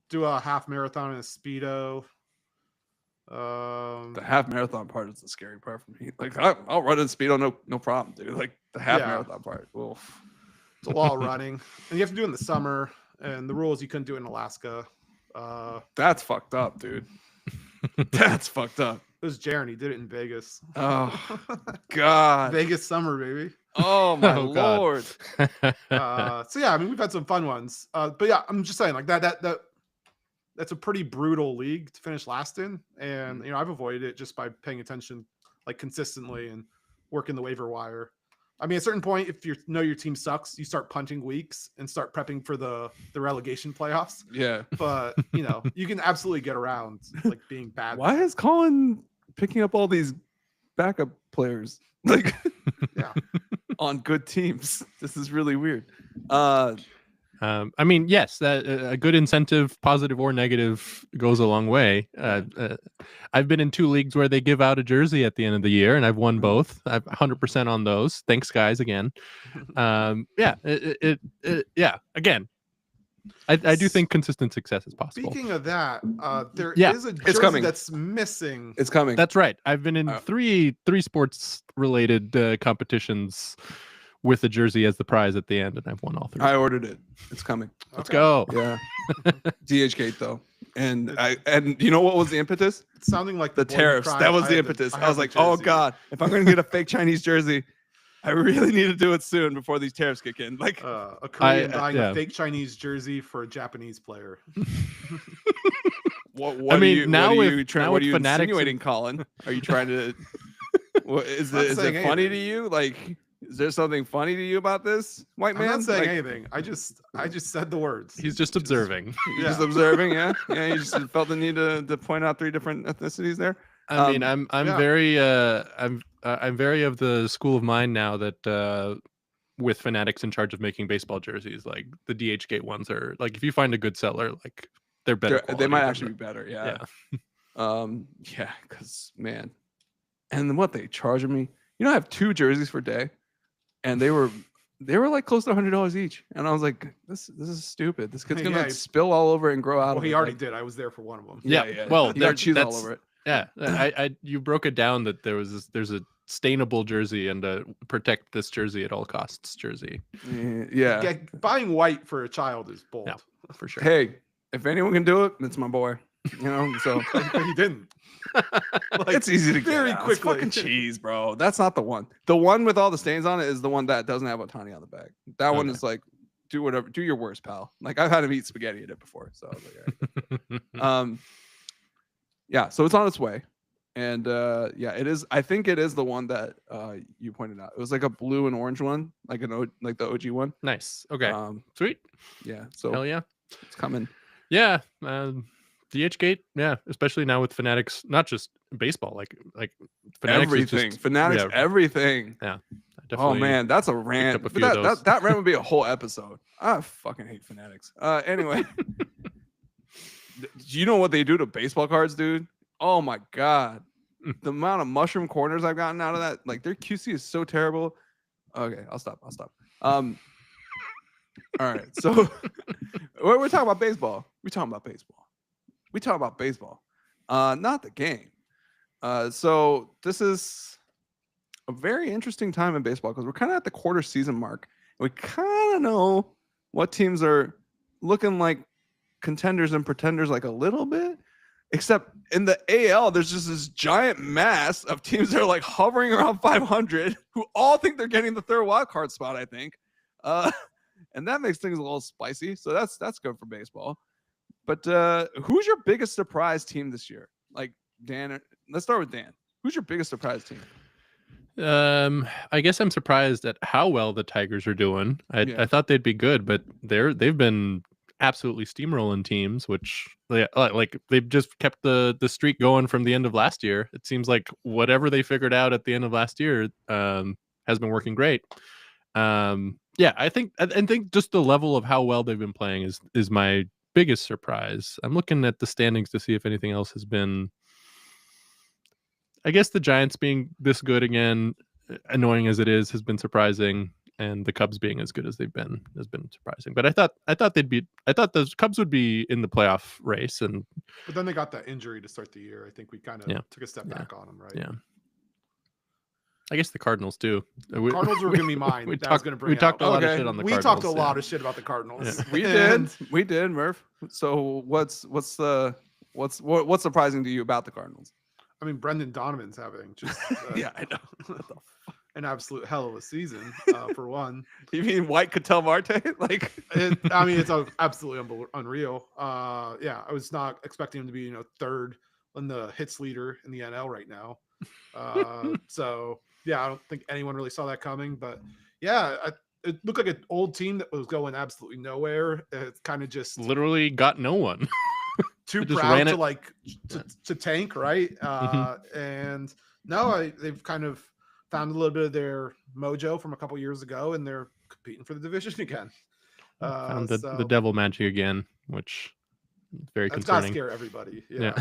Speaker 2: Do a half marathon in a Speedo.
Speaker 1: the half marathon part is the scary part for me. Like I'll run in Speedo, no problem, dude. Like the half marathon part. Oof.
Speaker 2: It's a lot of running, and you have to do it in the summer. And the rule is you couldn't do it in Alaska.
Speaker 1: That's fucked up, dude. That's fucked up.
Speaker 2: It was Jaren. He did it in Vegas.
Speaker 1: Oh God.
Speaker 2: Vegas summer, baby.
Speaker 1: Oh my
Speaker 3: Oh, God.
Speaker 1: Lord.
Speaker 2: So yeah, I mean, we've had some fun ones. But yeah, I'm just saying, like that's a pretty brutal league to finish last in, and you know, I've avoided it just by paying attention like consistently and working the waiver wire. I mean, at a certain point, if you know your team sucks, you start punting weeks and start prepping for the relegation playoffs.
Speaker 1: Yeah.
Speaker 2: But you know, you can absolutely get around like being bad.
Speaker 1: Why is Collin picking up all these backup players like
Speaker 2: Yeah.
Speaker 1: on good teams? This is really weird.
Speaker 3: I mean, yes, a good incentive, positive or negative, goes a long way. I've been in 2 leagues where they give out a jersey at the end of the year, and I've won both. I'm 100% on those. Thanks, guys, again. Yeah, yeah. Again, I do think consistent success is possible.
Speaker 2: Speaking of that, there
Speaker 3: Yeah,
Speaker 2: is a
Speaker 1: it's
Speaker 2: jersey
Speaker 1: coming.
Speaker 2: that's missing.
Speaker 1: It's coming.
Speaker 3: That's right. I've been in three sports related competitions with a jersey as the prize at the end, and I've won all 3.
Speaker 1: I ordered it. It's coming.
Speaker 3: Let's go.
Speaker 1: Yeah. DHgate though. And you know what was the impetus?
Speaker 2: It's sounding like
Speaker 1: The
Speaker 2: boy who
Speaker 1: tariffs.
Speaker 2: cried,
Speaker 1: That was
Speaker 2: I
Speaker 1: the
Speaker 2: have
Speaker 1: impetus. I
Speaker 2: have
Speaker 1: was
Speaker 2: the
Speaker 1: like, oh
Speaker 2: jersey.
Speaker 1: God, if I'm gonna get a fake Chinese jersey, I really need to do it soon before these tariffs kick in. Like
Speaker 2: A Korean buying
Speaker 3: yeah.
Speaker 2: a fake Chinese jersey for a Japanese player.
Speaker 1: what
Speaker 3: I mean,
Speaker 1: are you,
Speaker 3: now
Speaker 1: what are
Speaker 3: with-
Speaker 1: you trying
Speaker 3: now
Speaker 1: what
Speaker 3: with
Speaker 1: are you
Speaker 3: Fanatics and-
Speaker 1: insinuating, Collin? Are you trying to is
Speaker 2: I'm not
Speaker 1: it
Speaker 2: saying
Speaker 1: funny to
Speaker 2: anything.
Speaker 1: you? Like, is there something funny to you about this, white
Speaker 2: I'm
Speaker 1: man?
Speaker 2: not saying
Speaker 1: Like,
Speaker 2: anything. I just said the words.
Speaker 3: He's just observing.
Speaker 1: you're just
Speaker 2: Yeah.
Speaker 1: observing, yeah? Yeah, you just felt the need to point out 3 different ethnicities there.
Speaker 3: I mean, I'm
Speaker 2: yeah.
Speaker 3: very I'm very of the school of mind now that with Fanatics in charge of making baseball jerseys, like the DHgate ones are like, if you find a good seller, like they're better.
Speaker 1: They might
Speaker 3: quality
Speaker 1: actually
Speaker 3: than
Speaker 1: be better,
Speaker 3: the-
Speaker 1: yeah. Yeah, because man, and then what they charging me? You know, I have 2 jerseys for day, and they were like close to $100 each, and I was like, this is stupid. This kid's gonna
Speaker 2: Yeah,
Speaker 1: like, spill all over and grow out.
Speaker 2: Well,
Speaker 1: of
Speaker 2: he
Speaker 1: it.
Speaker 2: already
Speaker 1: Like,
Speaker 2: did. I was there for one of them.
Speaker 3: Yeah, well,
Speaker 1: he got cheese all
Speaker 3: that's-
Speaker 1: over it.
Speaker 3: Yeah, you broke it down that there's a stainable jersey and a protect this jersey at all costs jersey
Speaker 1: Yeah.
Speaker 2: Buying white for a child is bold.
Speaker 3: Yeah. for sure.
Speaker 1: Hey, if anyone can do it, it's my boy. You know, so
Speaker 2: But he didn't. Like,
Speaker 1: it's easy to get
Speaker 2: very
Speaker 1: out. It's
Speaker 2: quickly.
Speaker 1: fucking cheese, bro. That's not the one. The one with all the stains on it is the one that doesn't have Otani on the bag. That one
Speaker 3: Okay.
Speaker 1: is like, do whatever, do your worst, pal. Like, I've had him eat spaghetti in it before, so I was like, all right. Yeah, so it's on its way, and yeah, it is. I think it is the one that you pointed out. It was like a blue and orange one, like like the OG one.
Speaker 3: Nice. Okay. Sweet.
Speaker 1: Yeah, so
Speaker 3: Hell yeah.
Speaker 1: it's coming.
Speaker 3: Yeah. DHgate. Yeah. Especially now with Fanatics, not just baseball, like Fanatics is
Speaker 1: Everything,
Speaker 3: just,
Speaker 1: Fanatics,
Speaker 3: yeah,
Speaker 1: everything.
Speaker 3: I
Speaker 1: Oh
Speaker 3: definitely-
Speaker 1: man, that's a rant.
Speaker 3: up a
Speaker 1: But
Speaker 3: few of those.
Speaker 1: that rant would be a whole episode. I fucking hate Fanatics. Anyway, do you know what they do to baseball cards, dude? Oh my god, the amount of mushroom corners I've gotten out of that, like their QC is so terrible. Okay, I'll stop. All right, so we're talking about baseball. We're talking about baseball. Not the game. So this is a very interesting time in baseball because we're kind of at the quarter season mark. We kind of know what teams are looking like contenders and pretenders, like a little bit. Except in the AL, there's just this giant mass of teams that are like hovering around 500 who all think they're getting the 3rd wild card spot, I think. And that makes things a little spicy. So that's good for baseball. But who's your biggest surprise team this year? Like, Dan, let's start with Dan. Who's your biggest surprise team?
Speaker 3: I guess I'm surprised at how well the Tigers are doing.
Speaker 1: Yeah.
Speaker 3: I thought they'd be good, but they've been absolutely steamrolling teams, which like they've just kept the streak going from the end of last year. It seems like whatever they figured out at the end of last year has been working great. Yeah, I think just the level of how well they've been playing is my biggest surprise. I'm looking at the standings to see if anything else has been. I guess the Giants being this good again, annoying as it is, has been surprising, and the Cubs being as good as they've been has been surprising. But I thought the Cubs would be in the playoff race, and
Speaker 2: But then they got that injury to start the year. I think we kind of
Speaker 3: Yeah.
Speaker 2: took a step
Speaker 3: Yeah.
Speaker 2: back on them, right?
Speaker 3: yeah, I guess the Cardinals too.
Speaker 2: Cardinals were gonna be mine.
Speaker 3: We
Speaker 2: that I was
Speaker 3: talked
Speaker 2: gonna
Speaker 3: we
Speaker 2: bring
Speaker 3: talked
Speaker 2: out.
Speaker 3: a lot of
Speaker 1: Okay.
Speaker 3: shit on the
Speaker 2: We
Speaker 3: Cardinals.
Speaker 2: talked a lot of shit about the Cardinals.
Speaker 3: Yeah.
Speaker 1: We did, Murph. So what's surprising to you about the Cardinals?
Speaker 2: I I mean, Brendan Donovan's having just
Speaker 1: Yeah, I know. What the fuck?
Speaker 2: an absolute hell of a season for one.
Speaker 1: You mean White could tell Marte? Like,
Speaker 2: I mean, it's absolutely unreal. Yeah, I was not expecting him to be, third on the hits leader in the NL right now. So yeah, I don't think anyone really saw that coming. But yeah, it looked like an old team that was going absolutely nowhere. It's kind of just
Speaker 3: Literally got no one.
Speaker 2: too
Speaker 3: just
Speaker 2: proud
Speaker 3: ran
Speaker 2: to
Speaker 3: it.
Speaker 2: like to tank, right? And no, they've kind of found a little bit of their mojo from a couple years ago, and they're competing for the division again.
Speaker 3: Found the
Speaker 2: So
Speaker 3: devil magic again, which is very
Speaker 2: that's gotta
Speaker 3: concerning.
Speaker 2: scare everybody.
Speaker 3: Yeah.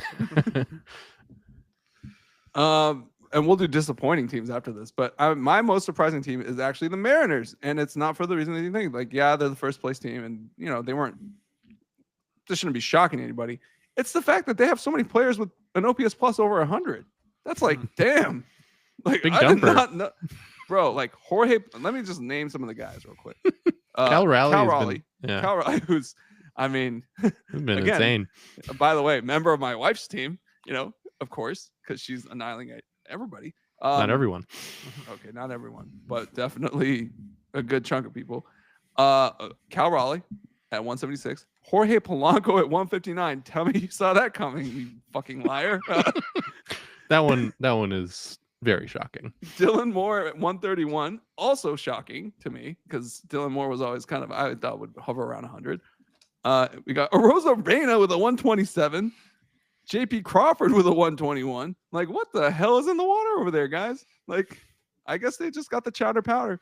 Speaker 1: And we'll do disappointing teams after this. But my most surprising team is actually the Mariners, and it's not for the reason that you think. Like, yeah, they're the first place team, and they weren't. This shouldn't be shocking to anybody. It's the fact that they have so many players with an OPS plus over 100. That's like, damn. Like,
Speaker 3: Big
Speaker 1: I
Speaker 3: jumper.
Speaker 1: did not know. Bro, like Jorge. Let me just name some of the guys real quick.
Speaker 3: Cal Raleigh.
Speaker 1: Cal
Speaker 3: has
Speaker 1: Raleigh.
Speaker 3: Been, yeah,
Speaker 1: Cal Raleigh, who's, I mean,
Speaker 3: it's been
Speaker 1: again,
Speaker 3: insane.
Speaker 1: by the way, member of my wife's team, of course, because she's annihilating everybody.
Speaker 3: Not everyone.
Speaker 1: Okay, not everyone, but definitely a good chunk of people. Cal Raleigh at 176. Jorge Polanco at 159. Tell me you saw that coming, you fucking liar.
Speaker 3: That one is very shocking.
Speaker 1: Dylan Moore at 131. Also shocking to me because Dylan Moore was always kind of, I thought, would hover around 100. We got Arosa Reina with a 127. JP Crawford with a 121. Like, what the hell is in the water over there, guys? Like, I guess they just got the chowder powder.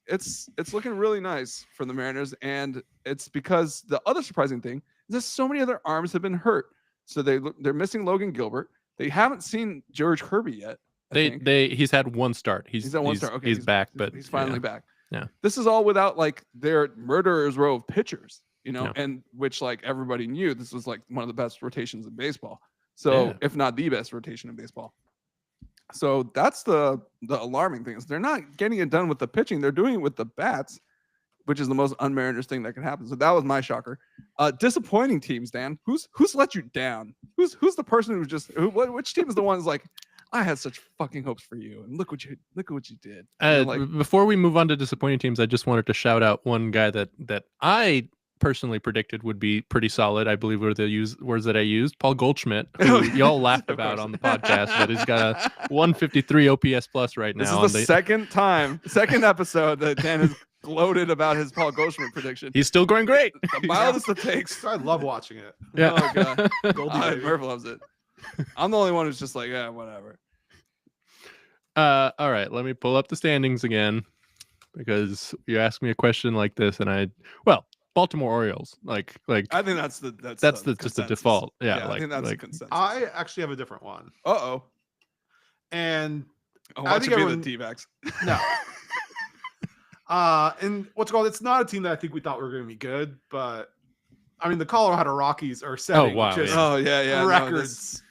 Speaker 1: It's looking really nice for the Mariners, and it's because the other surprising thing is that so many other arms have been hurt. So they're missing Logan Gilbert. They haven't seen George Kirby yet.
Speaker 3: He's had one start.
Speaker 1: He's at one start. Okay,
Speaker 3: he's back, but
Speaker 1: he's finally back.
Speaker 3: Yeah.
Speaker 1: This is all without like their murderer's row of pitchers,
Speaker 3: Yeah.
Speaker 1: and which like everybody knew this was like one of the best rotations in baseball. So if not the best rotation in baseball. So that's the alarming thing is they're not getting it done with the pitching. They're doing it with the bats, which is the most un-Mariners thing that can happen. So that was my shocker. Disappointing teams, Dan. Who's let you down? Who's the person who's just which team is the one who's like, I had such fucking hopes for you, and look what you did.
Speaker 3: Before we move on to disappointing teams, I just wanted to shout out one guy that I personally predicted would be pretty solid. I believe were the words that I used. Paul Goldschmidt, who y'all laughed about on the podcast, but he's got a 153 OPS plus right now.
Speaker 1: This is the second episode that Dan has gloated about his Paul Goldschmidt prediction.
Speaker 3: He's still going great.
Speaker 1: The mildest of takes.
Speaker 2: I love watching it.
Speaker 3: Yeah.
Speaker 1: Oh god.
Speaker 2: Goldie baby.
Speaker 1: Murph loves it. I'm the only one who's just like, yeah, whatever.
Speaker 3: All right, let me pull up the standings again because you asked me a question like this, and Baltimore Orioles, like
Speaker 1: I think that's
Speaker 3: just the
Speaker 1: consensus.
Speaker 3: default. Yeah,
Speaker 1: I think that's the consensus.
Speaker 2: I actually have a different one.
Speaker 1: Uh-oh.
Speaker 2: And
Speaker 1: I think
Speaker 2: everyone-
Speaker 1: the D-backs.
Speaker 2: no. And it's not a team that I think we thought were going to be good, but I mean, the Colorado Rockies are setting just records.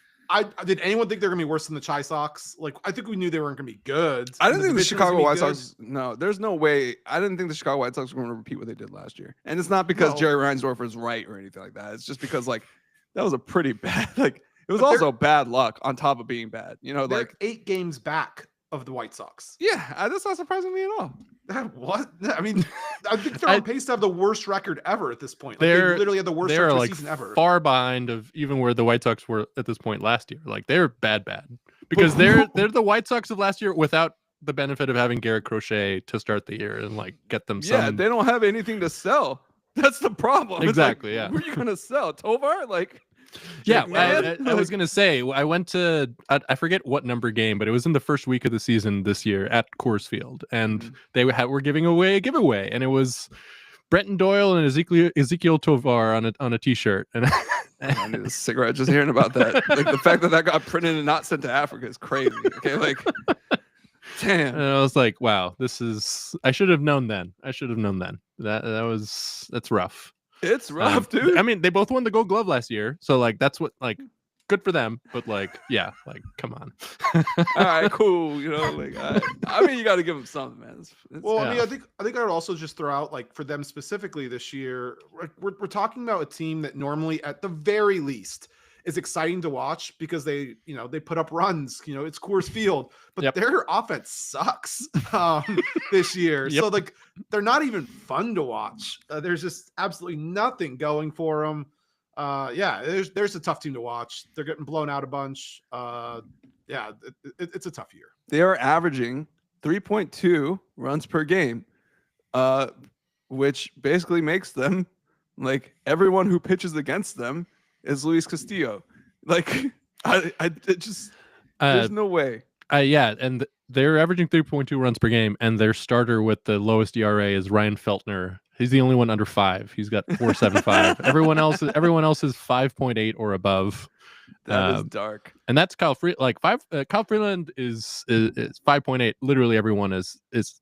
Speaker 2: Did anyone think they're going to be worse than the Chi Sox? Like, I think we knew they weren't going to be good.
Speaker 1: I didn't think the Chicago White Sox. No, there's no way. I didn't think the Chicago White Sox were going to repeat what they did last year. And it's not because Jerry Reinsdorfer is right or anything like that. It's just because like that was a pretty bad. Like it was also bad luck on top of being bad.
Speaker 2: They're
Speaker 1: like
Speaker 2: 8 games back of the White Sox.
Speaker 1: Yeah, that's not surprising me at all.
Speaker 2: What? I mean, I think they're on pace to have the worst record ever at this point. Like, they literally had the worst start to season ever.
Speaker 3: Far behind of even where the White Sox were at this point last year. Like they're bad because they're the White Sox of last year without the benefit of having Garrett Crochet to start the year and like get them some.
Speaker 1: Yeah, they don't have anything to sell. That's the problem.
Speaker 3: Exactly.
Speaker 1: Like, who are you gonna sell? Tovar? Like.
Speaker 3: Yeah, I was gonna say I went to I forget what number game, but it was in the first week of the season this year at Coors Field, and they were giving away a giveaway, and it was Brenton Doyle and Ezekiel Tovar on a T-shirt, and
Speaker 1: I need a cigarette just hearing about that. Like the fact that got printed and not sent to Africa is crazy. Okay, like damn.
Speaker 3: And I was like, wow, I should have known then. That's rough.
Speaker 1: It's rough, dude.
Speaker 3: I mean, they both won the Gold Glove last year, so like that's what like good for them. But like, yeah, like come on.
Speaker 1: All right, cool. Like I mean, you got to give them something, man.
Speaker 2: I mean, I think I would also just throw out like for them specifically this year, we're talking about a team that normally, at the very least, is exciting to watch because they put up runs. It's Coors Field, but their offense sucks this year.
Speaker 3: Yep.
Speaker 2: So like they're not even fun to watch. There's just absolutely nothing going for them. There's a tough team to watch. They're getting blown out a bunch. It's a tough year.
Speaker 1: They are averaging 3.2 runs per game, which basically makes them like everyone who pitches against them is Luis Castillo. Like, there's no way.
Speaker 3: And they're averaging 3.2 runs per game, and their starter with the lowest ERA is Ryan Feltner. He's the only one under 5. He's got 4.75. everyone else is 5.8 or above.
Speaker 1: That is dark.
Speaker 3: And that's Kyle Freeland. Kyle Freeland is 5.8. Literally everyone is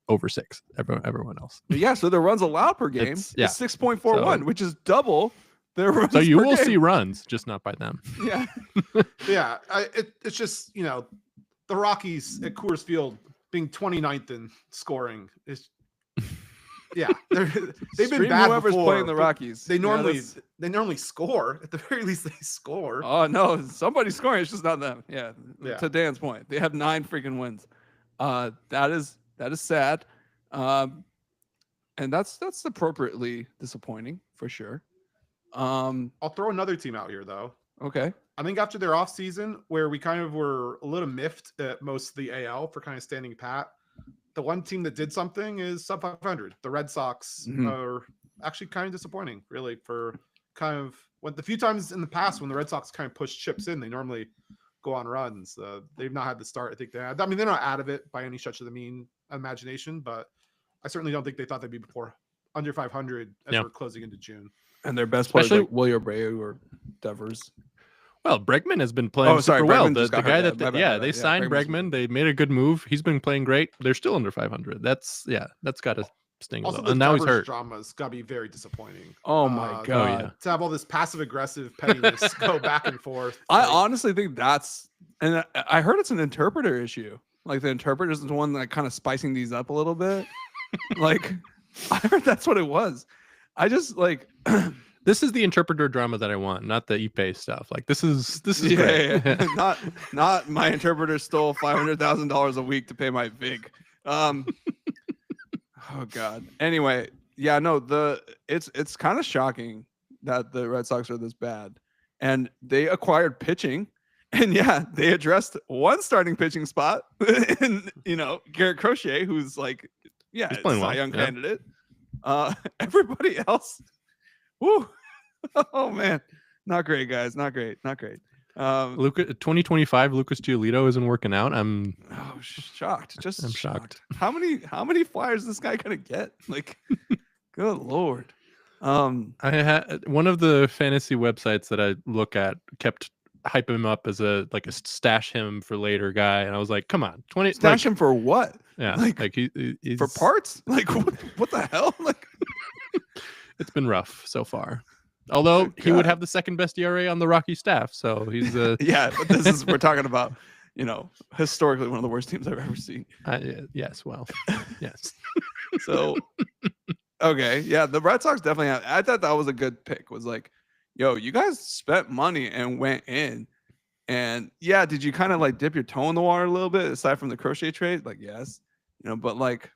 Speaker 3: over 6. Everyone else.
Speaker 1: Yeah, so the runs allowed per game is 6.41, which is double their runs.
Speaker 3: So you
Speaker 1: per
Speaker 3: will
Speaker 1: game.
Speaker 3: see runs, just not by them.
Speaker 1: Yeah.
Speaker 2: It's just the Rockies at Coors Field being 29th in scoring is. Yeah, they've been bad
Speaker 1: whoever's
Speaker 2: before.
Speaker 1: Playing the Rockies.
Speaker 2: They normally score. At the very least, they score.
Speaker 1: Oh no, somebody's scoring. It's just not them. Yeah. To Dan's point, they have 9 freaking wins. That is sad, and that's appropriately disappointing for sure.
Speaker 2: I'll throw another team out here though.
Speaker 1: Okay.
Speaker 2: I think after their off season, where we kind of were a little miffed at most of the AL for kind of standing pat. The one team that did something is sub 500. The Red Sox are actually kind of disappointing, really, for kind of the few times in the past when the Red Sox kind of push chips in, they normally go on runs. They've not had the start I think they had. I mean, they're not out of it by any stretch of the imagination, but I certainly don't think they thought they'd be under 500 as we're closing into June.
Speaker 1: And their best players like William Abreu or Devers.
Speaker 3: Well, Bregman has been playing super well. The guy they signed
Speaker 1: Bregman's
Speaker 3: Bregman. They made a good move. He's been playing great. They're still under 500. That's got to sting.
Speaker 2: Also,
Speaker 3: and now he's hurt.
Speaker 2: Drama's got to be very disappointing.
Speaker 1: Oh my god!
Speaker 2: To have all this passive aggressive pettiness go back and forth.
Speaker 1: I honestly think and I heard it's an interpreter issue. Like the interpreter is the one that kind of spicing these up a little bit. Like I heard that's what it was. I just like.
Speaker 3: This is the interpreter drama that I want, not the Ipe stuff. Like this is great.
Speaker 1: Yeah. not my interpreter stole $500,000 a week to pay my VIG. Oh god. Anyway, it's kind of shocking that the Red Sox are this bad, and they acquired pitching, and they addressed one starting pitching spot, and Garrett Crochet, who's like he's playing well. Young candidate. Everybody else. Woo. Oh man, not great, guys. Not great.
Speaker 3: 2025 Lucas Giolito isn't working out. I'm
Speaker 1: shocked. I'm
Speaker 3: shocked.
Speaker 1: How many flyers is this guy gonna get? Like, good lord.
Speaker 3: I had one of the fantasy websites that I look at kept hyping him up as a stash him for later guy, and I was like, come on,
Speaker 1: stash him for what?
Speaker 3: Yeah, he's
Speaker 1: for parts. Like what the hell? Like.
Speaker 3: It's been rough so far. Although he would have the second best ERA on the Rocky staff, so he's
Speaker 1: but we're talking about historically one of the worst teams I've ever seen.
Speaker 3: Yes.
Speaker 1: So okay, the Red Sox definitely have. I thought that was a good pick. Was like, yo, you guys spent money and went in, and did you kind of like dip your toe in the water a little bit aside from the Crochet trade? Like yes, but like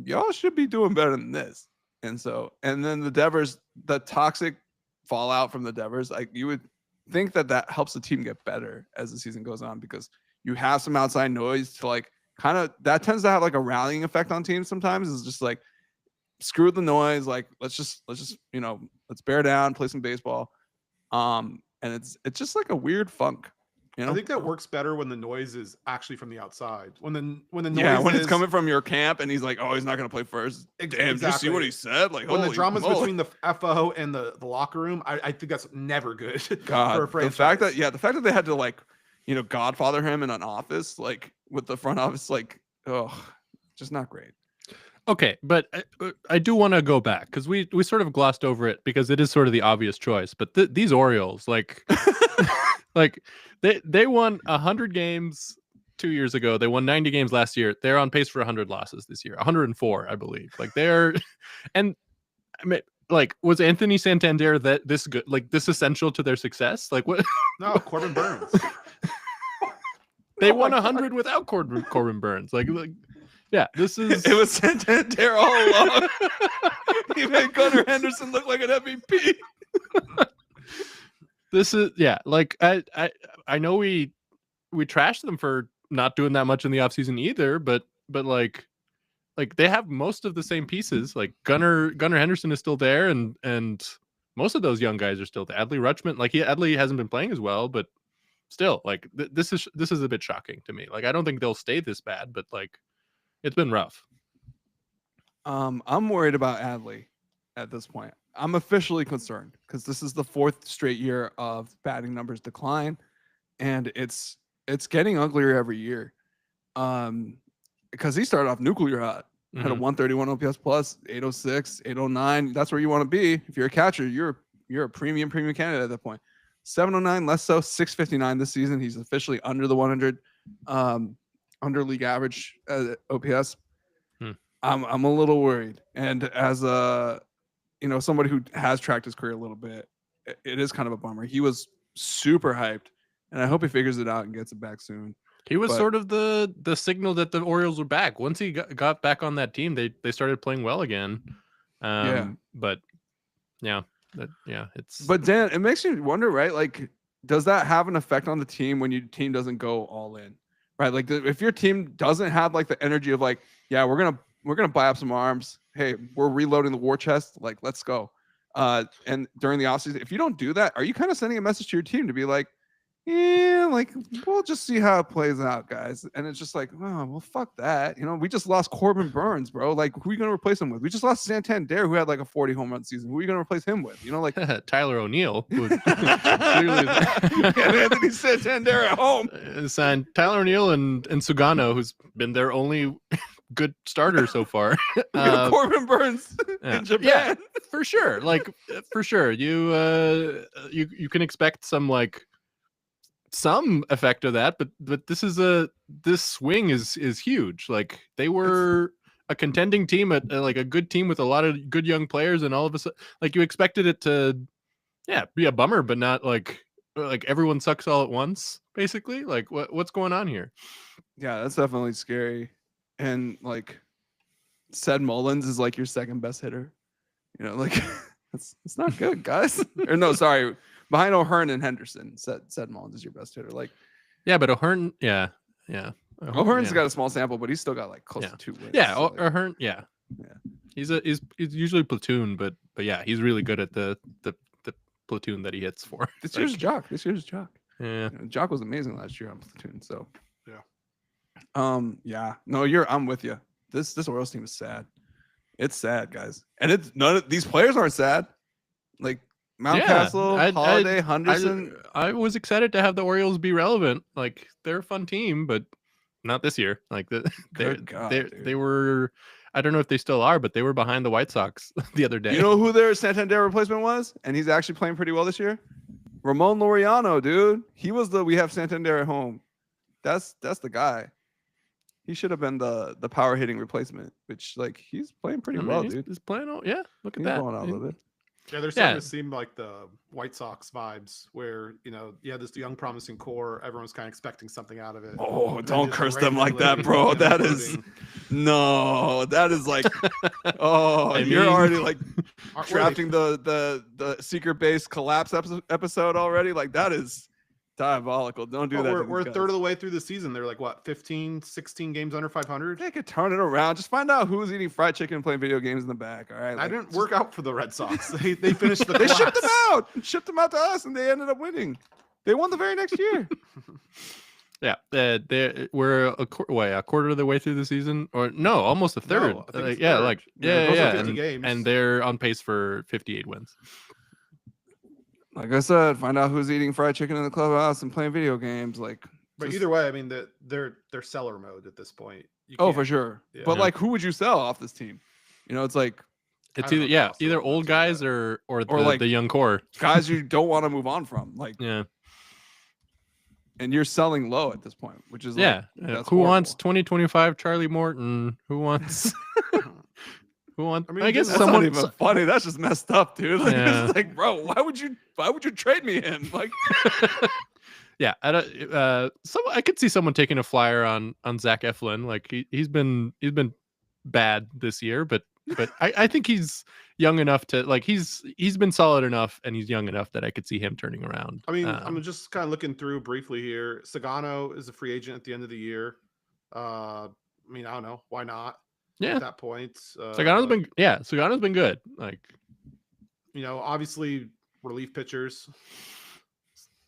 Speaker 1: y'all should be doing better than this. And then the Devers, the toxic fallout from the Devers, like you would think that helps the team get better as the season goes on, because you have some outside noise to like kind of that tends to have like a rallying effect on teams sometimes. It's just like screw the noise, like let's just let's bear down, play some baseball. And it's just like a weird funk.
Speaker 2: I think that works better when the noise is actually from the outside. When the noise
Speaker 1: it's coming from your camp and he's like, oh, he's not going to play first. Damn, did you see what he said? Like,
Speaker 2: when the drama's between the FO and the locker room, I think that's never good.
Speaker 1: God,
Speaker 2: for a franchise.
Speaker 1: the fact that they had to like, Godfather him in an office, like with the front office, like, just not great.
Speaker 3: Okay, but I do want to go back because we sort of glossed over it because it is sort of the obvious choice. But these Orioles, like. Like they won 100 games 2 years ago. They won 90 games last year. They're on pace for 100 losses this year. 104, I believe. Like and I mean, like, was Anthony Santander this good, like this essential to their success? Like, what?
Speaker 2: No, Corbin Burns.
Speaker 3: They
Speaker 1: Oh
Speaker 3: won
Speaker 1: my
Speaker 3: 100 without Corbin Burns. Like, yeah, this is.
Speaker 1: It was Santander all along. He made Gunnar Henderson look like an MVP.
Speaker 3: This is like I know we trashed them for not doing that much in the offseason either, but like they have most of the same pieces. Like Gunnar Henderson is still there, and most of those young guys are still there. Adley Rutschman, like Adley hasn't been playing as well, but still, like this is a bit shocking to me. Like I don't think they'll stay this bad, but like it's been rough.
Speaker 1: I'm worried about Adley at this point. I'm officially concerned because this is the 4th straight year of batting numbers decline, and it's getting uglier every year. Because he started off nuclear hot, had a 131 OPS plus, 806, 809. That's where you want to be. If you're a catcher, you're a premium candidate at that point. 709 less so, 659 this season. He's officially under the 100, under league average OPS. I'm a little worried, and as a somebody who has tracked his career a little bit, it is kind of a bummer. He was super hyped, and I hope he figures it out and gets it back soon.
Speaker 3: He was sort of the signal that the Orioles were back. Once he got back on that team, they started playing well again. But it's.
Speaker 1: But Dan, it makes you wonder, right? Like, does that have an effect on the team when your team doesn't go all in, right? Like, if your team doesn't have like the energy of like, yeah, we're gonna buy up some arms. Hey, we're reloading the war chest. Like, let's go. And during the offseason, if you don't do that, are you kind of sending a message to your team to be like, yeah, like we'll just see how it plays out, guys? And it's just like, oh, well, fuck that. We just lost Corbin Burns, bro. Like, who are you gonna replace him with? We just lost Santander, who had like a 40 home run season. Who are you gonna replace him with? Like
Speaker 3: Tyler O'Neill, who
Speaker 1: clearly Anthony Santander at home.
Speaker 3: Signed Tyler O'Neill and Sugano, who's been their only good starter so far.
Speaker 1: Corbin Burns in Japan.
Speaker 3: Yeah, for sure. Like for sure. You can expect some effect of that, but this swing is huge. Like they were a contending team at like a good team with a lot of good young players, and all of a sudden, like you expected it to be a bummer, but not like everyone sucks all at once, basically. Like what's going on here?
Speaker 1: Yeah, that's definitely scary. And like Sed Mullins is like your second best hitter. Like it's not good, guys. Or no, sorry. Behind O'Hearn and Henderson, Sed Mullins is your best hitter. Like,
Speaker 3: yeah, but O'Hearn,
Speaker 1: O'Hearn's got a small sample, but he's still got like close to 2 wins.
Speaker 3: Yeah,
Speaker 1: so, like,
Speaker 3: O'Hearn, yeah. He's usually platoon, but yeah, he's really good at the platoon that he hits for.
Speaker 1: This year's Jock.
Speaker 3: Yeah,
Speaker 1: Jock was amazing last year on platoon. So
Speaker 2: yeah.
Speaker 1: No, I'm with you. This Orioles team is sad. It's sad, guys, and it's none of these players aren't sad. Like. Mountcastle, Holiday, Henderson.
Speaker 3: I was excited to have the Orioles be relevant. Like they're a fun team, but not this year. Like they were. I don't know if they still are, but they were behind the White Sox the other day.
Speaker 1: You know who their Santander replacement was, and he's actually playing pretty well this year. Ramon Laureano, dude. He was we have Santander at home. That's the guy. He should have been the power hitting replacement, which like he's playing pretty well, dude.
Speaker 3: He's playing. Look at
Speaker 1: he's
Speaker 3: that.
Speaker 1: Going out a little bit.
Speaker 2: Yeah, they're starting to seem like the White Sox vibes where, you have this young promising core. Everyone's kind of expecting something out of it.
Speaker 1: Oh, don't curse them like that, bro. That is like, you're already like drafting the secret base collapse episode already. Like that is diabolical. Don't do that.
Speaker 2: We're a third of the way through the season. They're like, what, 15, 16 games under 500?
Speaker 1: They could turn it around. Just find out who's eating fried chicken and playing video games in the back. All right.
Speaker 2: I didn't work out for the Red Sox. They finished the
Speaker 1: They shipped them out to us, and they ended up winning. They won the very next year.
Speaker 3: Yeah, we're a quarter of the way through the season, or no, almost a third.
Speaker 2: No,
Speaker 3: and they're on pace for 58 wins.
Speaker 1: Like I said, find out who's eating fried chicken in the clubhouse and playing video games.
Speaker 2: But either way, I mean, they're seller mode at this point.
Speaker 1: For sure. Yeah. But like, who would you sell off this team? It's like
Speaker 3: it's either old guys or the young core
Speaker 1: guys you don't want to move on from. Like and you're selling low at this point, which is who
Speaker 3: wants 2025 Charlie Morton? Who wants Who wants?
Speaker 2: I mean,
Speaker 3: I guess
Speaker 1: That's
Speaker 3: someone.
Speaker 1: not even funny. That's just messed up, dude. Like,
Speaker 3: Yeah.
Speaker 1: it's like, bro, why would you trade me him? Like,
Speaker 3: Yeah, I don't. I could see someone taking a flyer on Zach Eflin. Like he's been bad this year, but I think he's young enough to like he's been solid enough, and he's young enough that I could see him turning around.
Speaker 2: I mean, I'm just kind of looking through briefly here. Sagano is a free agent at the end of the year. I mean, I don't know why not.
Speaker 3: Yeah.
Speaker 2: At that point,
Speaker 3: Sagano's been good. Like,
Speaker 2: obviously relief pitchers.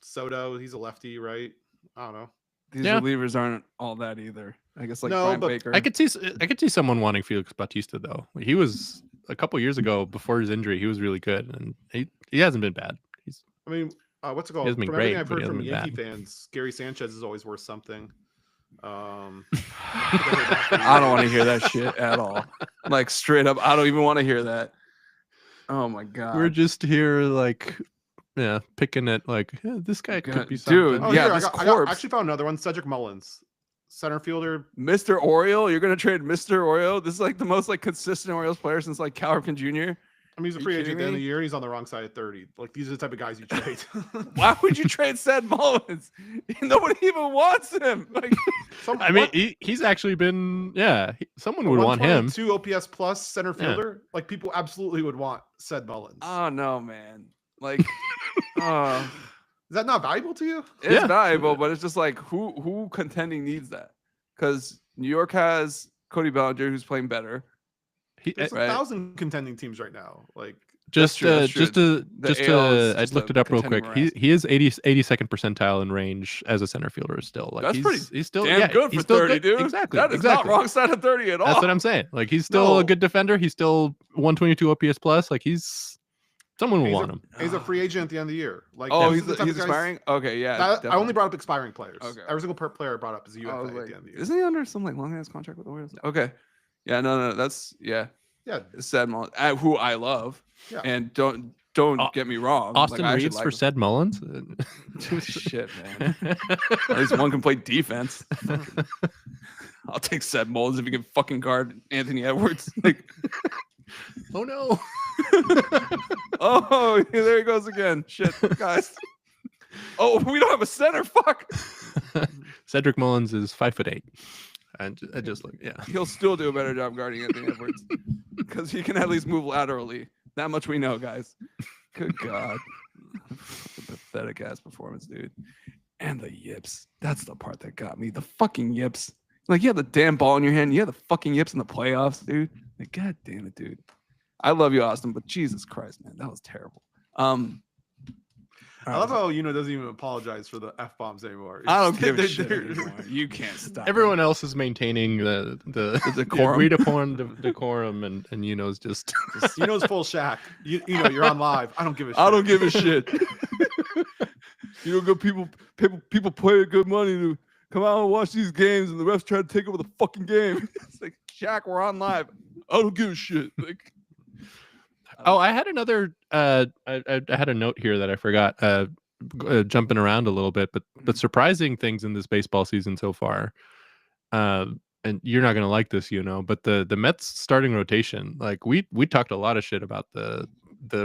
Speaker 2: Soto, he's a lefty, right? I don't know.
Speaker 1: these relievers aren't all that either. I guess like
Speaker 2: No,
Speaker 1: Brian
Speaker 2: but
Speaker 1: Baker.
Speaker 3: I could see someone wanting Felix Bautista though. He was a couple years ago before his injury. He was really good, and he hasn't been bad.
Speaker 2: I mean, what's it called?
Speaker 3: hasn't been
Speaker 2: From
Speaker 3: great,
Speaker 2: everything I've
Speaker 3: but he
Speaker 2: heard from
Speaker 3: hasn't been
Speaker 2: Yankee fans, Gary Sanchez is always worth something.
Speaker 1: I don't want to hear that shit at all. Like straight up, I don't even want to hear that. Oh my god.
Speaker 3: We're just here like, yeah, picking at like this guy could be
Speaker 1: Dude,
Speaker 3: something.
Speaker 2: Oh,
Speaker 1: yeah,
Speaker 2: here,
Speaker 1: this
Speaker 2: I actually found another one. Cedric Mullins, center fielder.
Speaker 1: Mr. Oriole, you're gonna trade Mr. Oriole? This is like the most like consistent Orioles player since like Cal Ripken Jr.
Speaker 2: I mean, he's a
Speaker 1: Are you
Speaker 2: free agent
Speaker 1: kidding
Speaker 2: at the end of
Speaker 1: me?
Speaker 2: the year, and he's on the wrong side of 30. Like, these are the type of guys you trade.
Speaker 1: Why would you trade Seth Mullins? Nobody even wants him. Like,
Speaker 3: I mean, he's actually been someone would want him.
Speaker 2: 2 OPS plus center fielder. Like, people absolutely would want Sed Mullins.
Speaker 1: oh no, man. Like,
Speaker 2: Is that not valuable to you?
Speaker 1: it's valuable, but it's just like who contending needs that? Because New York has Cody Bellinger, who's playing better.
Speaker 2: There's
Speaker 1: Right.
Speaker 2: 1,000 contending teams right now. Like,
Speaker 3: Just
Speaker 1: true, that's
Speaker 3: just
Speaker 1: true.
Speaker 3: to
Speaker 1: The
Speaker 3: just
Speaker 1: AL is
Speaker 3: to I
Speaker 1: just
Speaker 3: looked
Speaker 1: a
Speaker 3: it up real quick.
Speaker 1: contending
Speaker 3: He is 82nd percentile in range as a center fielder still. Like
Speaker 1: That's
Speaker 3: he's still
Speaker 1: Damn good for
Speaker 3: he's still
Speaker 1: 30,
Speaker 3: good.
Speaker 1: dude.
Speaker 3: Exactly.
Speaker 1: That is not wrong side of 30 at all.
Speaker 3: That's what I'm saying. Like he's still
Speaker 1: No.
Speaker 3: a good defender. He's still 122 OPS plus. Like someone will want him.
Speaker 2: He's a free agent at the end of the year. Like,
Speaker 1: Oh,
Speaker 2: this
Speaker 1: he's
Speaker 2: is the type of guys-
Speaker 1: expiring? Okay, yeah.
Speaker 2: I only
Speaker 1: definitely.
Speaker 2: brought up expiring players.
Speaker 1: Okay.
Speaker 2: Every single player I brought up is a
Speaker 1: I
Speaker 2: UFA
Speaker 1: was
Speaker 2: at
Speaker 1: like,
Speaker 2: the end of the year.
Speaker 1: isn't he under some like long ass contract with the Orioles? Okay. Yeah, no, that's
Speaker 2: Yeah.
Speaker 1: Sed Mullins, who I love.
Speaker 2: Yeah.
Speaker 1: And don't get me wrong.
Speaker 3: Austin
Speaker 1: like, I actually
Speaker 3: Reeves
Speaker 1: like
Speaker 3: for
Speaker 1: him.
Speaker 3: Sed Mullins.
Speaker 1: Shit, man. At least one can play defense. I'll take Sed Mullins if he can fucking guard Anthony Edwards. Like,
Speaker 3: Oh no.
Speaker 1: oh, there he goes again. Shit, guys. Oh, we don't have a center. Fuck.
Speaker 3: Cedric Mullins is 5'8". I just look, yeah.
Speaker 1: He'll still do a better job guarding Anthony Edwards because he can at least move laterally. That much we know, guys. Good God. Pathetic ass performance, dude. And the yips. That's the part that got me. The fucking yips. Like, you had the damn ball in your hand. You had the fucking yips in the playoffs, dude. Like, God damn it, dude. I love you, Austin, but Jesus Christ, man. That was terrible.
Speaker 2: I love how doesn't even apologize for the F-bombs anymore.
Speaker 1: I don't give a shit anymore. You can't stop.
Speaker 3: Everyone else is maintaining the
Speaker 1: decorum.
Speaker 3: agreed upon decorum, and Euno's just
Speaker 2: Euno's full Shaq. You're on live. I don't give a shit.
Speaker 1: I don't give a shit. Good people pay good money to come out and watch these games, and the refs try to take over the fucking game. It's like, Shaq, we're on live. I don't give a shit. Like,
Speaker 3: Oh, I had another. I had a note here that I forgot. Jumping around a little bit, but surprising things in this baseball season so far. And you're not gonna like this, but the Mets starting rotation, like we talked a lot of shit about the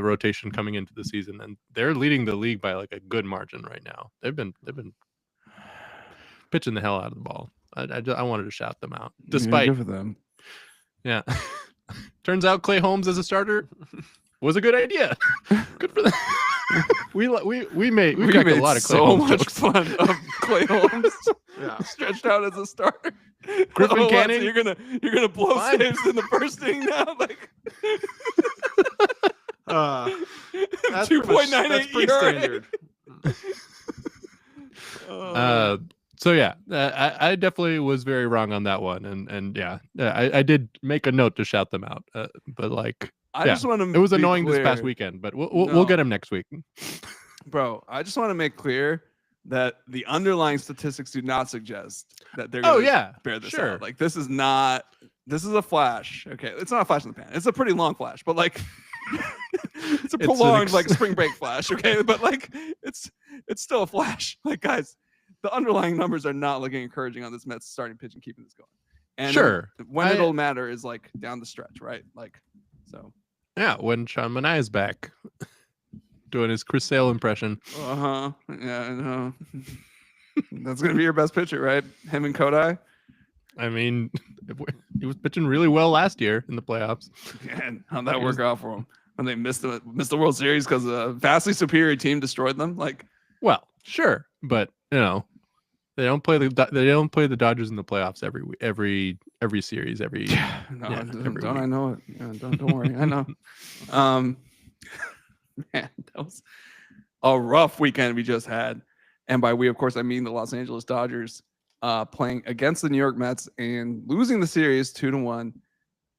Speaker 3: rotation coming into the season, and they're leading the league by like a good margin right now. They've been pitching the hell out of the ball. I wanted to shout them out, despite
Speaker 1: good for them.
Speaker 3: Yeah. Turns out Clay Holmes as a starter was a good idea. Good for them. we made a lot of Clay
Speaker 1: so
Speaker 3: Holmes
Speaker 1: much
Speaker 3: jokes.
Speaker 1: fun of Clay Holmes.
Speaker 2: Yeah.
Speaker 1: Stretched out as a starter.
Speaker 3: Griffin
Speaker 1: What,
Speaker 3: Canning?
Speaker 1: so you're gonna blow
Speaker 3: Fine.
Speaker 1: saves in the first inning now, like
Speaker 2: That's
Speaker 1: 2.98
Speaker 2: pretty standard.
Speaker 3: So yeah, I definitely was very wrong on that one, and yeah, I did make a note to shout them out, but like,
Speaker 1: I just want to.
Speaker 3: it was annoying
Speaker 1: clear,
Speaker 3: this past weekend, but we'll
Speaker 1: No.
Speaker 3: get him next week.
Speaker 1: bro. I just want to make clear that the underlying statistics do not suggest that they're
Speaker 3: Oh
Speaker 1: gonna
Speaker 3: yeah,
Speaker 1: bear this
Speaker 3: sure.
Speaker 1: out. Like, this is a flash. Okay, it's not a flash in the pan. It's a pretty long flash, but like it's a
Speaker 3: an
Speaker 1: prolonged like spring break flash. Okay, but like it's still a flash. Like, guys, the underlying numbers are not looking encouraging on this Mets starting pitch and keeping this going. And
Speaker 3: Sure.
Speaker 1: when it'll matter is like down the stretch, right? Like So
Speaker 3: Yeah, when Sean Manai is back doing his Chris Sale impression.
Speaker 1: yeah, I know. That's gonna be your best pitcher, right? Him and Kodai.
Speaker 3: I mean, he was pitching really well last year in the playoffs.
Speaker 1: And how'd that work out for him when they missed the World Series because a vastly superior team destroyed them? Like,
Speaker 3: well, sure, but they don't play the Dodgers in the playoffs every series every.
Speaker 1: Don't I know it? Yeah, don't worry, I know. Man, that was a rough weekend we just had, and by we, of course, I mean the Los Angeles Dodgers playing against the New York Mets and losing the series 2-1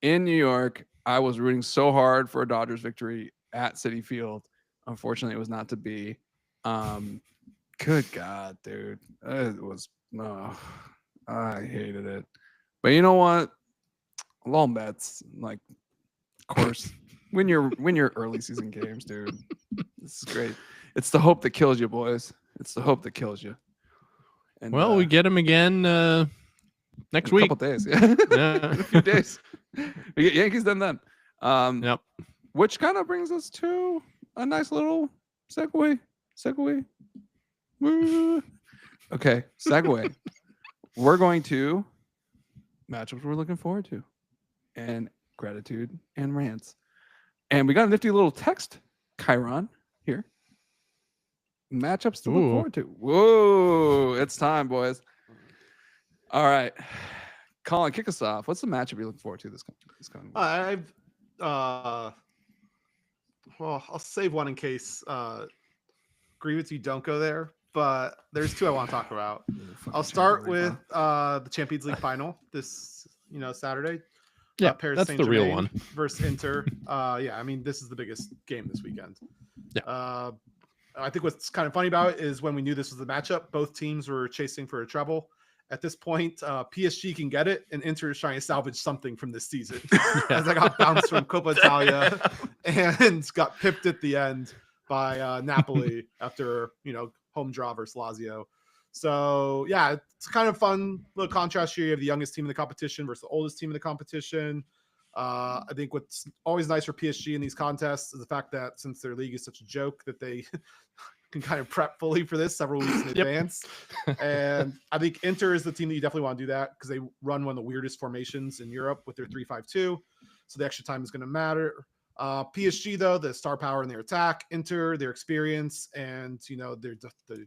Speaker 1: in New York. I was rooting so hard for a Dodgers victory at Citi Field. Unfortunately, it was not to be. Good God, dude. It was I hated it. But you know what? Lol Mets, like, of course, win your early season games, dude. This is great. It's the hope that kills you, boys. It's the hope that kills you. And,
Speaker 3: well, we get him again next
Speaker 1: in
Speaker 3: week.
Speaker 1: a couple days. Yeah. In a few days. We get Yankees then.
Speaker 3: Yep.
Speaker 1: Which kind of brings us to a nice little segue. Okay, segue. We're going to matchups we're looking forward to, and gratitude and rants. And we got a nifty little text, Chiron, here. Matchups to look forward to. Whoa, it's time, boys. All right. Collin, kick us off. What's the matchup you look forward to this coming week?
Speaker 2: Well, I'll save one in case Grievance you don't go there, but there's two I want to talk about. I'll start with the Champions League final this Saturday.
Speaker 3: Yeah,
Speaker 2: Paris
Speaker 3: that's the real one
Speaker 2: versus Inter. Yeah, I mean this is the biggest game this weekend.
Speaker 3: Yeah.
Speaker 2: I think what's kind of funny about it is when we knew this was the matchup, both teams were chasing for a treble. At this point, PSG can get it, and Inter is trying to salvage something from this season. As I got bounced from Coppa Italia and got pipped at the end by Napoli after home draw versus Lazio. So yeah, it's kind of fun little contrast here. You have the youngest team in the competition versus the oldest team in the competition. I think what's always nice for PSG in these contests is the fact that since their league is such a joke that they can kind of prep fully for this several weeks in advance. And I think Inter is the team that you definitely want to do that because they run one of the weirdest formations in Europe with their 3-5-2. So the extra time is going to matter. PSG, though, the star power in their attack, Inter, their experience, and their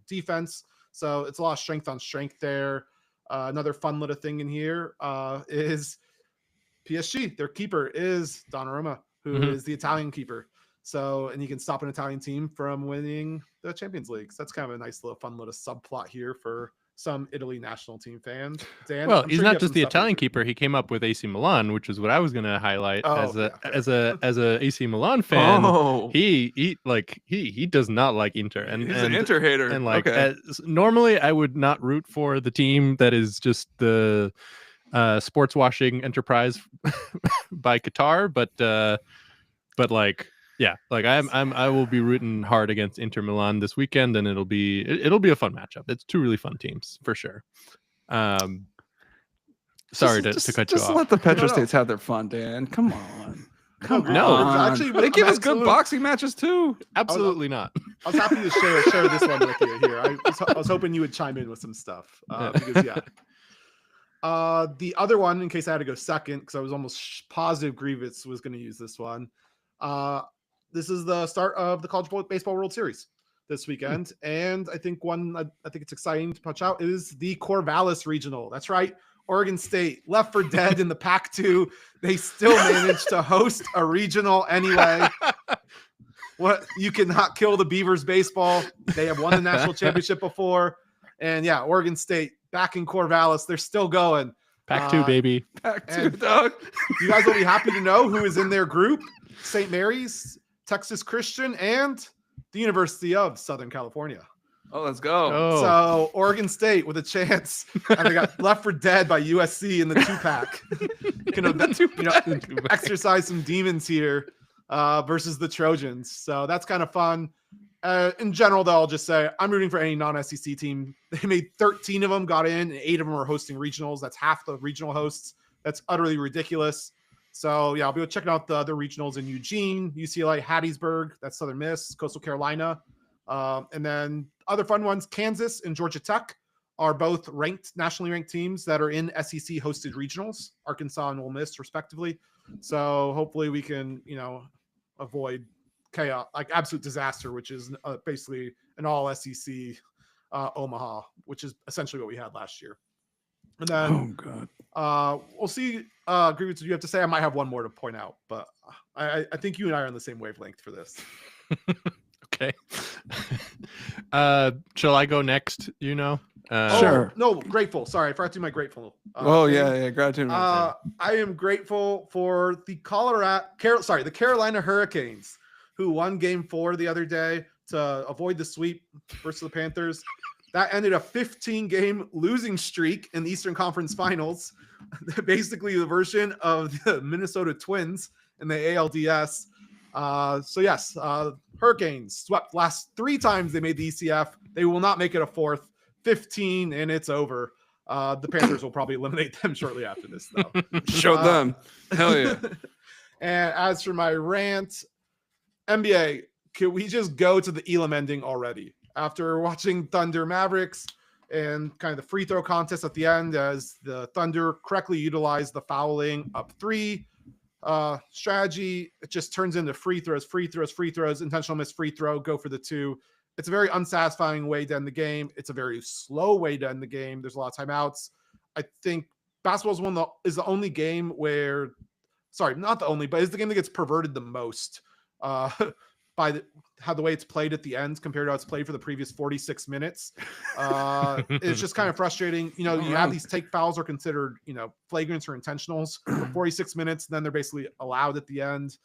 Speaker 2: defense. So it's a lot of strength on strength there. Another fun little thing in here is PSG. Their keeper is Donnarumma, who is the Italian keeper. So, and you can stop an Italian team from winning the Champions League. So that's kind of a nice little fun little subplot here for some Italy national team fans. Dan,
Speaker 3: well, he's not just the Italian keeper. He came up with AC Milan, which is what I was going to highlight as a AC Milan fan.
Speaker 1: Oh.
Speaker 3: He does not like Inter, and
Speaker 1: he's an Inter hater.
Speaker 3: And normally I would not root for the team that is just the sports washing enterprise by Qatar, but like. Yeah, like I will be rooting hard against Inter Milan this weekend, and it'll be a fun matchup. It's two really fun teams for sure. Sorry to cut you off.
Speaker 1: Just let the Petro States have their fun, Dan. Come on.
Speaker 3: No,
Speaker 2: actually,
Speaker 1: they give us good boxing matches too.
Speaker 3: Absolutely not.
Speaker 2: I was happy to share this one with you here. I was hoping you would chime in with some stuff because the other one, in case I had to go second, because I was almost positive Grievous was going to use this one. This is the start of the College Baseball World Series this weekend. And I think I think it's exciting to punch out is the Corvallis Regional. That's right. Oregon State left for dead in the Pac-2. They still managed to host a regional anyway. What, you cannot kill the Beavers baseball. They have won the national championship before. And yeah, Oregon State back in Corvallis. They're still going.
Speaker 3: Pac-2, baby.
Speaker 1: Pac-2, dog.
Speaker 2: You guys will be happy to know who is in their group. St. Mary's, Texas Christian, and the University of Southern California.
Speaker 1: Oh, let's go.
Speaker 3: Oh.
Speaker 2: So Oregon State with a chance. And they got left for dead by USC in the 2-pack. Exercise some demons here versus the Trojans. So that's kind of fun. In general, though, I'll just say I'm rooting for any non-SEC team. They made 13 of them got in, and 8 of them are hosting regionals. That's half the regional hosts. That's utterly ridiculous. So yeah, I'll be checking out the other regionals in Eugene, UCLA, Hattiesburg, that's Southern Miss, Coastal Carolina. And then other fun ones, Kansas and Georgia Tech are both nationally ranked teams that are in SEC hosted regionals, Arkansas and Ole Miss respectively. So hopefully we can, avoid chaos, like absolute disaster, which is basically an all SEC Omaha, which is essentially what we had last year. And then we'll see. Agree with what you have to say. I might have one more to point out, but I think you and I are on the same wavelength for this.
Speaker 3: Okay. Shall I go next?
Speaker 1: Sure.
Speaker 2: No, grateful. Sorry, I forgot to do my grateful.
Speaker 1: Gratitude.
Speaker 2: I am grateful for the the Carolina Hurricanes, who won Game 4 the other day to avoid the sweep versus the Panthers. That ended a 15-game losing streak in the Eastern Conference Finals, basically the version of the Minnesota Twins in the ALDS. So yes, Hurricanes swept last 3 times they made the ECF. They will not make it a 4th. 15 and it's over. The Panthers will probably eliminate them shortly after this, though.
Speaker 1: Show them. Hell yeah.
Speaker 2: And as for my rant, NBA, can we just go to the Elam ending already? After watching Thunder Mavericks and kind of the free throw contest at the end, as the Thunder correctly utilized the fouling up 3 strategy, it just turns into free throws, intentional miss free throw, go for the 2. It's a very unsatisfying way to end the game. It's a very slow way to end the game. There's a lot of timeouts. I think basketball is the only game where, not the only, but is the game that gets perverted the most by the way it's played at the end compared to how it's played for the previous 46 minutes. It's just kind of frustrating. You have these take fouls are considered, flagrants or intentionals for 46 minutes. Then they're basically allowed at the end.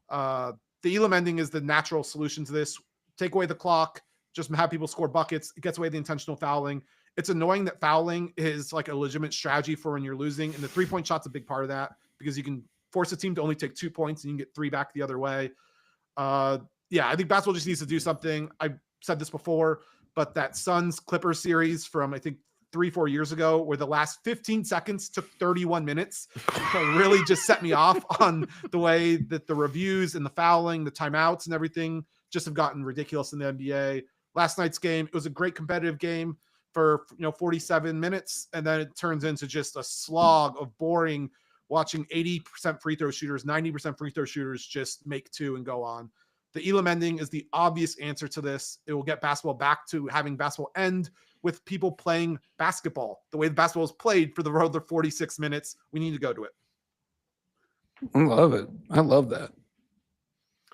Speaker 2: The Elam ending is the natural solution to this. Take away the clock, just have people score buckets. It gets away the intentional fouling. It's annoying that fouling is like a legitimate strategy for when you're losing. And the 3-point shot's a big part of that because you can force a team to only take 2 points and you can get 3 back the other way. I think basketball just needs to do something. I said this before, but that Suns Clippers series from, I think, 3-4 years ago, where the last 15 seconds took 31 minutes, really just set me off on the way that the reviews and the fouling, the timeouts and everything just have gotten ridiculous in the NBA. Last night's game, it was a great competitive game for 47 minutes, and then it turns into just a slog of boring watching 80% free throw shooters, 90% free throw shooters just make 2 and go on. The Elam ending is the obvious answer to this. It will get basketball back to having basketball end with people playing basketball the way the basketball is played for the other 46 minutes. We need to go to it.
Speaker 1: I love it. I love that.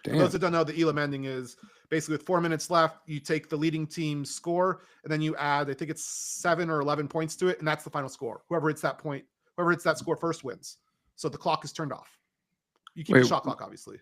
Speaker 2: For those that don't know, the Elam ending is basically with 4 minutes left, you take the leading team's score, and then you add, I think it's 7 or 11 points to it, and that's the final score. Whoever hits that score first wins. So the clock is turned off. You keep the shot clock, obviously.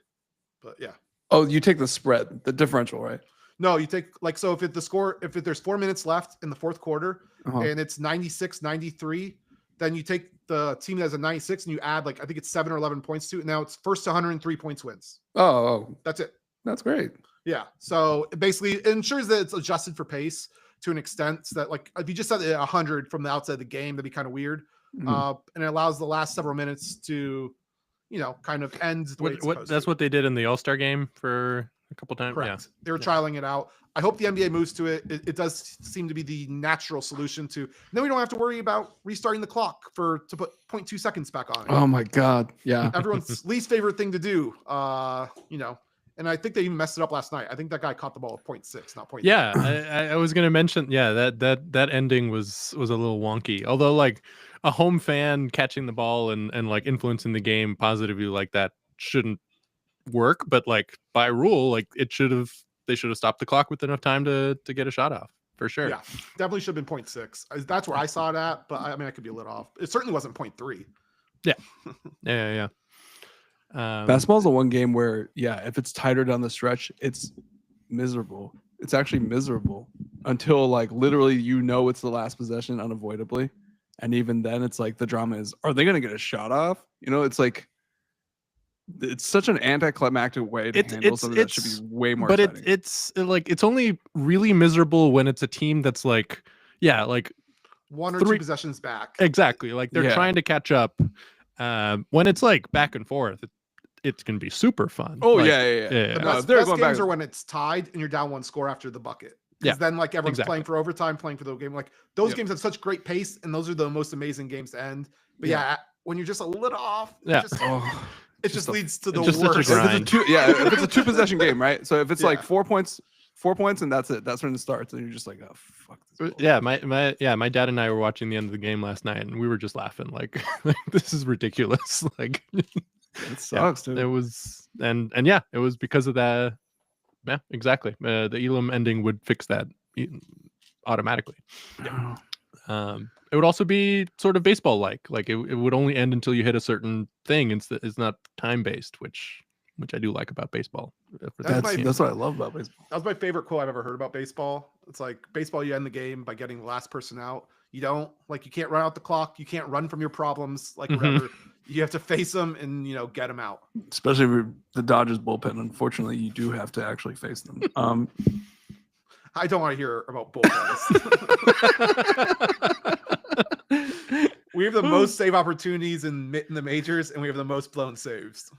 Speaker 2: But yeah.
Speaker 1: Oh, you take the spread, the differential, right?
Speaker 2: No, you take if there's 4 minutes left in the 4th quarter and it's 96-93, then you take the team that has a 96 and you add I think it's 7 or 11 points to it. Now it's first to 103 points wins.
Speaker 1: Oh,
Speaker 2: that's it.
Speaker 1: That's great.
Speaker 2: Yeah. So basically it ensures that it's adjusted for pace to an extent so that if you just set it at 100 from the outside of the game, that'd be kind of weird. And it allows the last several minutes to, kind of end the way it's supposed
Speaker 3: that's
Speaker 2: to.
Speaker 3: what they did in the All-Star game for a couple times.
Speaker 2: Correct.
Speaker 3: Yeah.
Speaker 2: They were trialing it out. I hope the NBA moves to it. It does seem to be the natural solution to. Then we don't have to worry about restarting the clock to put 0.2 seconds back on it.
Speaker 1: Oh my God. Yeah.
Speaker 2: Everyone's least favorite thing to do. And I think they even messed it up last night. I think that guy caught the ball at 0.6, not 0.3.
Speaker 3: Yeah, I was gonna mention. Yeah, that ending was a little wonky. Although a home fan catching the ball and influencing the game positively like that shouldn't work. But by rule, they should have stopped the clock with enough time to get a shot off for sure.
Speaker 2: Yeah, definitely should have been 0.6. That's where I saw it at. But I could be a little off. It certainly wasn't 0.3.
Speaker 3: Yeah.
Speaker 1: Basketball is the one game where, if it's tighter down the stretch, it's miserable. It's actually miserable until literally it's the last possession unavoidably, and even then it's the drama is, are they going to get a shot off? It's such an anticlimactic way to handle something that should be way more.
Speaker 3: But
Speaker 1: exciting.
Speaker 3: it's only really miserable when it's a team that's 1 or 2
Speaker 2: possessions back.
Speaker 3: Exactly. They're trying to catch up. When it's like back and forth, it's gonna be super fun.
Speaker 1: Oh
Speaker 3: Like,
Speaker 1: yeah.
Speaker 2: The
Speaker 1: No,
Speaker 2: best,
Speaker 1: they're
Speaker 2: best
Speaker 1: going
Speaker 2: games
Speaker 1: back.
Speaker 2: are when it's tied and you're down one score after the bucket.
Speaker 3: Yeah,
Speaker 2: Because then like everyone's
Speaker 3: exactly.
Speaker 2: playing for overtime, playing for the game. Like those
Speaker 1: Yep.
Speaker 2: games have such great pace, and those are the most amazing games to end. But
Speaker 1: Yeah.
Speaker 2: when you're just a little off,
Speaker 3: Yeah.
Speaker 2: it just leads to the
Speaker 3: just such a
Speaker 2: worst.
Speaker 3: grind.
Speaker 1: If it's a 2-possession game, right? So if it's like
Speaker 2: Yeah.
Speaker 1: 4 points, and that's it. That's when it starts, and you're just like, oh fuck. This
Speaker 3: Yeah, my dad and I were watching the end of the game last night, and we were just laughing like, this is ridiculous. Like,
Speaker 1: it sucks, dude.
Speaker 3: it was, and yeah, it was because of that. Yeah, exactly. The Elam ending would fix that automatically. It would also be sort of baseball like it would only end until you hit a certain thing. It's not time based, which I do like about baseball.
Speaker 1: That's what I love about baseball.
Speaker 2: That was my favorite quote I've ever heard about baseball. It's like baseball, you end the game by getting the last person out. You don't you can't run out the clock. You can't run from your problems. Like whatever. You have to face them and get them out.
Speaker 1: Especially with the Dodgers bullpen. Unfortunately, you do have to actually face them.
Speaker 2: I don't want to hear about bullpens. We have the most save opportunities in the majors, and we have the most blown saves.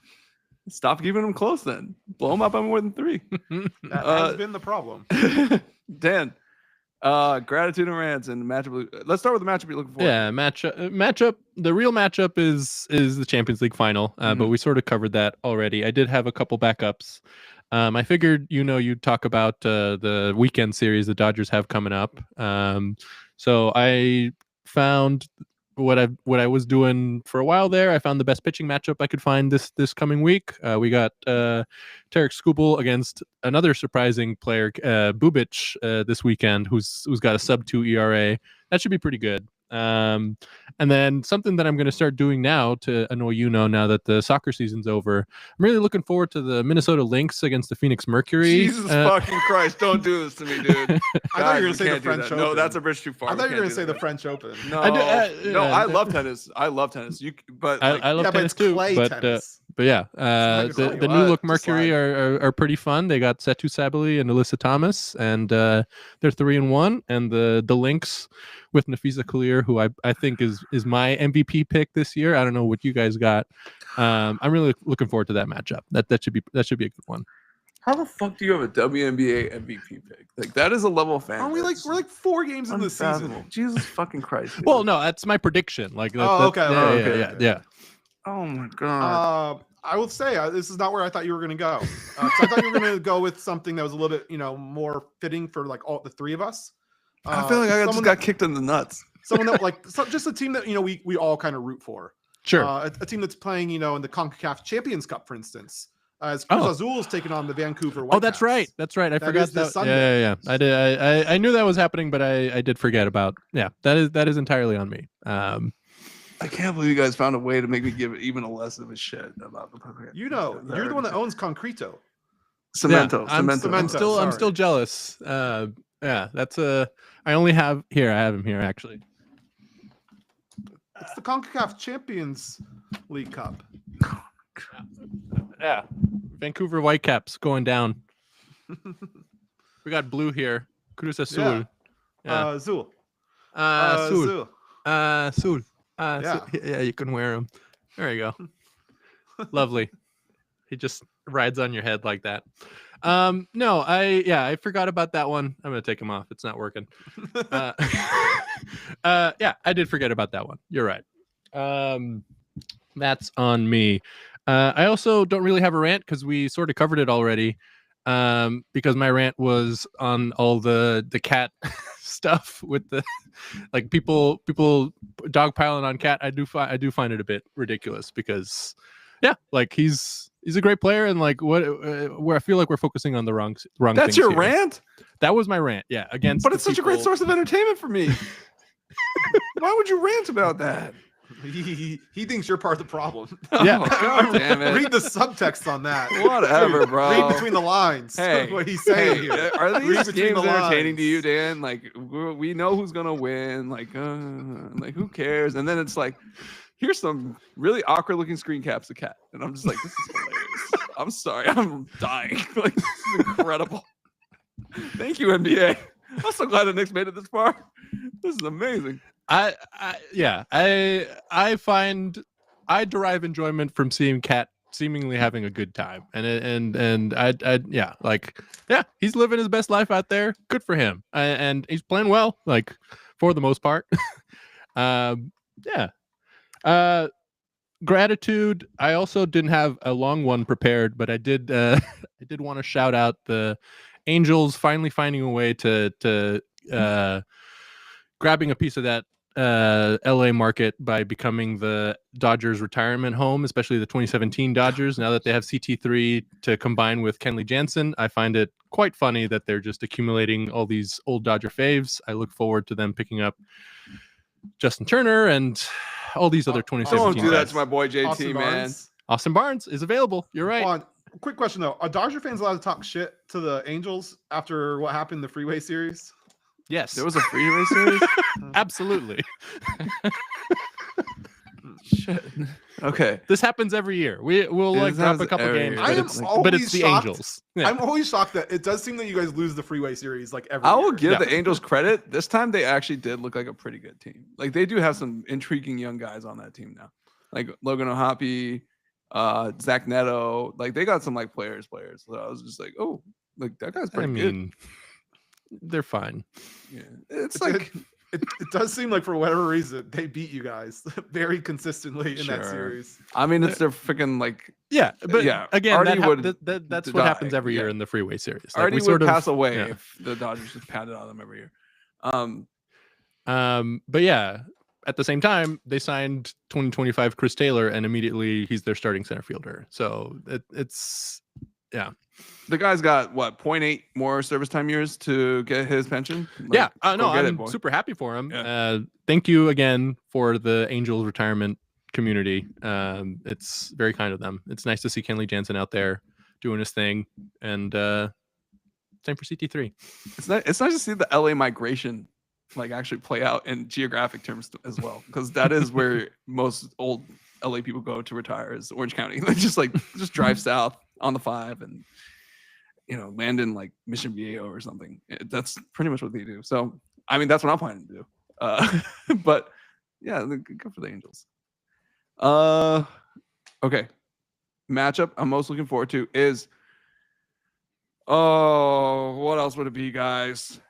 Speaker 1: Stop keeping them close then. Blow them up by more than 3.
Speaker 2: That has been the problem.
Speaker 1: Dan, gratitude and rants and matchup. Let's start with the matchup you're looking for.
Speaker 3: Yeah, matchup. The real matchup is the Champions League final, but we sort of covered that already. I did have a couple backups. I figured you'd talk about the weekend series the Dodgers have coming up. So I found what I was doing for a while there. I found the best pitching matchup I could find this coming week. We got Tarek Skubal against another surprising player, Bubic, this weekend, who's got a sub-2 ERA. That should be pretty good. And then something that I'm going to start doing now to annoy now that the soccer season's over, I'm really looking forward to the Minnesota Lynx against the Phoenix Mercury.
Speaker 1: Jesus fucking Christ, don't do this to me, dude.
Speaker 2: I thought you were going to say the French Open.
Speaker 1: No, that's a bridge too far.
Speaker 2: I thought you were going to say the French Open.
Speaker 1: No, I love tennis. I love tennis.
Speaker 3: I love tennis too.
Speaker 2: Tennis.
Speaker 3: But yeah, the new look Mercury are pretty fun. They got Setu Sabali and Alyssa Thomas, and they're 3-1. And the Lynx with Nafisa Kalir, who I think is my MVP pick this year. I don't know what you guys got. I'm really looking forward to that matchup. That should be a good one.
Speaker 1: How the fuck do you have a WNBA MVP pick? Like that is a level of fan.
Speaker 2: Aren't we we're 4 games in the season?
Speaker 1: Jesus fucking Christ. Dude.
Speaker 3: Well, no, that's my prediction. Like,
Speaker 2: okay.
Speaker 3: Yeah.
Speaker 1: Oh my god.
Speaker 2: I will say this is not where I thought you were going to go. I thought you were going to go with something that was a little bit, more fitting for all the 3 of us.
Speaker 1: I feel like I just got kicked in the nuts.
Speaker 2: Someone that just a team that we all kind of root for.
Speaker 3: Sure.
Speaker 2: A team that's playing in the CONCACAF Champions Cup, for instance. As Cruz Azul is taking on the Vancouver Whitecaps.
Speaker 3: Oh, that's right. That's right. I forgot that.
Speaker 2: Sunday.
Speaker 3: Yeah. I did. I knew that was happening, but I did forget about. Yeah, that is entirely on me.
Speaker 1: I can't believe you guys found a way to make me give it even a less of a shit about the program.
Speaker 2: You're the one that owns Concreto.
Speaker 1: Cemento.
Speaker 2: Cemento.
Speaker 3: I'm still jealous. Yeah, that's I only have here. I have him here actually.
Speaker 2: It's the CONCACAF Champions League Cup.
Speaker 3: Yeah, Vancouver Whitecaps going down. We got blue here. Cruz Azul.
Speaker 2: Yeah. Azul.
Speaker 3: Azul. Azul.
Speaker 2: Yeah.
Speaker 3: Yeah, you can wear them. There you go. Lovely. He just rides on your head like that. No, I forgot about that one. I'm gonna take him off. It's not working. Yeah, I did forget about that one. You're right. That's on me. I also don't really have a rant because we sort of covered it already. Because my rant was on all the cat stuff with the people dogpiling on Cat. I do find it a bit ridiculous because he's a great player and where I feel like we're focusing on the wrong
Speaker 1: That's
Speaker 3: things
Speaker 1: your
Speaker 3: here.
Speaker 1: Rant?
Speaker 3: That was my rant. Yeah, against.
Speaker 1: But it's such a great source of entertainment for me. Why would you rant about that?
Speaker 2: He thinks you're part of the problem.
Speaker 3: Yeah.
Speaker 1: Oh, God damn it.
Speaker 2: Read the subtext on that.
Speaker 1: Whatever, bro.
Speaker 2: Read between the lines.
Speaker 1: Hey,
Speaker 2: what he's saying here.
Speaker 1: Are these
Speaker 2: Read between
Speaker 1: games
Speaker 2: the
Speaker 1: entertaining
Speaker 2: lines.
Speaker 1: to you, Dan? We know who's gonna win. Who cares? And then it's here's some really awkward looking screen caps of Cat, and I'm just like, this is hilarious. I'm sorry, I'm dying. This is incredible. Thank you, NBA. I'm so glad the Knicks made it this far. This is amazing.
Speaker 3: I find I derive enjoyment from seeing Cat seemingly having a good time, and he's living his best life out there. Good for him, and he's playing well, like for the most part. Yeah. Gratitude. I also didn't have a long one prepared, but I did. I did want to shout out the Angels finally finding a way to grabbing a piece of that LA market by becoming the Dodgers retirement home, especially the 2017 Dodgers. Now that they have CT3 to combine with Kenley Jansen, I find it quite funny that they're just accumulating all these old Dodger faves. I look forward to them picking up Justin Turner and all these other 2017
Speaker 1: Don't do that
Speaker 3: guys.
Speaker 1: to my boy JT,
Speaker 2: Austin
Speaker 1: man.
Speaker 2: Barnes.
Speaker 3: Austin Barnes is available. You're right.
Speaker 2: Hold on. Quick question though: are Dodger fans allowed to talk shit to the Angels after what happened in the Freeway Series?
Speaker 3: Yes.
Speaker 1: There was a freeway series.
Speaker 3: Absolutely.
Speaker 1: Shit. Okay.
Speaker 3: This happens every year. We'll
Speaker 1: It
Speaker 3: like drop a
Speaker 1: happens
Speaker 3: couple
Speaker 1: every
Speaker 3: games,
Speaker 1: year.
Speaker 3: but
Speaker 2: I am
Speaker 3: it's
Speaker 2: always
Speaker 3: the
Speaker 2: shocked.
Speaker 3: Angels. Yeah.
Speaker 2: I'm always shocked that it does seem that you guys lose the Freeway Series like every
Speaker 1: I
Speaker 2: year.
Speaker 1: will give
Speaker 3: Yeah.
Speaker 1: the Angels credit. This time they actually did look like a pretty good team. Like they do have some intriguing young guys on that team now. Like Logan O'Hoppe, Zach Neto. Like they got some like players. So I was just like, oh, like that guy's pretty good.
Speaker 3: They're fine.
Speaker 1: Yeah. It's
Speaker 2: It-
Speaker 1: like
Speaker 2: it does seem like for whatever reason they beat you guys very consistently in that
Speaker 1: Sure.
Speaker 2: series.
Speaker 1: I mean it's their freaking like
Speaker 3: Yeah, but
Speaker 1: yeah,
Speaker 3: again,
Speaker 1: Artie
Speaker 3: that's
Speaker 1: would
Speaker 3: what
Speaker 1: die,
Speaker 3: happens every year
Speaker 1: yeah.
Speaker 3: in the Freeway Series. Like,
Speaker 1: Artie
Speaker 3: we
Speaker 1: would
Speaker 3: sort of
Speaker 1: pass away
Speaker 3: yeah.
Speaker 1: if the Dodgers just pounded on them every year.
Speaker 3: But yeah, at the same time, they signed 2025 Chris Taylor, and immediately he's their starting center fielder. So it's yeah.
Speaker 1: The guy's got what 0.8 more service time years to get his pension.
Speaker 3: Yeah,
Speaker 1: Like,
Speaker 3: no,
Speaker 1: go get it,
Speaker 3: I'm
Speaker 1: boy.
Speaker 3: super happy for him.
Speaker 1: Yeah.
Speaker 3: Thank you again for the Angels retirement community. It's very kind of them. It's nice to see Kenley Jansen out there doing his thing, and same for CT3.
Speaker 1: It's nice to see the LA migration like actually play out in geographic terms as well, because that is where most old LA people go to retire is Orange County. They just drive south on the 5 and land in like Mission Viejo or something. That's pretty much what they do. So I mean that's what I'm planning to do. But yeah, good for the Angels. Okay. Matchup I'm most looking forward to is what else would it be, guys?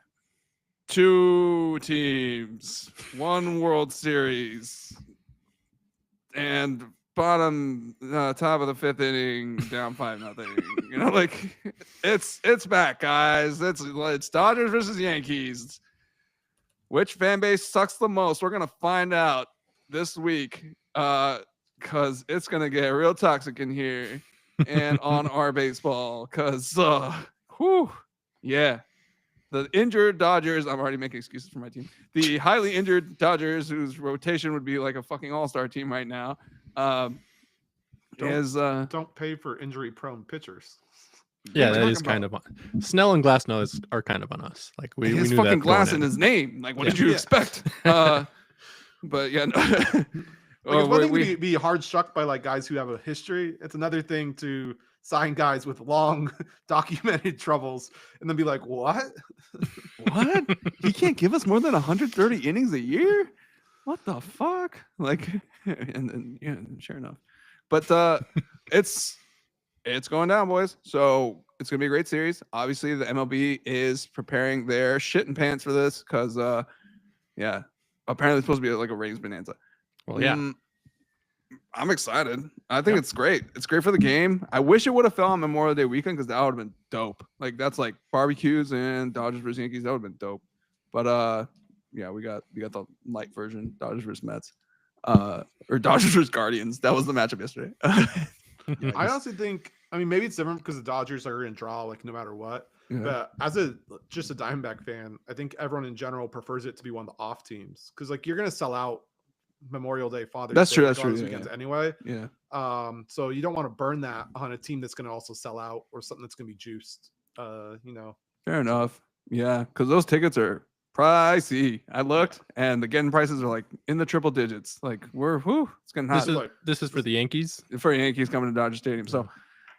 Speaker 1: 2 teams, 1 World Series, and top of the 5th inning, down 5-0. Like it's back, guys. It's Dodgers versus Yankees. Which fan base sucks the most? We're gonna find out this week, because it's gonna get real toxic in here and on our baseball. Because yeah. The injured Dodgers, I'm already making excuses for my team. The highly injured Dodgers, whose rotation would be like a fucking all-star team right now,
Speaker 2: Don't pay for injury-prone pitchers.
Speaker 3: Yeah,
Speaker 1: What
Speaker 3: that
Speaker 1: am I
Speaker 3: is
Speaker 1: talking
Speaker 3: kind of on Snell and Glasnow are kind of on us. Like we
Speaker 1: his
Speaker 3: knew
Speaker 1: fucking
Speaker 3: that
Speaker 1: glass
Speaker 3: going
Speaker 1: in his name. Like, what
Speaker 3: Yeah.
Speaker 1: did you
Speaker 2: Yeah.
Speaker 1: expect? But yeah, no.
Speaker 2: Like, it's one thing to be hard struck by like guys who have a history. It's another thing to sign guys with long documented troubles and then be like, what?
Speaker 1: What? He can't give us more than 130 innings a year? What the fuck? Like, and then yeah, sure enough. But it's going down, boys. So it's gonna be a great series. Obviously, the MLB is preparing their shit and pants for this because yeah, apparently it's supposed to be like a ratings bonanza.
Speaker 3: Well, yeah.
Speaker 1: I'm excited. I think it's great. It's great for the game. I wish it would have fell on Memorial Day weekend because that would have been dope. Like that's like barbecues and Dodgers versus Yankees. That would have been dope. But yeah, we got the light version, Dodgers versus Mets. Or Dodgers versus Guardians. That was the matchup yesterday.
Speaker 2: I honestly think, I mean, maybe it's different because the Dodgers are going to draw like no matter what.
Speaker 1: Yeah.
Speaker 2: But as just a Diamondback fan, I think everyone in general prefers it to be one of the off teams because like you're going to sell out Memorial Day, Father's
Speaker 1: That's
Speaker 2: Day,
Speaker 1: true.
Speaker 2: like,
Speaker 1: That's
Speaker 2: on
Speaker 1: true.
Speaker 2: those
Speaker 1: Yeah,
Speaker 2: weekends anyway.
Speaker 1: yeah.
Speaker 2: So you don't want to burn that on a team that's going to also sell out or something that's going to be juiced.
Speaker 1: Fair enough. Yeah, because those tickets are pricey. I looked, and the getting prices are like in the triple digits. Like it's getting hot.
Speaker 3: This is for the Yankees.
Speaker 1: For Yankees coming to Dodger Stadium. So,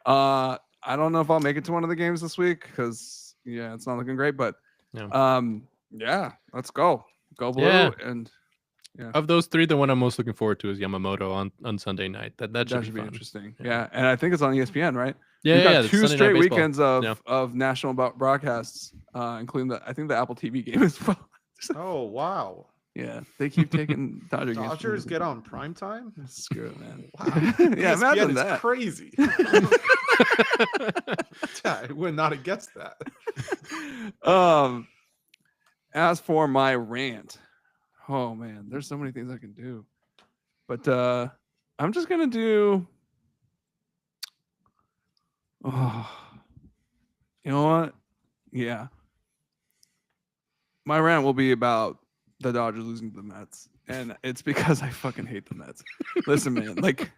Speaker 1: I don't know if I'll make it to one of the games this week because yeah, it's not looking great. But
Speaker 3: Yeah.
Speaker 1: yeah, let's go blue
Speaker 3: Yeah.
Speaker 1: and Yeah.
Speaker 3: Of those three, the one I'm most looking forward to is Yamamoto on Sunday night. That should be fun.
Speaker 1: Interesting.
Speaker 3: Yeah.
Speaker 1: Yeah, and I think it's on ESPN, right?
Speaker 3: Yeah,
Speaker 1: We've got
Speaker 3: yeah,
Speaker 1: 2
Speaker 3: Sunday Night
Speaker 1: straight
Speaker 3: Baseball.
Speaker 1: weekends of national broadcasts, including I think the Apple TV game as well.
Speaker 2: Oh wow!
Speaker 1: Yeah, they keep taking Dodger games.
Speaker 2: Dodgers get on prime time.
Speaker 1: Screw it, man.
Speaker 2: Wow.
Speaker 1: Yeah,
Speaker 2: ESPN
Speaker 1: imagine
Speaker 2: is
Speaker 1: that.
Speaker 2: crazy. I would not have guessed that.
Speaker 1: As for my rant, oh man, there's so many things I can do, but I'm just gonna do. Oh, you know what? Yeah, my rant will be about the Dodgers losing to the Mets, and it's because I fucking hate the Mets. Listen, man, like,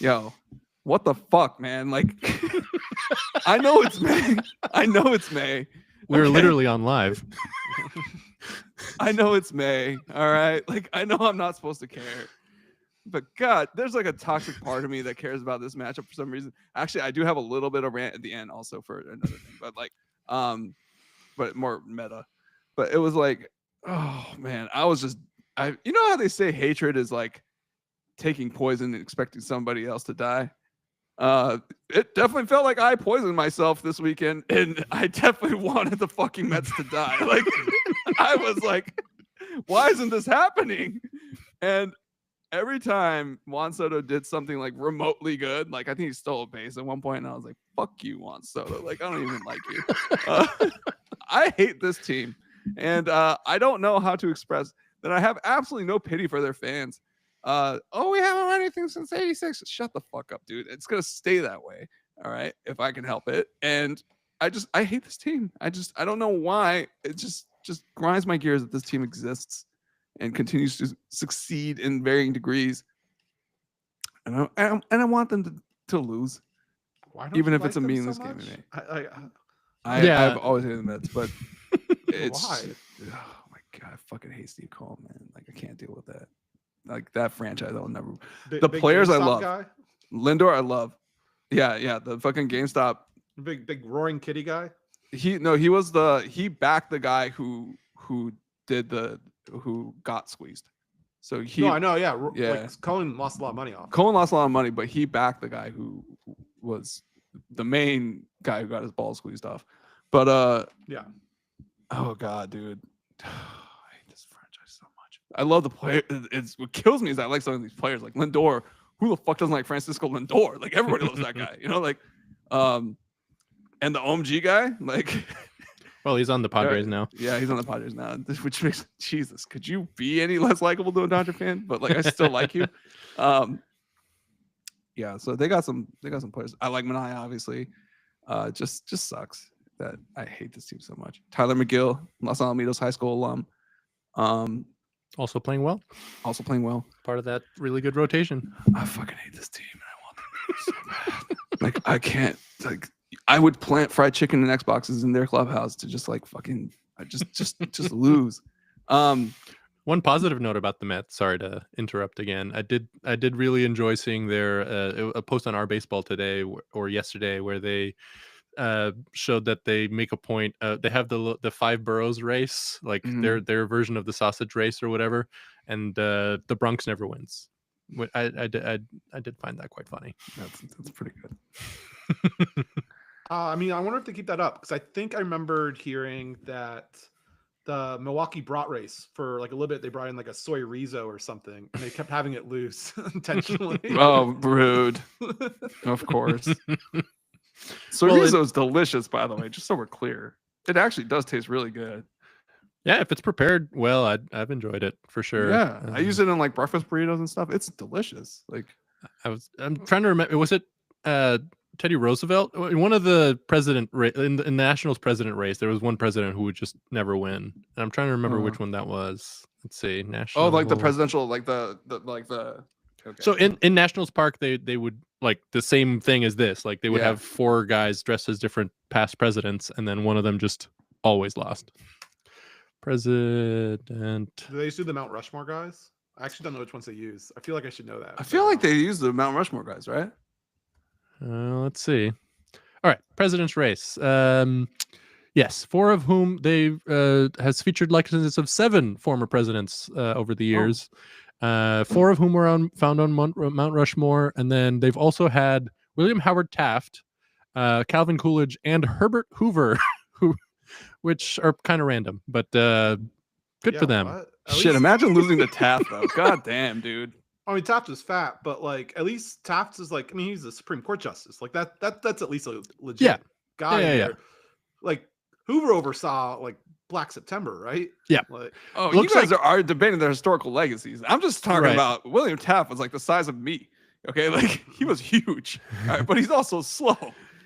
Speaker 1: yo, what the fuck, man? Like, I know it's May. I know it's May.
Speaker 3: We were
Speaker 1: Okay?
Speaker 3: literally on live.
Speaker 1: I know it's May. All right. Like, I know I'm not supposed to care. But God, there's like a toxic part of me that cares about this matchup for some reason. Actually, I do have a little bit of rant at the end also for another thing. But like, but more meta. But it was like, oh man, you know how they say hatred is like taking poison and expecting somebody else to die? It definitely felt like I poisoned myself this weekend, and I definitely wanted the fucking Mets to die. Like, I was like, why isn't this happening? And every time Juan Soto did something like remotely good, like I think he stole a base at one point, and I was like, fuck you, Juan Soto. Like, I don't even like you. I hate this team, and I don't know how to express that I have absolutely no pity for their fans. We haven't won anything since '86. Shut the fuck up, dude. It's gonna stay that way. All right, if I can help it. And I hate this team. I don't know why. It just grinds my gears that this team exists and continues to succeed in varying degrees. And I want them to lose,
Speaker 2: Why don't
Speaker 1: even
Speaker 2: you
Speaker 1: if it's a
Speaker 2: like them
Speaker 1: meaningless
Speaker 2: so
Speaker 1: game
Speaker 2: much?
Speaker 1: today.
Speaker 3: Yeah.
Speaker 1: I've always hated the Mets, but it's
Speaker 2: Why?
Speaker 1: oh my god, I fucking hate Steve Cohen, man. Like, I can't deal with that. Like, that franchise, I'll never. The
Speaker 2: Big
Speaker 1: players I
Speaker 2: GameStop
Speaker 1: love.
Speaker 2: Guy?
Speaker 1: Lindor, I love. Yeah, the fucking GameStop.
Speaker 2: Big roaring kitty guy.
Speaker 1: He backed the guy who got squeezed. So he.
Speaker 2: No, I know. Yeah,
Speaker 1: Yeah.
Speaker 2: Like Collin lost a lot of money off.
Speaker 1: Cohen lost a lot of money, but he backed the guy who was the main guy who got his ball squeezed off. But
Speaker 2: Yeah.
Speaker 1: oh god, dude, I hate this franchise so much. I love the player. It's what kills me is I like some of these players like Lindor. Who the fuck doesn't like Francisco Lindor? Like, everybody loves that guy, you know. Like, and the OMG guy, like.
Speaker 3: Well, he's on the Padres now.
Speaker 1: Yeah, he's on the Padres now, which makes Jesus. Could you be any less likable to a Dodger fan? But like, I still like you. Yeah. So they got some players. I like Manaea, obviously. Just sucks that I hate this team so much. Tyler McGill, Los Alamitos High School alum.
Speaker 3: Also playing well.
Speaker 1: Also playing well.
Speaker 3: Part of that really good rotation.
Speaker 1: I fucking hate this team, and I want them to lose so bad. Like, I can't. Like, I would plant fried chicken and Xboxes in their clubhouse to just like fucking just lose.
Speaker 3: One positive note about the Mets. Sorry to interrupt again. I did really enjoy seeing their a post on Our Baseball today or yesterday where they showed that they make a point. They have the 5 boroughs race, like their version of the sausage race or whatever, and the Bronx never wins. I did find that quite funny.
Speaker 1: That's pretty good.
Speaker 2: I mean, I wonder if they keep that up because I think I remembered hearing that the Milwaukee brat race for like a little bit they brought in like a soy rizo or something, and they kept having it loose intentionally.
Speaker 1: Oh, rude. Of course. Chorizo's delicious, by the way, just so we're clear. It actually does taste really good.
Speaker 3: Yeah, if it's prepared well, I've enjoyed it for sure.
Speaker 1: Yeah, I use it in like breakfast burritos and stuff. It's delicious. Like,
Speaker 3: I'm trying to remember. Was it Teddy Roosevelt? In one of the in the Nationals president race, there was one president who would just never win, and I'm trying to remember which one that was. Let's see, National.
Speaker 1: Oh, like the presidential, like the. Okay.
Speaker 3: So in Nationals Park, they would like the same thing as this. Like, they would have 4 guys dressed as different past presidents, and then one of them just always lost. President.
Speaker 2: Do they do the Mount Rushmore guys? I actually don't know which ones they use. I feel like I should know that.
Speaker 1: I feel like they use the Mount Rushmore guys, right?
Speaker 3: Let's see. All right, president's race. Yes, 4 of whom they has featured likenesses of 7 former presidents over the years. 4 of whom were found on Mount Rushmore, and then they've also had William Howard Taft, Calvin Coolidge, and Herbert Hoover, which are kind of random, but good for them.
Speaker 1: Shit, imagine losing to Taft though. God damn, dude.
Speaker 2: I mean, Taft is fat, but like at least Taft is like, I mean, he's a Supreme Court justice. Like that's at least a legit guy there. Like Hoover oversaw like Black September, right?
Speaker 3: Yeah.
Speaker 2: Like,
Speaker 1: you guys are debating their historical legacies. I'm just talking about William Taft was like the size of me. Okay, like he was huge, right? But he's also slow.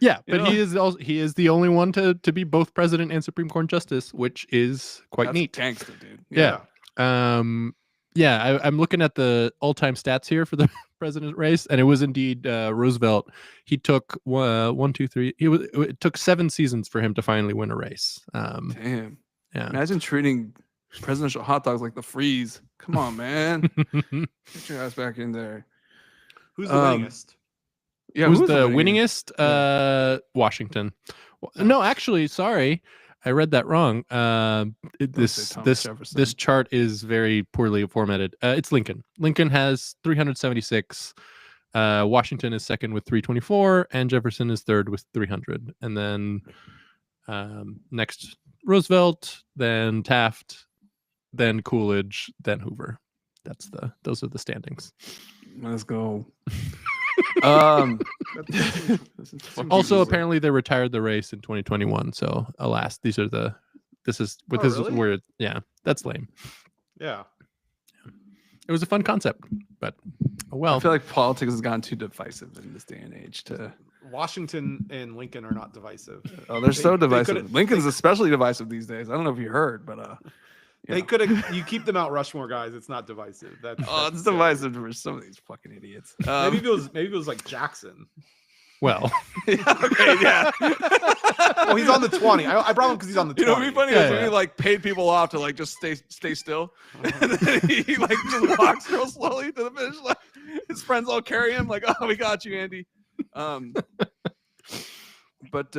Speaker 3: Yeah, but he is the only one to be both president and Supreme Court justice, which is quite neat.
Speaker 1: Gangster, dude.
Speaker 3: Yeah. I'm looking at the all-time stats here for the president race, and it was indeed Roosevelt. He took it took 7 seasons for him to finally win a race.
Speaker 1: Damn.
Speaker 3: Yeah.
Speaker 1: Imagine treating presidential hot dogs like the freeze. Come on, man. Get your ass back in there.
Speaker 2: Who's the winningest?
Speaker 1: Yeah,
Speaker 3: who's the winningest? Washington. No, actually, sorry. I read that wrong. This chart is very poorly formatted. It's Lincoln. Lincoln has 376. Washington is second with 324, and Jefferson is third with 300. And then next Roosevelt, then Taft, then Coolidge, then Hoover. Those are the standings.
Speaker 1: Let's go.
Speaker 3: Also, apparently they retired the race in 2021. So, alas, this is where that's lame.
Speaker 2: Yeah,
Speaker 3: it was a fun concept, but well,
Speaker 1: I feel like politics has gotten too divisive in this day and age.
Speaker 2: Washington and Lincoln are not divisive.
Speaker 1: Oh, they're so divisive. Lincoln's especially divisive these days. I don't know if you heard, but
Speaker 2: they could have. You keep them out Rushmore guys. It's not divisive.
Speaker 1: It's divisive for some of these fucking idiots.
Speaker 2: Maybe it was like Jackson.
Speaker 3: Well,
Speaker 1: yeah.
Speaker 2: Well, he's on the 20. I brought him because he's on the 20.
Speaker 1: You know, it'd be funny if he like paid people off to like just stay still, and then he like just walks real slowly to the finish line. His friends all carry him like, "Oh, we got you, Andy." But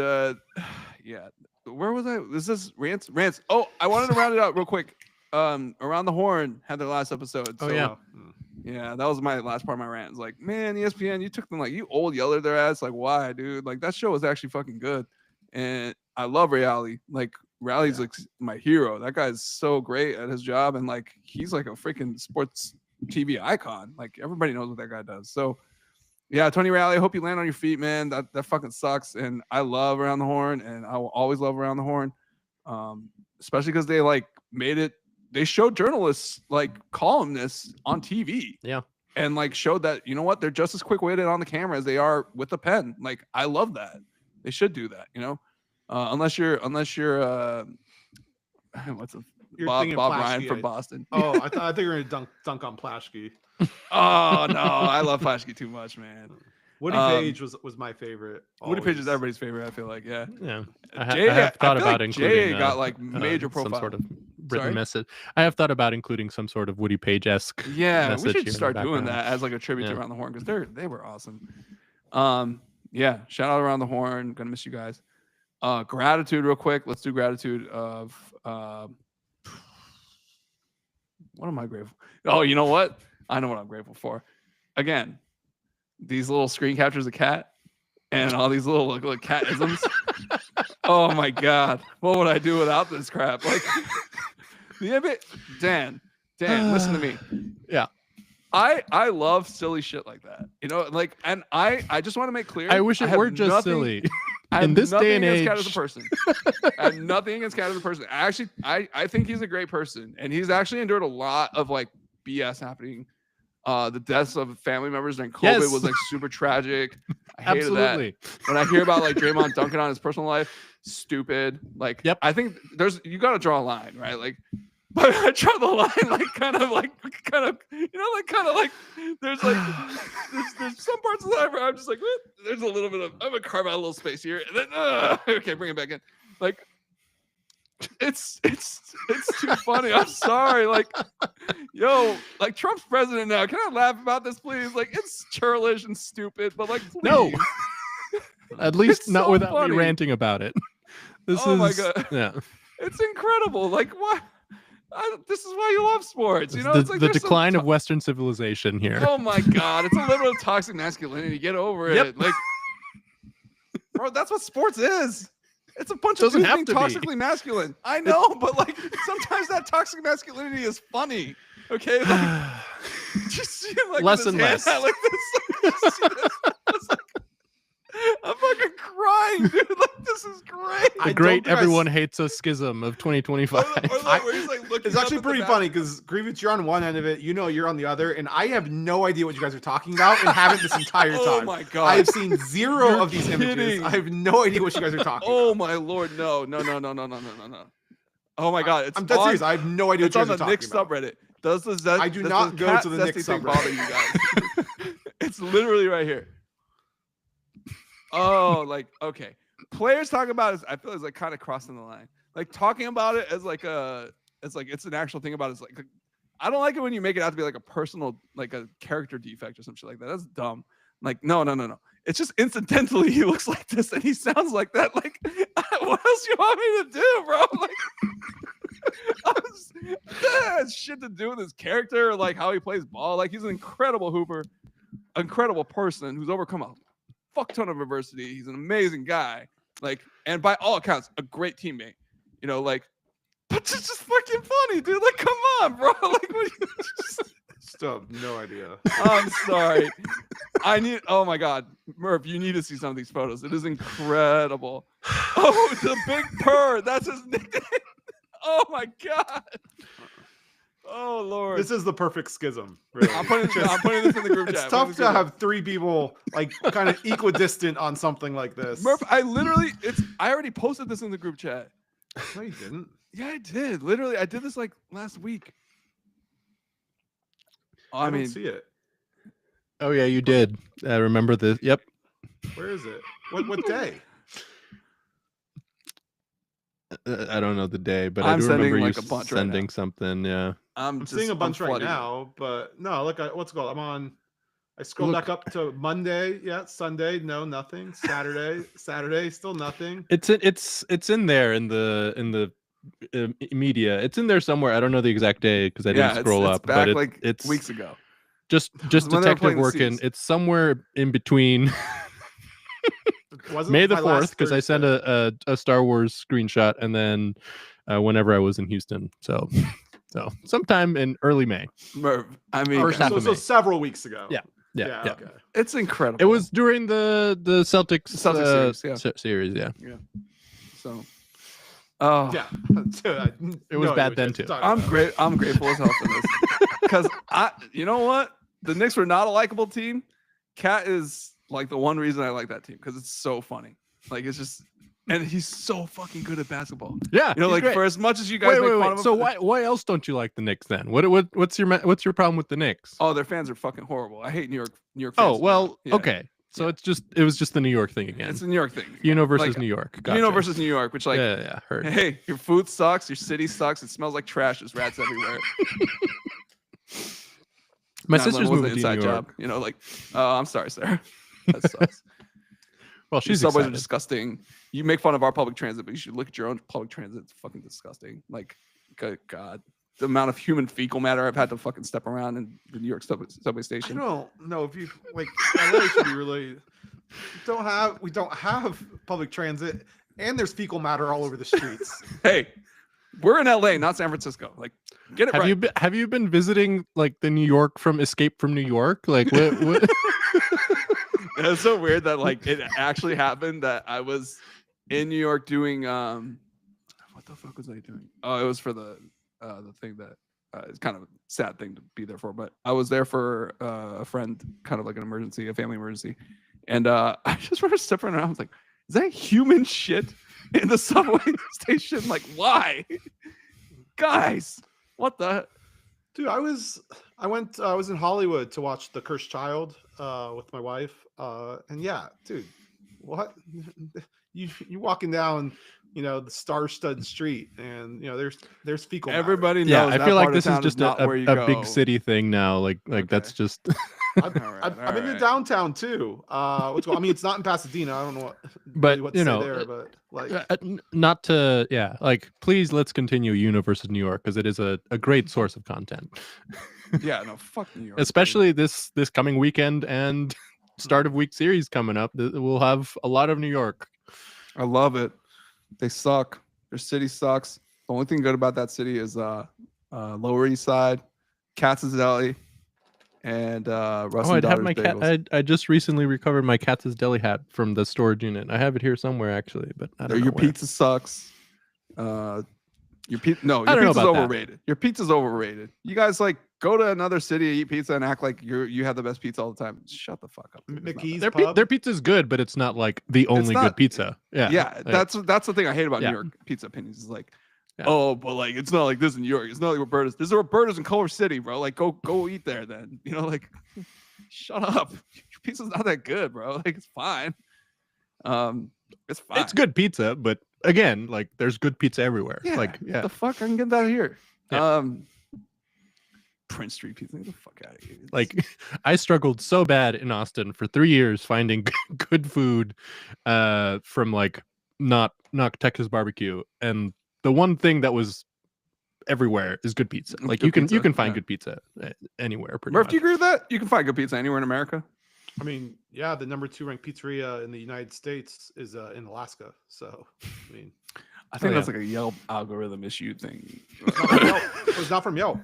Speaker 1: yeah. Where was I? Is this rants? Oh, I wanted to round it out real quick. Around the Horn had their last episode.
Speaker 3: Oh, yeah.
Speaker 1: Yeah, that was my last part of my rant. It's like, man, ESPN, you took them like you old yeller their ass. Like, why, dude? Like that show was actually fucking good. And I love Ray Alley. Like Riley's like my hero. That guy's so great at his job, and like he's like a freaking sports TV icon. Like everybody knows what that guy does. So yeah, Tony Rowley, I hope you land on your feet, man. That fucking sucks. And I love Around the Horn, and I will always love Around the Horn. Especially because they like made it, they showed journalists like columnists on TV.
Speaker 3: Yeah.
Speaker 1: And like showed that, you know what, they're just as quick-witted on the camera as they are with the pen. Like I love that. They should do that, you know? Unless you're Bob Ryan from Boston.
Speaker 2: Oh, I thought you were gonna dunk on Plaschke.
Speaker 1: Oh no, I love Plaschke too much, man.
Speaker 2: Woody Page was my favorite.
Speaker 1: Woody Page is everybody's favorite. I feel like, yeah.
Speaker 3: I have thought about including.
Speaker 1: Jay got like major profile.
Speaker 3: Some sort of written message. I have thought about including some sort of Woody Page-esque.
Speaker 1: Yeah, we should start doing that as like a tribute to Around the Horn because they were awesome. Yeah, shout out Around the Horn. Gonna miss you guys. Gratitude, real quick. Let's do gratitude of. What am I grateful? Oh, you know what? I know what I'm grateful for. Again, these little screen captures of cat and all these little cat-isms. Oh my God. What would I do without this crap? Like the NBA, Dan, listen to me.
Speaker 3: Yeah.
Speaker 1: I love silly shit like that. You know, like, and I just want to make clear.
Speaker 3: I wish it were just silly.
Speaker 1: In this day and age, Cat as a person. I have nothing against Cat as a person. Actually, I think he's a great person, and he's actually endured a lot of like BS happening. The deaths of family members during COVID was like super tragic. I hated that. When I hear about like Draymond dunking on his personal life, stupid. Like, I think you got to draw a line, right? Like, but I draw the line like kind of like there's like there's some parts of life where I'm just like, there's a little bit of, I'm gonna carve out a little space here, and then okay, bring it back in. Like it's too funny. I'm sorry. Like, yo, like Trump's president now. Can I laugh about this, please? Like, it's churlish and stupid, but like, please.
Speaker 3: No. At least
Speaker 1: It's
Speaker 3: not
Speaker 1: so
Speaker 3: without
Speaker 1: funny.
Speaker 3: me ranting about it.
Speaker 1: Oh my God.
Speaker 3: Yeah.
Speaker 1: It's incredible. Like, what? This is why you love sports. You know,
Speaker 3: the,
Speaker 1: it's like
Speaker 3: the
Speaker 1: there's some
Speaker 3: decline of Western civilization here.
Speaker 1: Oh my God. It's a little bit of toxic masculinity. Get over
Speaker 3: Yep.
Speaker 1: it. Like, bro, that's what sports is. It's a bunch of
Speaker 3: Doesn't
Speaker 1: dudes
Speaker 3: have
Speaker 1: being
Speaker 3: to be.
Speaker 1: toxically masculine. I know, but like sometimes that toxic masculinity is funny. Okay. Like, just see him like
Speaker 3: Less
Speaker 1: with his
Speaker 3: and
Speaker 1: hand
Speaker 3: less.
Speaker 1: out like this. Just see this. It's like, I'm fucking crying, dude. Like, this is great.
Speaker 3: The great everyone hates us schism of 2025.
Speaker 1: Or like where he's like looking
Speaker 2: It's actually
Speaker 1: up at the
Speaker 2: pretty
Speaker 1: back.
Speaker 2: funny because Grievous, you're on one end of it, you're on the other, and I have no idea what you guys are talking about and haven't this entire time.
Speaker 1: Oh my God.
Speaker 2: I have seen 0
Speaker 1: You're
Speaker 2: of these images.
Speaker 1: kidding.
Speaker 2: I have no idea what you guys are talking
Speaker 1: Oh
Speaker 2: about.
Speaker 1: my Lord, no. Oh my God, it's
Speaker 2: I'm dead
Speaker 1: on,
Speaker 2: serious. I have no idea
Speaker 1: it's
Speaker 2: what
Speaker 1: on
Speaker 2: you
Speaker 1: the
Speaker 2: guys are
Speaker 1: Knicks
Speaker 2: talking about.
Speaker 1: subreddit. Does the Zest,
Speaker 2: I do
Speaker 1: does
Speaker 2: not
Speaker 1: the
Speaker 2: go
Speaker 1: cat
Speaker 2: to the
Speaker 1: zesty
Speaker 2: Knicks
Speaker 1: thing
Speaker 2: subreddit.
Speaker 1: bother you guys? It's literally right here. Oh, like, okay. Players talk about it, I feel it's like kind of crossing the line. Like talking about it as like it's an actual thing about it. It's like I don't like it when you make it out to be like a personal, like a character defect or some shit like that. That's dumb. Like, no. It's just incidentally he looks like this and he sounds like that. Like, what else you want me to do, bro? Like, that has shit to do with his character, or like how he plays ball. Like, he's an incredible hooper, incredible person who's overcome a fuck ton of adversity. He's an amazing guy. Like, and by all accounts, a great teammate. You know, like, but it's just fucking funny, dude. Like, come on, bro. Like, what you
Speaker 2: Still have no idea.
Speaker 1: I'm sorry. Oh my God. Murph, you need to see some of these photos. It is incredible. Oh, the big purr. That's his nickname. Oh my God. Oh Lord.
Speaker 2: This is the perfect schism. Really.
Speaker 1: I'm putting this in the group chat.
Speaker 2: It's tough to have 3 people like kind of equidistant on something like this.
Speaker 1: Murph, I already posted this in the group chat.
Speaker 2: No, you didn't.
Speaker 1: Yeah, I did. Literally, I did this like last week.
Speaker 2: I don't see it.
Speaker 3: Oh yeah, you did. I remember this. Yep.
Speaker 2: Where is it? What day?
Speaker 3: I don't know the day, but
Speaker 1: I'm
Speaker 3: I do remember
Speaker 1: sending,
Speaker 3: you
Speaker 1: like, a bunch right
Speaker 3: sending
Speaker 1: now.
Speaker 3: something. Yeah.
Speaker 2: I'm seeing a bunch right
Speaker 1: flooding it.
Speaker 2: now, but no, look, what's it called? I'm on. I scroll
Speaker 3: Look.
Speaker 2: back up to Monday. Yeah, Sunday. No, nothing. Saturday, still nothing.
Speaker 3: It's in there in the media. It's in there somewhere. I don't know the exact day because I didn't scroll
Speaker 1: it's
Speaker 3: up.
Speaker 1: back
Speaker 3: But
Speaker 1: like
Speaker 3: it's
Speaker 1: weeks ago.
Speaker 3: just
Speaker 1: when they were
Speaker 3: detective
Speaker 1: playing the
Speaker 3: working.
Speaker 1: Seas.
Speaker 3: It's somewhere in between
Speaker 2: It wasn't
Speaker 3: May the
Speaker 2: my last
Speaker 3: 4th because I sent
Speaker 2: Thursday.
Speaker 3: a Star Wars screenshot, and then whenever I was in Houston. So sometime in early May.
Speaker 1: Murph, I mean,
Speaker 3: First half
Speaker 2: so,
Speaker 3: of
Speaker 2: so
Speaker 3: May.
Speaker 2: several weeks ago.
Speaker 3: Yeah. Yeah.
Speaker 2: Okay.
Speaker 1: it's incredible.
Speaker 3: It was during the Celtics
Speaker 1: Celtics series, yeah.
Speaker 3: series. Yeah.
Speaker 1: So. Oh,
Speaker 2: Yeah.
Speaker 3: It was bad then, too.
Speaker 1: I'm grateful as hell for this because you know what? The Knicks were not a likable team. Cat is like the one reason I like that team because it's so funny. Like, it's just, and he's so fucking good at basketball.
Speaker 3: Yeah.
Speaker 1: You know,
Speaker 3: he's
Speaker 1: like
Speaker 3: great.
Speaker 1: for as much as you guys make fun of him.
Speaker 3: So why else don't you like the Knicks then? What's your problem with the Knicks?
Speaker 1: Oh, their fans are fucking horrible. I hate New York fans.
Speaker 3: Oh well,
Speaker 1: Yeah.
Speaker 3: okay. So it was just the New York thing again.
Speaker 1: It's a New York thing.
Speaker 3: Euno versus
Speaker 1: Like,
Speaker 3: New York.
Speaker 1: Euno
Speaker 3: Gotcha.
Speaker 1: versus New York, which like,
Speaker 3: yeah, heard.
Speaker 1: hey, your food sucks, your city sucks, it smells like trash, there's rats everywhere.
Speaker 3: My
Speaker 1: Nah,
Speaker 3: sister's
Speaker 1: that was an
Speaker 3: moving to New
Speaker 1: inside
Speaker 3: York.
Speaker 1: job. You know, like, oh, I'm sorry, Sarah. That sucks.
Speaker 3: Well,
Speaker 1: Your
Speaker 3: she's
Speaker 1: subways are
Speaker 3: excited.
Speaker 1: disgusting. You make fun of our public transit, but you should look at your own public transit. It's fucking disgusting. Like, good God. The amount of human fecal matter I've had to fucking step around in the New York subway
Speaker 2: I
Speaker 1: station.
Speaker 2: don't know if you like. LA should be really. We don't have public transit, and there's fecal matter all over the streets.
Speaker 1: Hey, we're in LA, not San Francisco. Like, get it right.
Speaker 3: Have you been visiting like the New York from Escape from New York? Like what?
Speaker 1: It's so weird that like it actually happened that I was in New York doing what the fuck was I doing? Oh, it was for the thing that it's kind of a sad thing to be there for, but I was there for a friend, kind of like an emergency, a family emergency, and I just remember stepping around. I was like, "Is that human shit in the subway station? Like, why, guys? What the?"
Speaker 2: Dude, I was in Hollywood to watch The Cursed Child with my wife, and yeah, dude, what? You walking down, the star-studded street, and there's fecal matter.
Speaker 1: Everybody knows.
Speaker 3: Yeah, I
Speaker 1: that
Speaker 3: feel
Speaker 1: part
Speaker 3: like
Speaker 1: of
Speaker 3: this is
Speaker 1: town
Speaker 3: just
Speaker 1: not where you
Speaker 3: a
Speaker 1: go.
Speaker 3: big city thing now. Like that's just.
Speaker 2: I've been to downtown too. I mean, it's not in Pasadena. I don't know what to say there, but like,
Speaker 3: not to like please let's continue Euno versus New York because it is a great source of content.
Speaker 1: Yeah, no, fuck New York.
Speaker 3: Especially this coming weekend and start of week series coming up. We'll have a lot of New York.
Speaker 1: I love it. They suck. Their city sucks. The only thing good about that city is Lower East Side, Katz's Deli, and Russ and
Speaker 3: I'd have
Speaker 1: Daughter's
Speaker 3: my
Speaker 1: Bagels.
Speaker 3: I just recently recovered my Katz's Deli hat from the storage unit. I have it here somewhere actually, but I don't know
Speaker 1: Your
Speaker 3: where.
Speaker 1: pizza sucks. Your pizza's overrated. Your pizza's overrated. You guys like go to another city, eat pizza, and act like you have the best pizza all the time. Shut the fuck up.
Speaker 2: McKee's
Speaker 3: Their pizza's good, but it's not like the only good pizza. Yeah,
Speaker 1: that's the thing I hate about New York pizza opinions is like, oh, but like it's not like this in New York. It's not like Roberta's. There's a Roberta's in Culver City, bro. Like go eat there then. Like shut up. Your pizza's not that good, bro. Like it's fine. It's fine.
Speaker 3: It's good pizza, but again, like there's good pizza everywhere.
Speaker 1: The fuck I can get that here.
Speaker 3: Yeah.
Speaker 1: Prince Street pizza, get the fuck out of here.
Speaker 3: Like I struggled so bad in Austin for 3 years finding good food from like not Texas barbecue, and the one thing that was everywhere is good pizza. Like you can find good pizza anywhere pretty
Speaker 1: Murph,
Speaker 3: much.
Speaker 1: do you agree with that? You can find good pizza anywhere in America.
Speaker 2: I mean, yeah, the number 2 ranked pizzeria in the United States is in Alaska. So, I mean,
Speaker 1: I think that's like a Yelp algorithm issue thing.
Speaker 2: It was not from Yelp.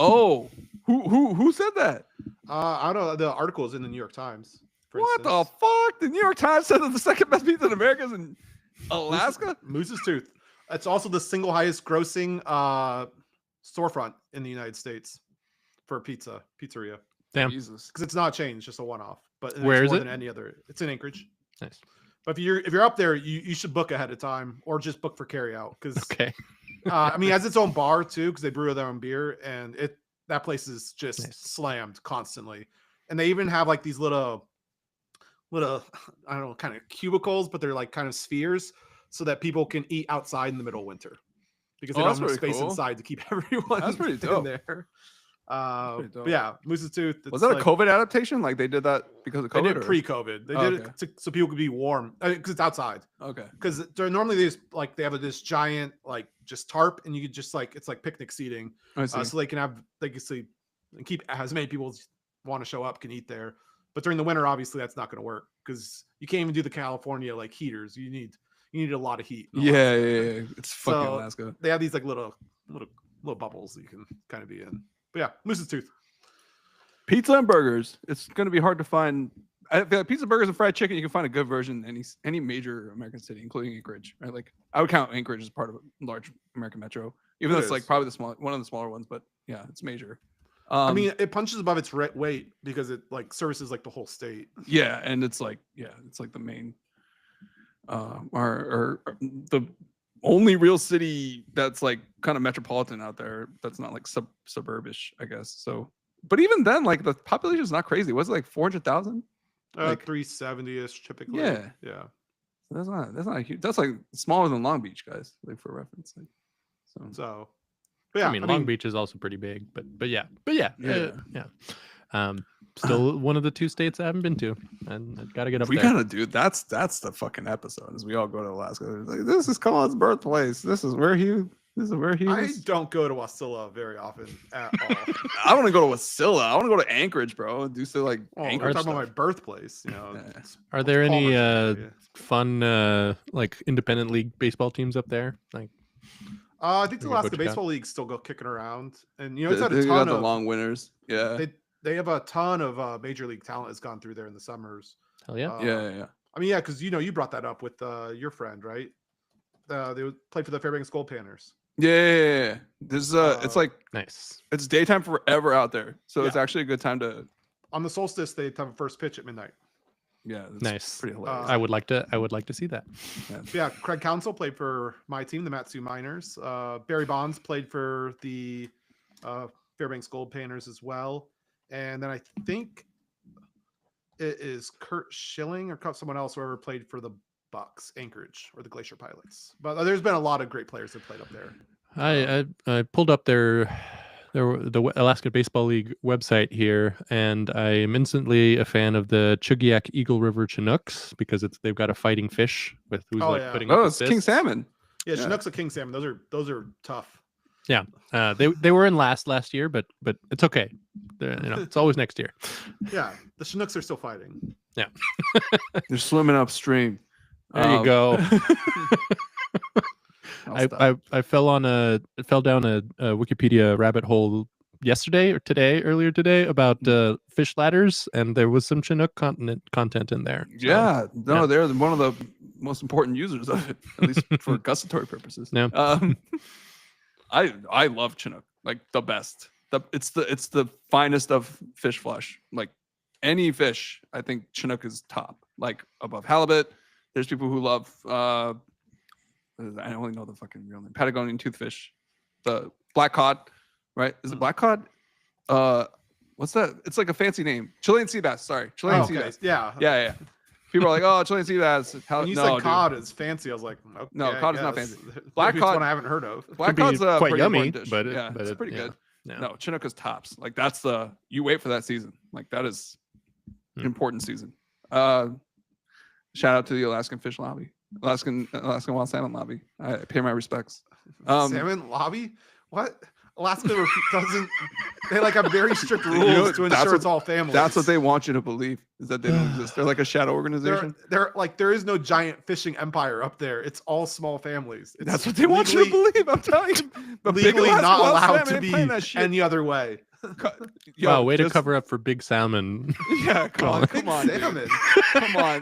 Speaker 1: Oh, who said that?
Speaker 2: I don't know. The article is in the New York Times.
Speaker 1: What the fuck? The New York Times said that the second best pizza in America is in Alaska?
Speaker 2: Moose's Tooth. It's also the single highest grossing storefront in the United States for pizzeria.
Speaker 3: Damn.
Speaker 1: Jesus.
Speaker 2: Because it's not changed, just a one-off. But
Speaker 3: where is
Speaker 2: more
Speaker 3: it?
Speaker 2: Than any other. It's in Anchorage.
Speaker 3: Nice.
Speaker 2: But if you're up there, you should book ahead of time or just book for carryout. Because
Speaker 3: okay.
Speaker 2: I mean, it has its own bar too, because they brew their own beer, and that place is just slammed constantly. And they even have like these little I don't know, kind of cubicles, but they're like kind of spheres, so that people can eat outside in the middle of winter because they don't have space inside to keep everyone.
Speaker 1: That's pretty dope.
Speaker 2: In there. But yeah, Moose's Tooth.
Speaker 1: Was that a COVID adaptation? Like they did that because of COVID?
Speaker 2: They did it pre-COVID. They did it so people could be warm because it's outside.
Speaker 1: Okay.
Speaker 2: Because normally they have this giant like just tarp, and you could just like it's like picnic seating, so they can sleep and keep as many people as want to show up can eat there. But during the winter, obviously that's not going to work because you can't even do the California like heaters. You need a lot of heat.
Speaker 1: Yeah. It's fucking Alaska.
Speaker 2: They have these like little bubbles that you can kind of be in. But yeah, Moose's Tooth.
Speaker 1: Pizza and burgers. It's going to be hard to find. I feel like pizza, burgers, and fried chicken. You can find a good version in any major American city, including Anchorage. Right? Like I would count Anchorage as part of a large American metro, even though it's like probably one of the smaller ones. But yeah, it's major.
Speaker 2: I mean, it punches above its weight because it like services like the whole state.
Speaker 1: Yeah, and it's like the main, or the only real city that's like kind of metropolitan out there. That's not like suburbish, I guess. So, but even then, like the population is not crazy. Was it like 400,000?
Speaker 2: Like 370ish typically.
Speaker 1: Yeah.
Speaker 2: So
Speaker 1: that's not huge. That's like smaller than Long Beach, guys. Like for reference. Like,
Speaker 2: so. But yeah,
Speaker 3: I mean, Long Beach is also pretty big, but yeah. Still one of the 2 states I haven't been to, and I've got to get up there.
Speaker 1: We gotta do that's the fucking episode. As we all go to Alaska, like, this is Collin's birthplace. This is where he.
Speaker 2: I don't go to Wasilla very often at all.
Speaker 1: I want to go to Wasilla. I want to go to Anchorage, bro. Do so like.
Speaker 2: Anchorage. We're talking about my birthplace.
Speaker 3: Are there any fun like independent league baseball teams up there? Like.
Speaker 2: I think the Alaska Baseball League still go kicking around, and it's had a ton of
Speaker 1: long winners. Yeah,
Speaker 2: they have a ton of major league talent has gone through there in the summers.
Speaker 3: Hell yeah,
Speaker 2: yeah. I mean, yeah, because you brought that up with your friend, right? They played for the Fairbanks Gold Panners.
Speaker 1: Yeah. This is it's like
Speaker 3: nice.
Speaker 1: It's daytime forever out there, so it's actually a good time to.
Speaker 2: On the solstice, they have a first pitch at midnight.
Speaker 1: Yeah,
Speaker 3: nice.
Speaker 1: Pretty hilarious.
Speaker 3: I would like to see that.
Speaker 2: Yeah, Craig Counsell played for my team, the Matsu Miners. Barry Bonds played for the Fairbanks Gold Panners as well. And then I think it is Kurt Schilling or someone else, whoever played for the Bucks, Anchorage, or the Glacier Pilots. But there's been a lot of great players that played up there.
Speaker 3: I pulled up the Alaska Baseball League website here, and I am instantly a fan of the Chugiak Eagle River Chinooks because they've got a fighting fish with who's putting up
Speaker 1: it's king
Speaker 3: assists.
Speaker 1: salmon.
Speaker 2: Yeah, Chinooks and king salmon. Those are tough.
Speaker 3: Yeah, they were in last year, but it's okay. It's always next year.
Speaker 2: Yeah, the Chinooks are still fighting.
Speaker 3: Yeah,
Speaker 1: they're swimming upstream.
Speaker 3: There you go. I fell down a Wikipedia rabbit hole earlier today about fish ladders, and there was some Chinook content in there.
Speaker 1: So, they're one of the most important users of it, at least for gustatory purposes.
Speaker 3: Yeah.
Speaker 1: I love Chinook, like the best. It's the finest of fish flesh. Like any fish, I think Chinook is top, like above halibut. There's people who love I don't really know the fucking real name. Patagonian toothfish, the black cod, right? Is it black cod? What's that? It's like a fancy name. Chilean sea bass. Sorry, Chilean sea bass.
Speaker 2: Yeah.
Speaker 1: People are like, oh, Chilean sea bass.
Speaker 2: When you said cod is fancy, I was like, okay,
Speaker 1: no, cod is not fancy.
Speaker 2: Black cod, one I haven't heard of.
Speaker 1: Black cod's a
Speaker 3: quite
Speaker 1: pretty
Speaker 3: yummy,
Speaker 1: dish.
Speaker 3: but
Speaker 1: it's pretty good.
Speaker 3: Yeah.
Speaker 1: No, Chinook is tops. Like that's you wait for that season. Like that is an important season. Shout out to the Alaskan Fish Lobby, Alaskan Wild Salmon Lobby. I pay my respects.
Speaker 2: Salmon Lobby? What? Alaska doesn't. They have very strict rules to ensure it's all families.
Speaker 1: That's what they want you to believe, is that they don't exist. They're like a shadow organization.
Speaker 2: There is no giant fishing empire up there. It's all small families.
Speaker 1: That's what they want you to believe. I'm telling you. But
Speaker 2: legally not allowed to be any other way.
Speaker 3: Wow, way to cover up for big salmon.
Speaker 1: Yeah, come on.
Speaker 2: Come
Speaker 1: on.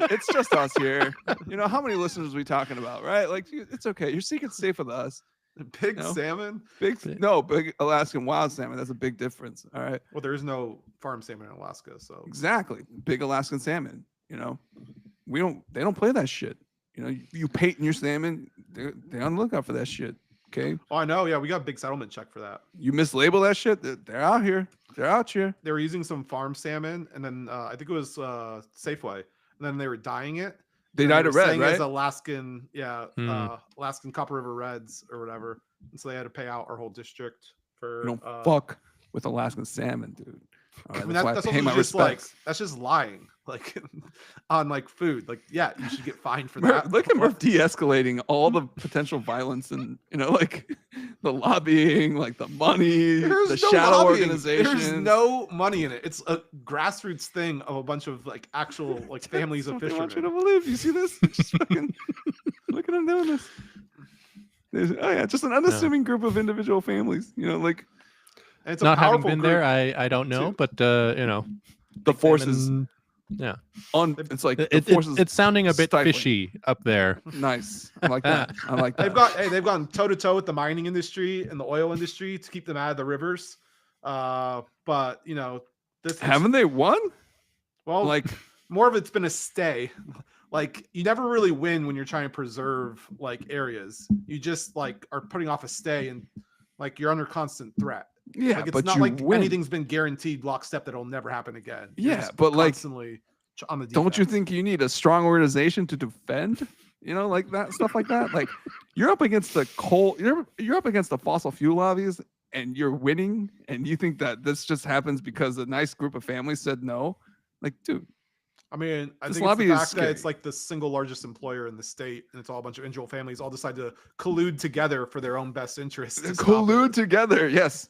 Speaker 1: It's just us here. How many listeners are we talking about, right? Like, it's okay. Your secret's safe with us.
Speaker 2: Big salmon?
Speaker 1: Big Alaskan wild salmon. That's a big difference. All right.
Speaker 2: Well, there is no farm salmon in Alaska, so
Speaker 1: exactly. Big Alaskan salmon. They don't play that shit. You paint your salmon, they're on the lookout for that shit. Okay.
Speaker 2: Oh, I know. Yeah, we got a big settlement check for that.
Speaker 1: You mislabel that shit, they're out here. They're out here.
Speaker 2: They were using some farm salmon, and then I think it was Safeway, and then they were dyeing it.
Speaker 1: They dyed it red, right?
Speaker 2: As Alaskan, Alaskan Copper River Reds or whatever. And so they had to pay out our whole district for.
Speaker 1: You don't fuck with Alaskan salmon, dude.
Speaker 2: Right, I mean, that's just lying, on food. You should get fined for that.
Speaker 1: Look at Murph de-escalating all the potential violence and the lobbying, the money, the shadow organization.
Speaker 2: There's no money in it. It's a grassroots thing of a bunch of actual families of fishermen. I want you
Speaker 1: to believe. You see this? Just fucking look at them doing this. Just an unassuming group of individual families.
Speaker 2: And it's
Speaker 3: not having been there, I don't know, but
Speaker 1: the forces.
Speaker 3: Yeah,
Speaker 1: it's like the forces.
Speaker 3: It's sounding a bit
Speaker 1: stifling.
Speaker 3: fishy up there.
Speaker 1: Nice, I like that.
Speaker 2: They've gone toe to toe with the mining industry and the oil industry to keep them out of the rivers. But
Speaker 1: haven't they won?
Speaker 2: Well, more of it's been a stay. You never really win when you're trying to preserve areas. You just are putting off a stay and you're under constant threat.
Speaker 1: Yeah,
Speaker 2: it's
Speaker 1: but
Speaker 2: not
Speaker 1: win.
Speaker 2: Anything's been guaranteed lockstep that'll never happen again.
Speaker 1: Yeah, but
Speaker 2: constantly on the defense.
Speaker 1: Don't you think you need a strong organization to defend? That stuff like that. You're up against the coal. You're up against the fossil fuel lobbies, and you're winning. And you think that this just happens because a nice group of families said no? Dude.
Speaker 2: I mean, I think it's the fact that it's the single largest employer in the state, and it's all a bunch of individual families all decide to collude together for their own best interests.
Speaker 1: Collude together, yes.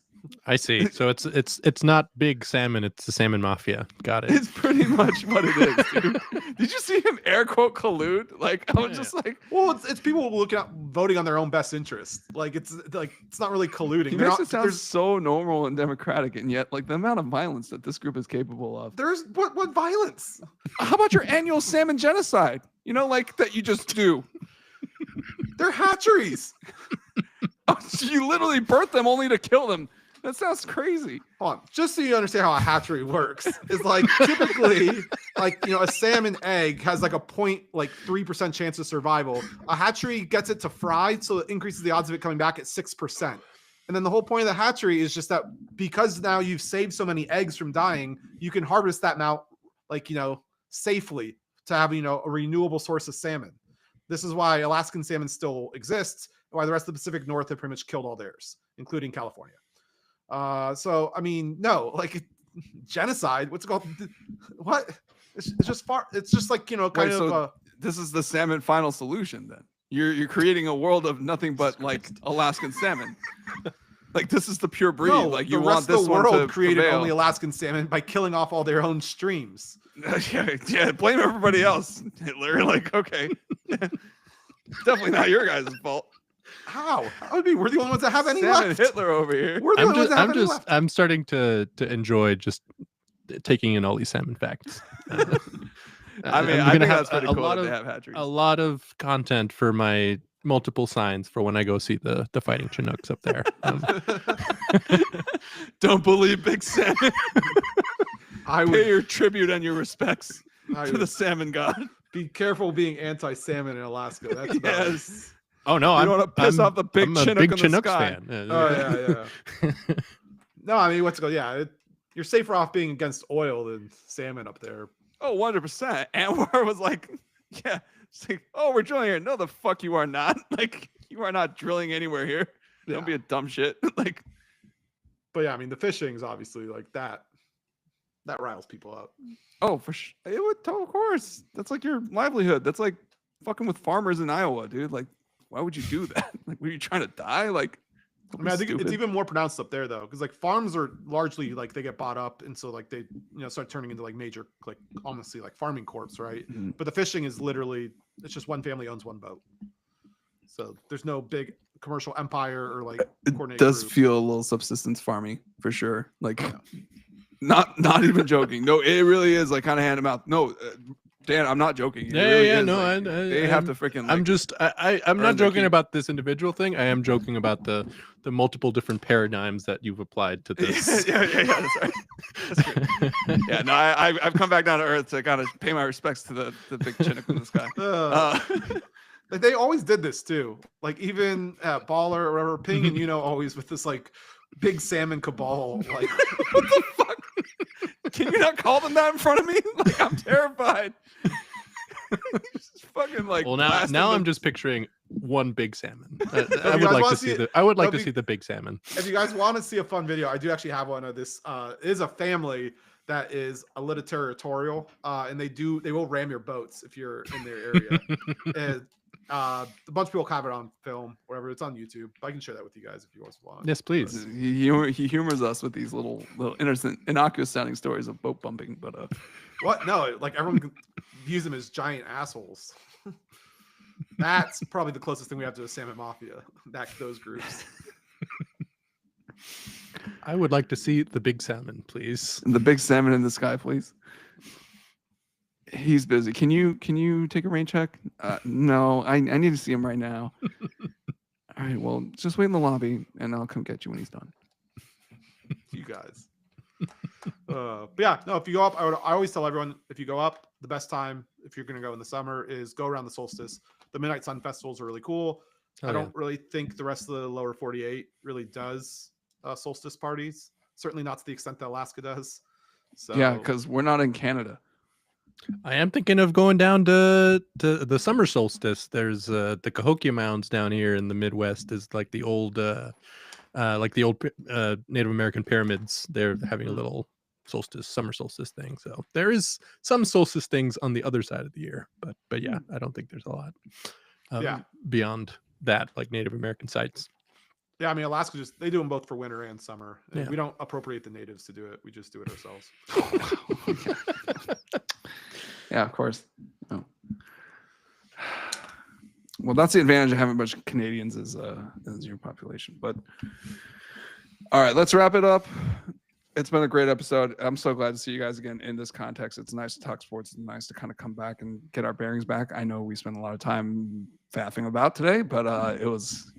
Speaker 3: I see. So it's not big salmon; it's the salmon mafia. Got it.
Speaker 1: It's pretty much what it is, dude. Did you see him air quote collude? I was just
Speaker 2: well, it's people looking at voting on their own best interest. It's not really colluding.
Speaker 1: He makes it sound so normal and democratic, and yet the amount of violence that this group is capable of.
Speaker 2: There's what violence?
Speaker 1: How about your annual salmon genocide? That you just do.
Speaker 2: They're hatcheries.
Speaker 1: You literally birth them only to kill them. That sounds crazy.
Speaker 2: Hold on. Just so you understand how a hatchery works, is typically a salmon egg has a 0.3% chance of survival. A hatchery gets it to fry, so it increases the odds of it coming back at 6%. And then the whole point of the hatchery is just that because now you've saved so many eggs from dying, you can harvest that amount safely to have, a renewable source of salmon. This is why Alaskan salmon still exists, and why the rest of the Pacific North have pretty much killed all theirs, including California. So, I mean, no, like genocide, what's it called? What? It's just far. It's just like, kind of.
Speaker 1: This is the salmon final solution then. You're creating a world of nothing but like Alaskan salmon. Like this is the pure breed.
Speaker 2: No,
Speaker 1: like you
Speaker 2: the
Speaker 1: want
Speaker 2: rest
Speaker 1: this
Speaker 2: of the
Speaker 1: one
Speaker 2: world
Speaker 1: to
Speaker 2: created
Speaker 1: prevail.
Speaker 2: only Alaskan salmon by killing off all their own streams.
Speaker 1: yeah, blame everybody else, Hitler. Like, okay, definitely not your guys' fault.
Speaker 2: How? That would be. We're the only ones that have any
Speaker 1: Salmon
Speaker 2: left.
Speaker 1: Hitler over here.
Speaker 2: We're the only ones that have any left.
Speaker 3: I'm starting to enjoy just taking in all these salmon facts.
Speaker 1: I mean, I think that's pretty cool that they have hatcheries.
Speaker 3: A lot of content for my multiple signs for when I go see the fighting Chinooks up there.
Speaker 1: Don't believe Big Salmon.
Speaker 2: I would
Speaker 1: Pay your tribute and your respects
Speaker 2: I
Speaker 1: to
Speaker 2: would
Speaker 1: the salmon god.
Speaker 2: be careful being anti-salmon in Alaska. That's about it.
Speaker 1: Yes.
Speaker 3: Oh no,
Speaker 1: You don't want to piss off the big
Speaker 3: I'm a
Speaker 1: Chinook
Speaker 3: big
Speaker 1: in the
Speaker 3: Chinook
Speaker 1: sky.
Speaker 3: fan.
Speaker 2: Oh yeah. No, I mean, what's it called? Yeah, you're safer off being against oil than salmon up there.
Speaker 1: Oh, 100%. Anwar was like, yeah. It's like, oh, we're drilling here. No, the fuck you are not. Like, you are not drilling anywhere here. Don't be a dumb shit. Like,
Speaker 2: but yeah, I mean, the fishing is obviously like that. That riles people up.
Speaker 1: oh, for sure. It would, of course. That's like your livelihood. That's like fucking with farmers in Iowa, dude. Like, why would you do that? Like, were you trying to die? Like,
Speaker 2: I mean, I think it's even more pronounced up there though, because like farms are largely like they get bought up, and so like they start turning into like major like honestly like farming corps, right?
Speaker 1: Mhm.
Speaker 2: But the fishing is literally it's just one family owns one boat, so there's no big commercial empire or like
Speaker 1: it
Speaker 2: coordinated
Speaker 1: does
Speaker 2: group.
Speaker 1: feel a little subsistence farming for sure. Like, not even joking. No, it really is like kind of hand to mouth. No, Dan, I'm not joking. It really is,
Speaker 3: No,
Speaker 1: like, they have to freaking.
Speaker 3: I'm
Speaker 1: Like,
Speaker 3: just I'm
Speaker 1: earn
Speaker 3: not
Speaker 1: their
Speaker 3: joking
Speaker 1: keep.
Speaker 3: about this individual thing. I am joking about the multiple different paradigms that you've applied to this.
Speaker 1: yeah, that's right. That's true. Yeah, no, I've come back down to earth to kind of pay my respects to the big Chinook in the sky.
Speaker 2: Like they always did this too. Like even at Baller or whatever, Ping and Euno always with this like big salmon cabal. Like
Speaker 1: What the fuck? Can you not call them that in front of me? Like I'm terrified. Just fucking like.
Speaker 3: Well,
Speaker 1: blasting
Speaker 3: now
Speaker 1: them.
Speaker 3: I'm just picturing one big salmon. I
Speaker 2: you
Speaker 3: would
Speaker 2: guys
Speaker 3: like
Speaker 2: wanna
Speaker 3: to
Speaker 2: see
Speaker 3: see
Speaker 2: it?
Speaker 3: the. I would like
Speaker 2: That'd
Speaker 3: to
Speaker 2: be-
Speaker 3: see the big salmon.
Speaker 2: if you guys want to see a fun video, I do actually have one of this. Is a family that is a little territorial, and they will ram your boats if you're in their area. And, a bunch of people have it on film, whatever. It's on YouTube. I can share that with you guys if you guys want.
Speaker 3: Yes, please.
Speaker 1: He humors us with these little innocent, innocuous sounding stories of boat bumping, but
Speaker 2: What? No, like everyone views them as giant assholes. That's probably the closest thing we have to a salmon mafia. Those groups.
Speaker 3: I would like to see the big salmon, please.
Speaker 1: the big salmon in the sky, please. He's busy. Can you take a rain check? No, I need to see him right now. All right, well, just wait in the lobby, and I'll come get you when he's done.
Speaker 2: You guys. But yeah, no. If you go up, I always tell everyone if you go up, the best time if you're going to go in the summer is go around the solstice. The Midnight Sun festivals are really cool.
Speaker 3: Oh,
Speaker 2: I don't really think the rest of the lower 48 really does solstice parties. Certainly not to the extent that Alaska does. So
Speaker 1: Yeah, because we're not in Canada.
Speaker 3: I am thinking of going down to the summer solstice. There's the Cahokia Mounds down here in the Midwest. Is like the old Native American pyramids. They're having a little summer solstice thing. So there is some solstice things on the other side of the year. But yeah, I don't think there's a lot. Beyond that, like Native American sites.
Speaker 2: Yeah, I mean Alaska they do them both for winter and summer. And
Speaker 3: Yeah.
Speaker 2: we don't appropriate the natives to do it. We just do it ourselves.
Speaker 1: Yeah, of course. Oh. Well, that's the advantage of having a bunch of Canadians as your population. But all right, let's wrap it up. It's been a great episode. I'm so glad to see you guys again in this context. It's nice to talk sports. It's nice to kind of come back and get our bearings back. I know we spent a lot of time faffing about today, but it was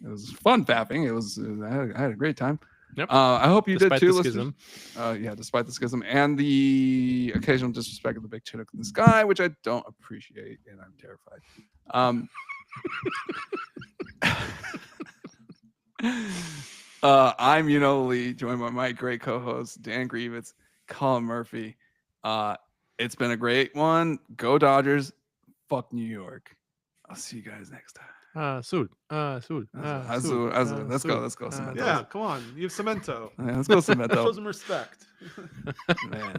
Speaker 1: fun faffing. I had a great time.
Speaker 3: Yep.
Speaker 1: I hope you
Speaker 3: Despite
Speaker 1: did too,
Speaker 3: the
Speaker 1: listeners.
Speaker 3: schism.
Speaker 1: Yeah, despite the schism and the occasional disrespect of the big Chinook in the sky, which I don't appreciate, and I'm terrified. I'm Euno Lee, joined by my great co-hosts Dan Grievitz, Collin Murphy. It's been a great one. Go Dodgers. Fuck New York. I'll see you guys next time.
Speaker 3: Sul.
Speaker 1: Let's go. Cemento.
Speaker 2: Yeah, come on. You have Cemento.
Speaker 1: Yeah, let's go Cemento.
Speaker 2: Show some respect.
Speaker 1: Man.